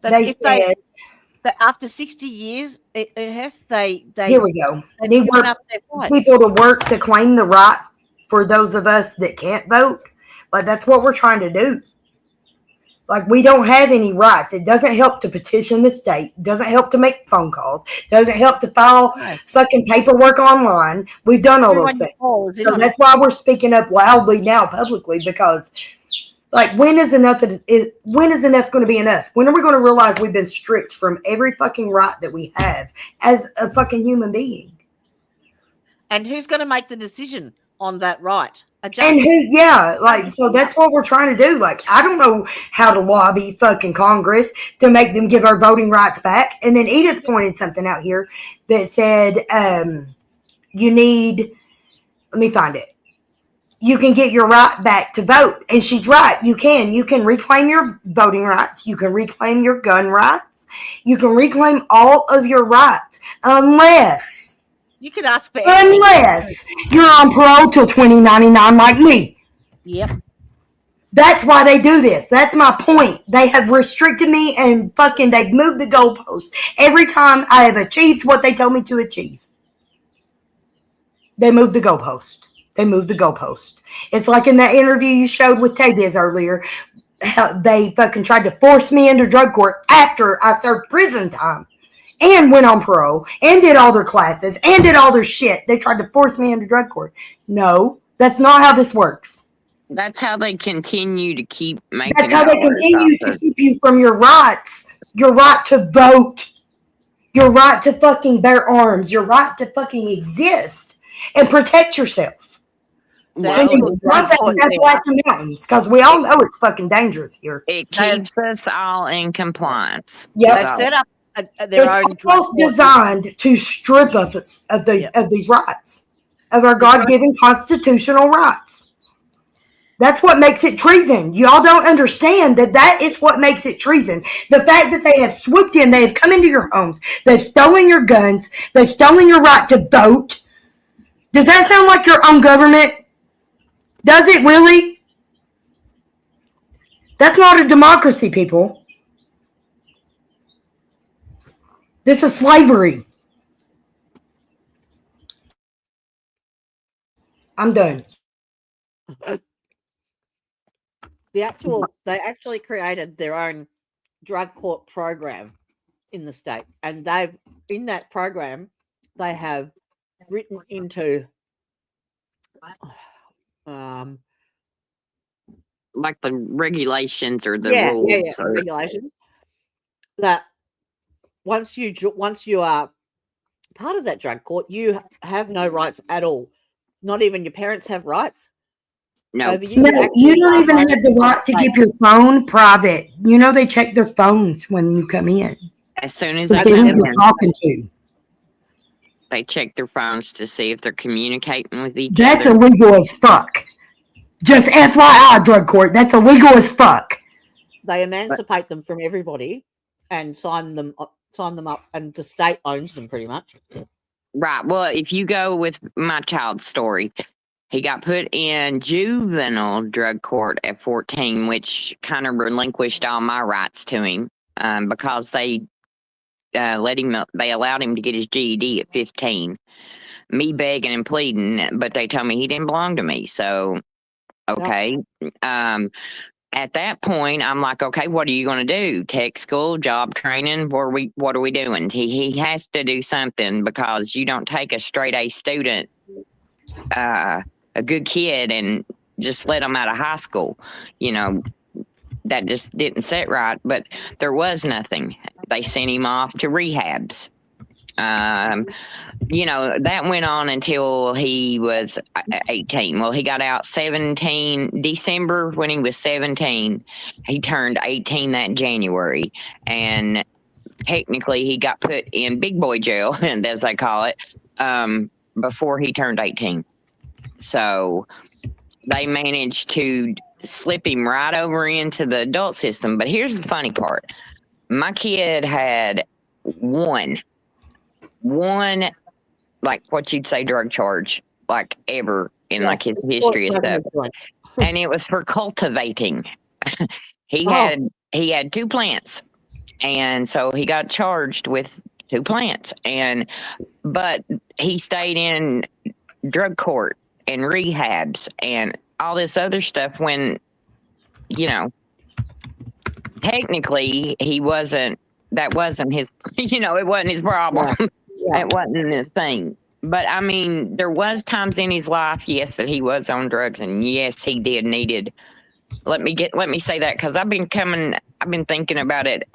they said that after 60 years, they here we go. They need people to work to claim the right for those of us that can't vote. Like that's what we're trying to do. Like, we don't have any rights. It doesn't help to petition the state. It doesn't help to make phone calls. It doesn't help to file fucking paperwork online. We've done all those things. So that's why we're speaking up loudly now publicly, because, like, when is enough going to be enough? When are we going to realize we've been stripped from every fucking right that we have as a fucking human being? And who's going to make the decision on that right? And so that's what we're trying to do. Like, I don't know how to lobby fucking Congress to make them give our voting rights back. And then Edith pointed something out here that said, you need, let me find it. You can get your right back to vote. And she's right. You can reclaim your voting rights. You can reclaim your gun rights. You can reclaim all of your rights unless you could ask for unless you're on parole till 2099 like me. Yep. That's why they do this. That's my point. They have restricted me and fucking they've moved the goalpost every time I have achieved what they told me to achieve. They moved the goalpost. It's like in that interview you showed with Tabiz earlier, how they fucking tried to force me into drug court after I served prison time. And went on parole, and did all their classes, and did all their shit. They tried to force me into drug court. No, that's not how this works. That's how they continue to keep making. That's how they continue to keep you from your rights. Your right to vote. Your right to fucking bear arms. Your right to fucking exist and protect yourself. That's mountains, because we all know it's fucking dangerous here. It keeps us all in compliance. Yeah, set up. It's almost designed to strip us of these rights, of our God-given constitutional rights. That's what makes it treason. Y'all don't understand that is what makes it treason. The fact that they have swooped in, they have come into your homes, they've stolen your guns, they've stolen your right to vote. Does that sound like your own government? Does it really? That's not a democracy, people. This is slavery. I'm done. They actually created their own drug court program in the state, and in that program they have written into like the regulations or the rules or regulations that once you are part of that drug court, you have no rights at all. Not even your parents have rights. No, you don't even have the right to keep your phone private. You know they check their phones when you come in. As soon as I come in, you're talking to. They check their phones to see if they're communicating with each That's other. illegal as fuck. Just FYI, drug court. That's illegal as fuck. They emancipate them from everybody and sign them up, and the state owns them pretty much. Right. Well, if you go with my child's story, he got put in juvenile drug court at 14, which kind of relinquished all my rights to him because they allowed him to get his GED at 15. Me begging and pleading, but they told me he didn't belong to me. So, okay. At that point, I'm like, okay, what are you going to do? Tech school, job training? What are we doing? He has to do something because you don't take a straight A student, a good kid, and just let him out of high school. You know, that just didn't sit right. But there was nothing. They sent him off to rehabs. You know, that went on until he was 18. Well, he got out December when he was 17. He turned 18 that January. And technically he got put in big boy jail, as they call it, before he turned 18. So they managed to slip him right over into the adult system. But here's the funny part. My kid had one, like what you'd say drug charge, like ever in like his history of stuff. And it was for cultivating. He had 2 plants. And so he got charged with 2 plants. But he stayed in drug court and rehabs and all this other stuff when, you know, technically that wasn't his, you know, it wasn't his problem. It wasn't a thing. But I mean, there was times in his life, yes, that he was on drugs, and yes, he needed. Let me say that because I've been thinking about it.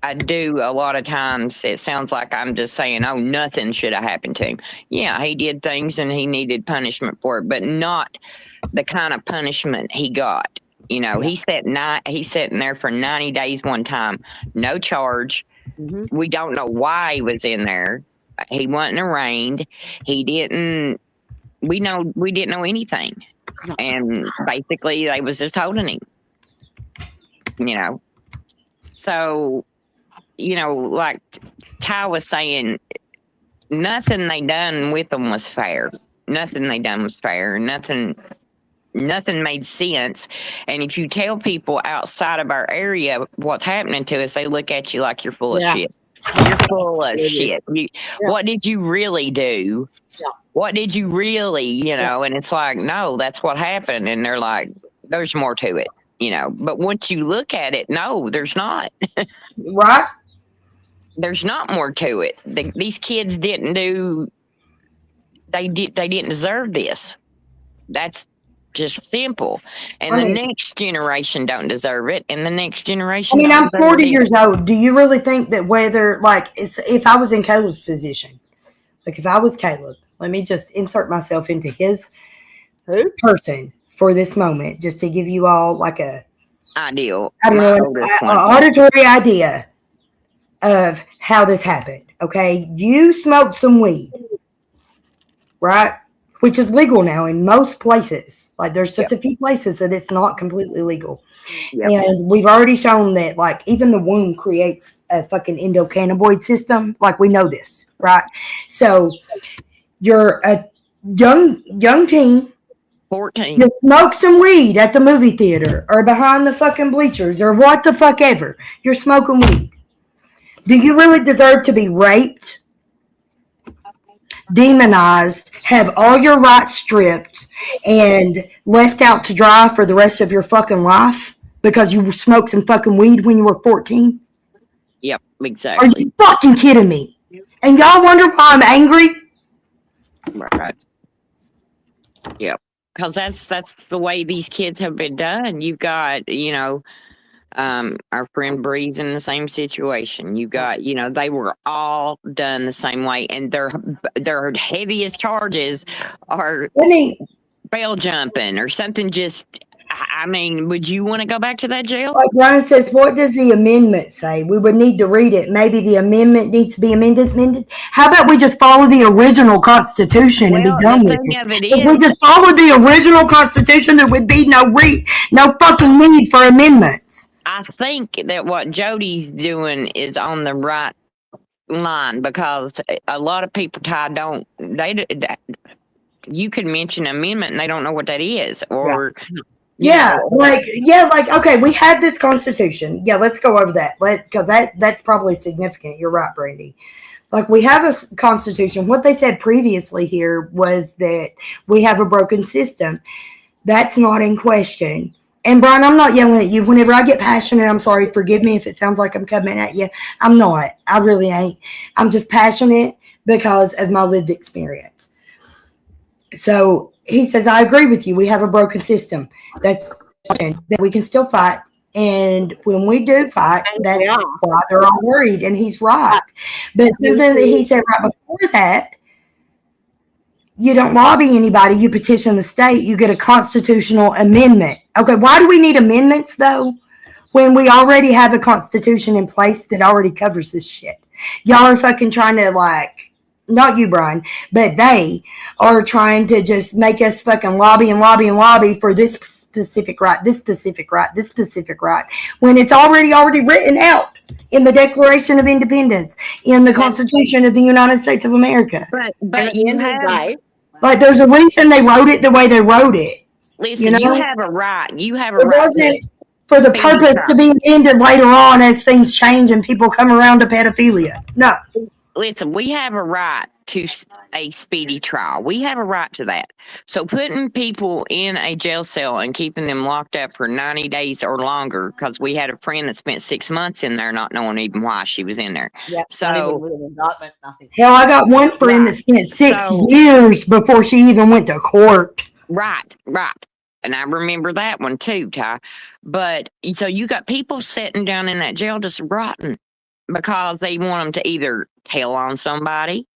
I do a lot of times. It sounds like I'm just saying, oh, nothing should have happened to him. Yeah, he did things and he needed punishment for it, but not the kind of punishment he got. You know, he's sitting there for 90 days one time, no charge. Mm-hmm. We don't know why he was in there. He wasn't arraigned. We didn't know anything. And basically they was just holding him. You know. So, you know, like Ty was saying, nothing they done with them was fair. Nothing they done was fair. Nothing made sense. And if you tell people outside of our area what's happening to us, they look at you like you're full of shit. You're full of shit. What did you really do? Yeah. What did you really, you know? And it's like, no, that's what happened. And they're like, there's more to it, you know. But once you look at it, no, there's not. Right? There's not more to it. These kids didn't deserve this. That's just simple. And the next generation don't deserve it. And the next generation. I mean, I'm 40 years old. Do you really think that whether, like, if I was in Caleb's position, like if I was Caleb, let me just insert myself into his person for this moment, just to give you all like a auditory idea of how this happened. Okay. You smoked some weed, right? Which is legal now in most places. Like there's just a few places that it's not completely legal. Yep. And we've already shown that like even the womb creates a fucking endocannabinoid system. Like we know this, right? So you're a young teen. 14. You smoke some weed at the movie theater or behind the fucking bleachers or what the fuck ever. You're smoking weed. Do you really deserve to be raped? Demonized, have all your rights stripped, and left out to dry for the rest of your fucking life because you smoked some fucking weed when you were 14? Yep, exactly. Are you fucking kidding me? And y'all wonder why I'm angry? Right. Yep. Because that's the way these kids have been done. You've got, you know, our friend Bree's in the same situation. You got, you know, they were all done the same way, and their heaviest charges are bail jumping or something just I mean, would you want to go back to that jail? Like Ryan says, what does the amendment say? We would need to read it. Maybe the amendment needs to be amended. How about we just follow the original Constitution and be Well, done the with thing it? of it If we is, just followed the original Constitution, there would be no fucking need for amendments. I think that what Jody's doing is on the right line, because a lot of people, Ty, you could mention amendment and they don't know what that is, or okay, we have this Constitution. Yeah, let's go over that. Because that's probably significant. You're right, Brandy. Like, we have a Constitution. What they said previously here was that we have a broken system. That's not in question. And Brian, I'm not yelling at you. Whenever I get passionate, I'm sorry. Forgive me if it sounds like I'm coming at you. I'm not. I really ain't. I'm just passionate because of my lived experience. So he says, I agree with you. We have a broken system. That we can still fight. And when we do fight, that's why they're all worried. And he's right. But something that he said right before that, you don't lobby anybody. You petition the state. You get a constitutional amendment. Okay, why do we need amendments, though, when we already have a constitution in place that already covers this shit? Y'all are fucking trying to, like, not you, Brian, but they are trying to just make us fucking lobby for this specific right, this specific right, this specific right, when it's already written out in the Declaration of Independence, in the Constitution of the United States of America. But you have, like, there's a reason they wrote it the way they wrote it. listen, you have a right. You have a It right. wasn't for the purpose to be amended later on as things change and people come around to pedophilia. No. Listen, we have a right to a speedy trial. We have a right to that. So putting people in a jail cell and keeping them locked up for 90 days or longer, because we had a friend that spent 6 months in there not knowing even why she was in there. Yep, so not even with an indictment, nothing. Hell, I got one friend that spent 6 years before she even went to court. Right. And I remember that one too, Ty. But so you got people sitting down in that jail just rotting because they want them to either tell on somebody,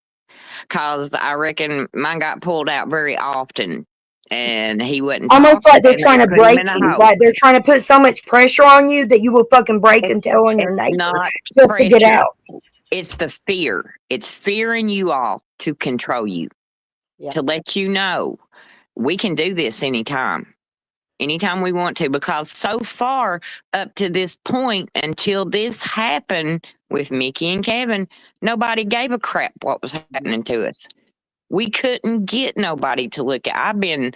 because I reckon mine got pulled out very often and he wouldn't. Almost like they're and trying they to put him break in a you. hole. Like they're trying to put so much pressure on you that you will fucking break and tell on your It's neighbor not just to get pressure. out. It's the fear. It's fearing you all to control you, to let you know we can do this anytime we want to, because so far up to this point, until this happened with Mickey and Kevin, nobody gave a crap what was happening to us. We couldn't get nobody to look at. I've been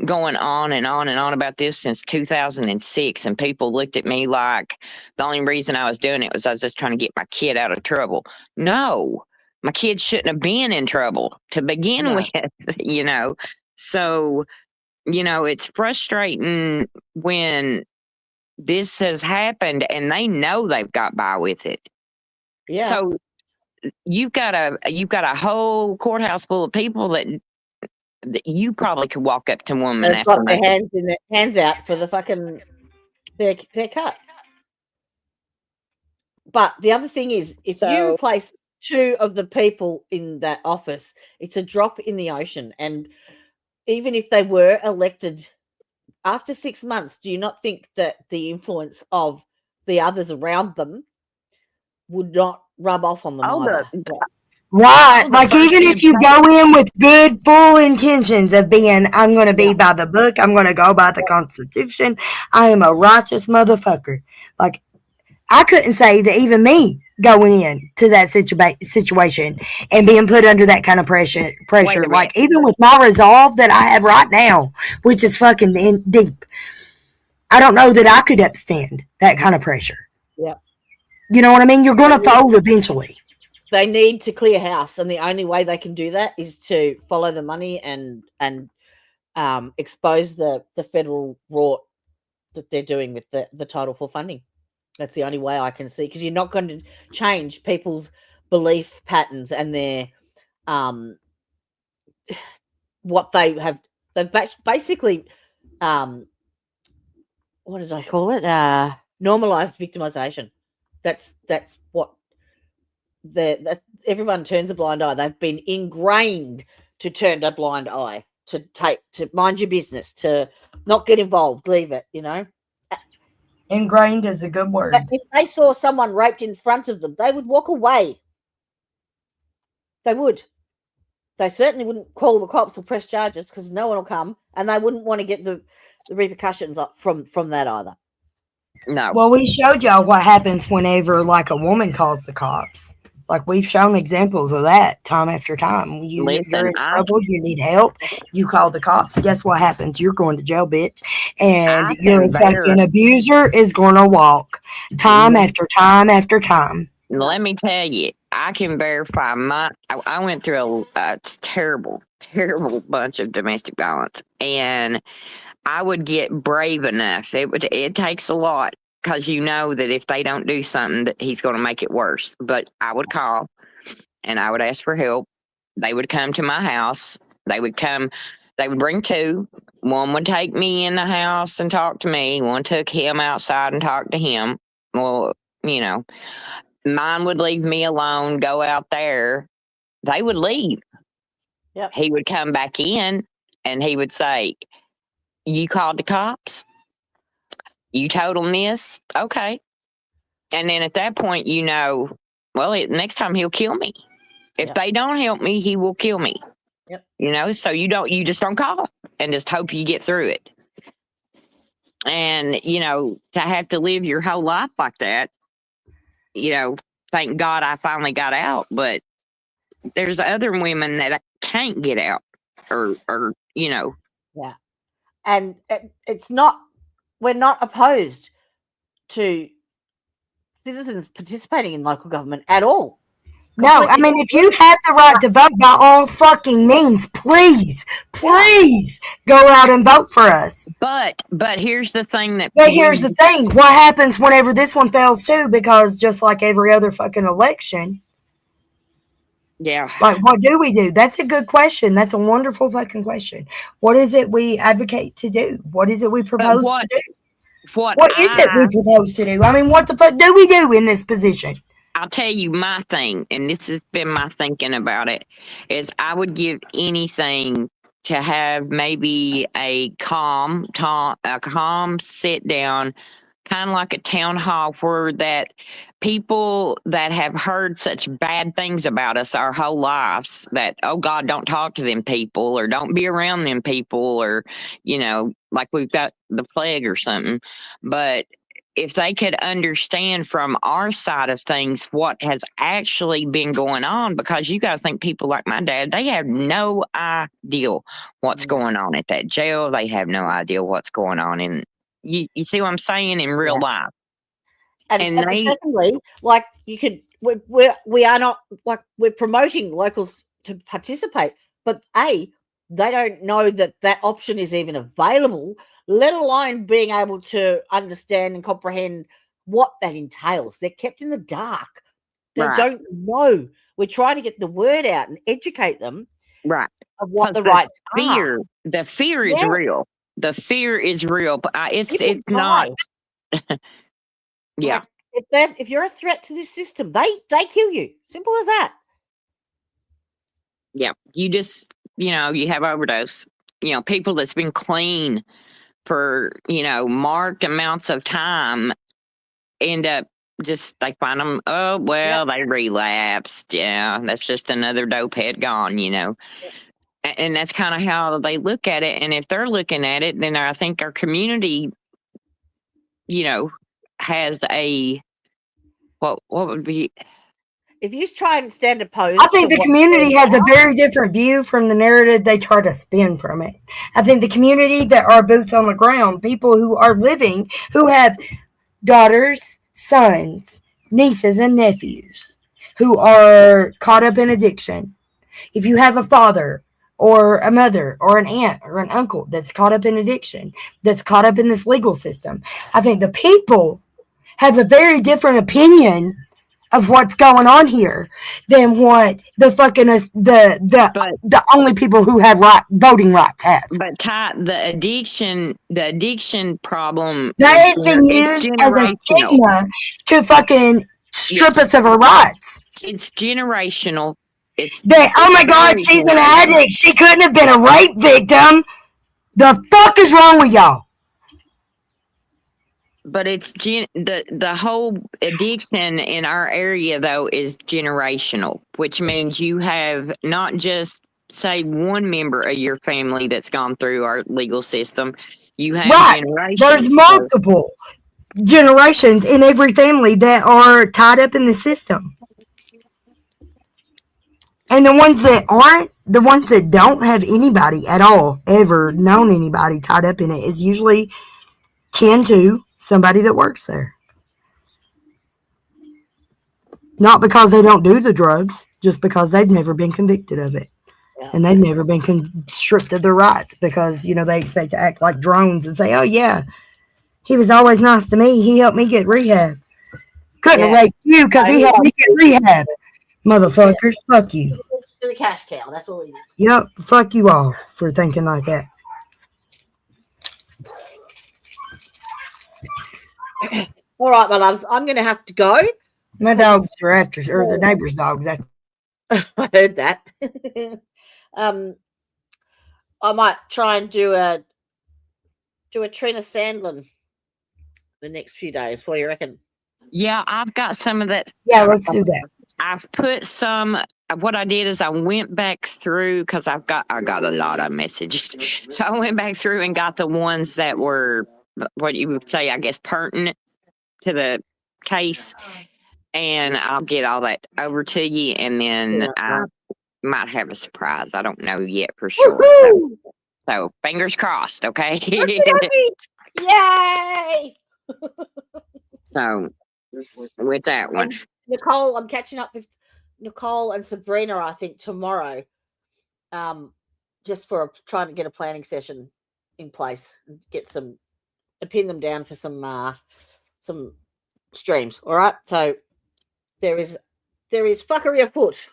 going on and on and on about this since 2006, and people looked at me like the only reason I was doing it was I was just trying to get my kid out of trouble. No, my kid shouldn't have been in trouble to begin with, you know. So, you know, it's frustrating when this has happened and they know they've got by with it. Yeah. So you've got a whole courthouse full of people that you probably could walk up to women They've after got their making- hands out for the fucking their cut. But the other thing is, if you replace 2 of the people in that office, it's a drop in the ocean. And even if they were elected after 6 months, do you not think that the influence of the others around them would not rub off on them either? Right. Like, even if you go in with good, full intentions of being, I'm going to be by the book, I'm going to go by the Constitution, I am a righteous motherfucker. Like, I couldn't say that even me going in to that situation and being put under that kind of pressure, like, even with my resolve that I have right now, which is fucking deep, I don't know that I could upstand that kind of pressure. Yeah. You know what I mean? You're going to fold eventually. They need to clear house, and the only way they can do that is to follow the money and expose the federal rort that they're doing with the Title IV funding. That's the only way I can see, because you're not going to change people's belief patterns and their what they have. They've basically what did I call it? Normalized victimization. That's what everyone turns a blind eye. They've been ingrained to turn a blind eye. to mind your business, to not get involved, leave it, Ingrained is a good word. But if they saw someone raped in front of them, they would walk away. They would. They certainly wouldn't call the cops or press charges because no one will come, and they wouldn't want to get the repercussions up from that either. No. Well, we showed y'all what happens whenever, like, a woman calls the cops. Like, we've shown examples of that time after time. You're in trouble, you need help, you call the cops. Guess what happens? You're going to jail, bitch. And your fucking abuser is going to walk time after time after time. Let me tell you, I can verify I went through a terrible, terrible bunch of domestic violence. And I would get brave enough. It takes a lot. Because you know that if they don't do something, that he's going to make it worse. But I would call and I would ask for help. They would come to my house. They would bring two. One would take me in the house and talk to me. One took him outside and talked to him. Well, mine would leave me alone, go out there. They would leave. Yep. He would come back in and he would say, "You called the cops? You told them this? Okay." And then at that point, next time he'll kill me. If they don't help me, he will kill me. Yep. So you just don't call and just hope you get through it. And, to have to live your whole life like that, thank God I finally got out. But there's other women that can't get out or. Yeah. And we're not opposed to citizens participating in local government at all. No, I mean, if you have the right to vote, by all fucking means, please go out and vote for us. But here's the thing here's the thing. What happens whenever this one fails too? Because just like every other fucking election. Yeah. Like, what do we do? That's a good question. That's a wonderful fucking question. What is it we advocate to do? What is it we propose to do? What is it we propose to do? I mean, what the fuck do we do in this position? I'll tell you my thing, and this has been my thinking about it, is I would give anything to have maybe a calm sit down, kind of like a town hall where that people that have heard such bad things about us our whole lives that, oh God, don't talk to them people or don't be around them people or, like we've got the plague or something. But if they could understand from our side of things what has actually been going on, because you got to think people like my dad, they have no idea what's going on at that jail. They have no idea what's going on in, you see what I'm saying, in real life. And secondly, like we are not, like, we're promoting locals to participate, but they don't know that option is even available, let alone being able to understand and comprehend what that entails. They're kept in the dark. They don't know. We're trying to get the word out and educate them of what the rights are. The fear is real. The fear is real, but it's not. Yeah. If you're a threat to this system, they kill you. Simple as that. Yeah. You just, you have overdose. People that's been clean for, marked amounts of time end up they find them, oh, well, they relapsed. Yeah. That's just another dope head gone, And that's kind of how they look at it. And if they're looking at it, then I think our community, has what would be. If you try and stand opposed, I think the community has a very different view from the narrative they try to spin from it. I think the community that are boots on the ground, people who are living, who have daughters, sons, nieces, and nephews, who are caught up in addiction. If you have a father or a mother or an aunt or an uncle that's caught up in addiction, that's caught up in this legal system, I think the people have a very different opinion of what's going on here than what the fucking the only people who have voting rights have. But Ty, the addiction problem that has been used as a stigma to fucking strip us of our rights. It's generational. it's That, oh my God, very she's an generational. addict. She couldn't have been a rape victim. The fuck is wrong with y'all? But it's the whole addiction in our area though is generational, which means you have not just say one member of your family that's gone through our legal system. You have Right. generations. There's multiple generations in every family that are tied up in the system. And the ones that aren't, the ones that don't have anybody at all ever known anybody tied up in it is usually kin to somebody that works there. Not because they don't do the drugs, just because they've never been convicted of it. Yeah. And they've never been stripped of their rights because, you know, they expect to act like drones and say, oh, yeah, he was always nice to me. He helped me get rehab. Couldn't have raped you because he helped me get rehab. Motherfuckers, fuck you. To the cash cow. That's all he did. Yep, fuck you all for thinking like that. All right, my loves. I'm going to have to go. My dogs are after, or the neighbor's dogs. I heard that. I might try and do a Trina Sandlin the next few days. What do you reckon? Yeah, I've got some of that. Yeah, let's do that. I've put some. What I did is I went back through because I got a lot of messages. So I went back through and got the ones that were what you would say, I guess, pertinent to the case. And I'll get all that over to you, and then I might have a surprise. I don't know yet for sure. So fingers crossed, okay? Yay! So with that one. Nicole, I'm catching up with Nicole and Sabrina, I think, tomorrow. Just for trying to get a planning session in place and get pin them down for some streams. All right. So there is fuckery afoot.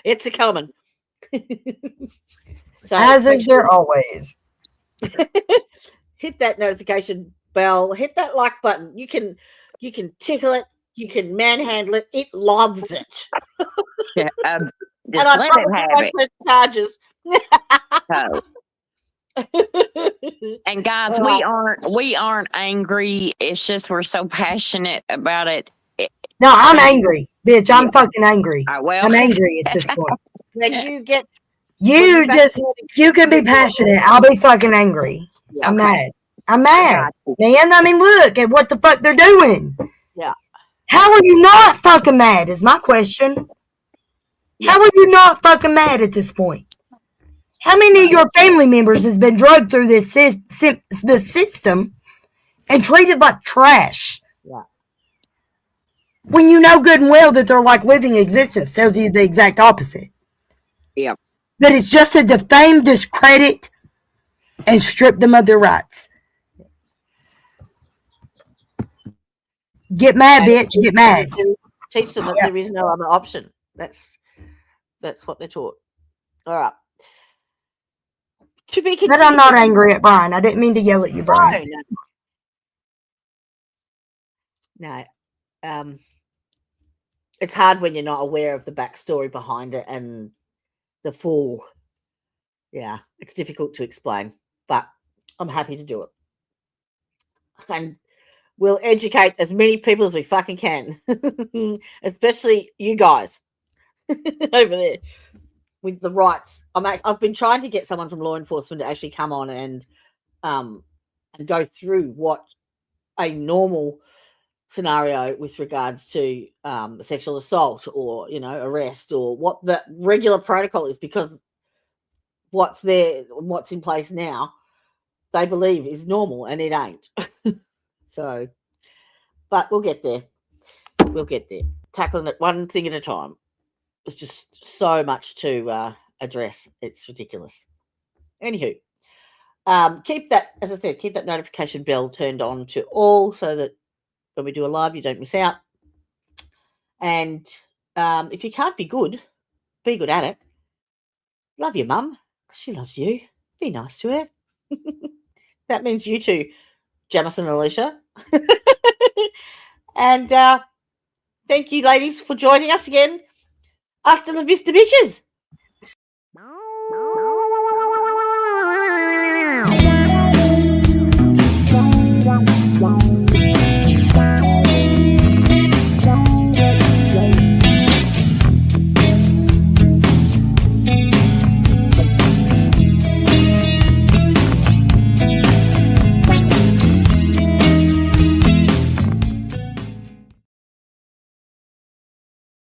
It's a coming. So as is there always. Hit that notification bell. Hit that like button. You can tickle it. You can manhandle it. It loves it. Yeah, And just I let promise it you have won't it. press charges. And guys, we aren't angry. It's just we're so passionate about it. No, I'm angry, bitch. I'm fucking angry. Well, I'm angry at this point. When you get You can be passionate. I'll be fucking angry. I'm mad. I'm mad. Man, I mean, look at what the fuck they're doing. Yeah. How are you not fucking mad is my question. How are you not fucking mad at this point? How many of your family members has been drugged through the system and treated like trash? Yeah. When you know good and well that their like living existence tells you the exact opposite. Yeah. That it's just to defame, discredit, and strip them of their rights. Get mad, bitch. Get mad. Teach them that there is no other option. That's what they're taught. All right. To be continued. But I'm not angry at Brian. I didn't mean to yell at you, Brian. No. It's hard when you're not aware of the backstory behind it and the full. Yeah, it's difficult to explain, but I'm happy to do it. And we'll educate as many people as we fucking can, especially you guys over there with the rights. I've been trying to get someone from law enforcement to actually come on and go through what a normal scenario with regards to sexual assault or arrest or what the regular protocol is, because what's in place now they believe is normal and it ain't. So, but we'll get there. Tackling it one thing at a time. It's just so much to address. It's ridiculous. Anywho, keep that notification bell turned on to all so that when we do a live, you don't miss out. And if you can't be good at it. Love your mum, because she loves you. Be nice to her. That means you too, Jamison and Alicia. And thank you, ladies, for joining us again. Hasta la vista, bitches.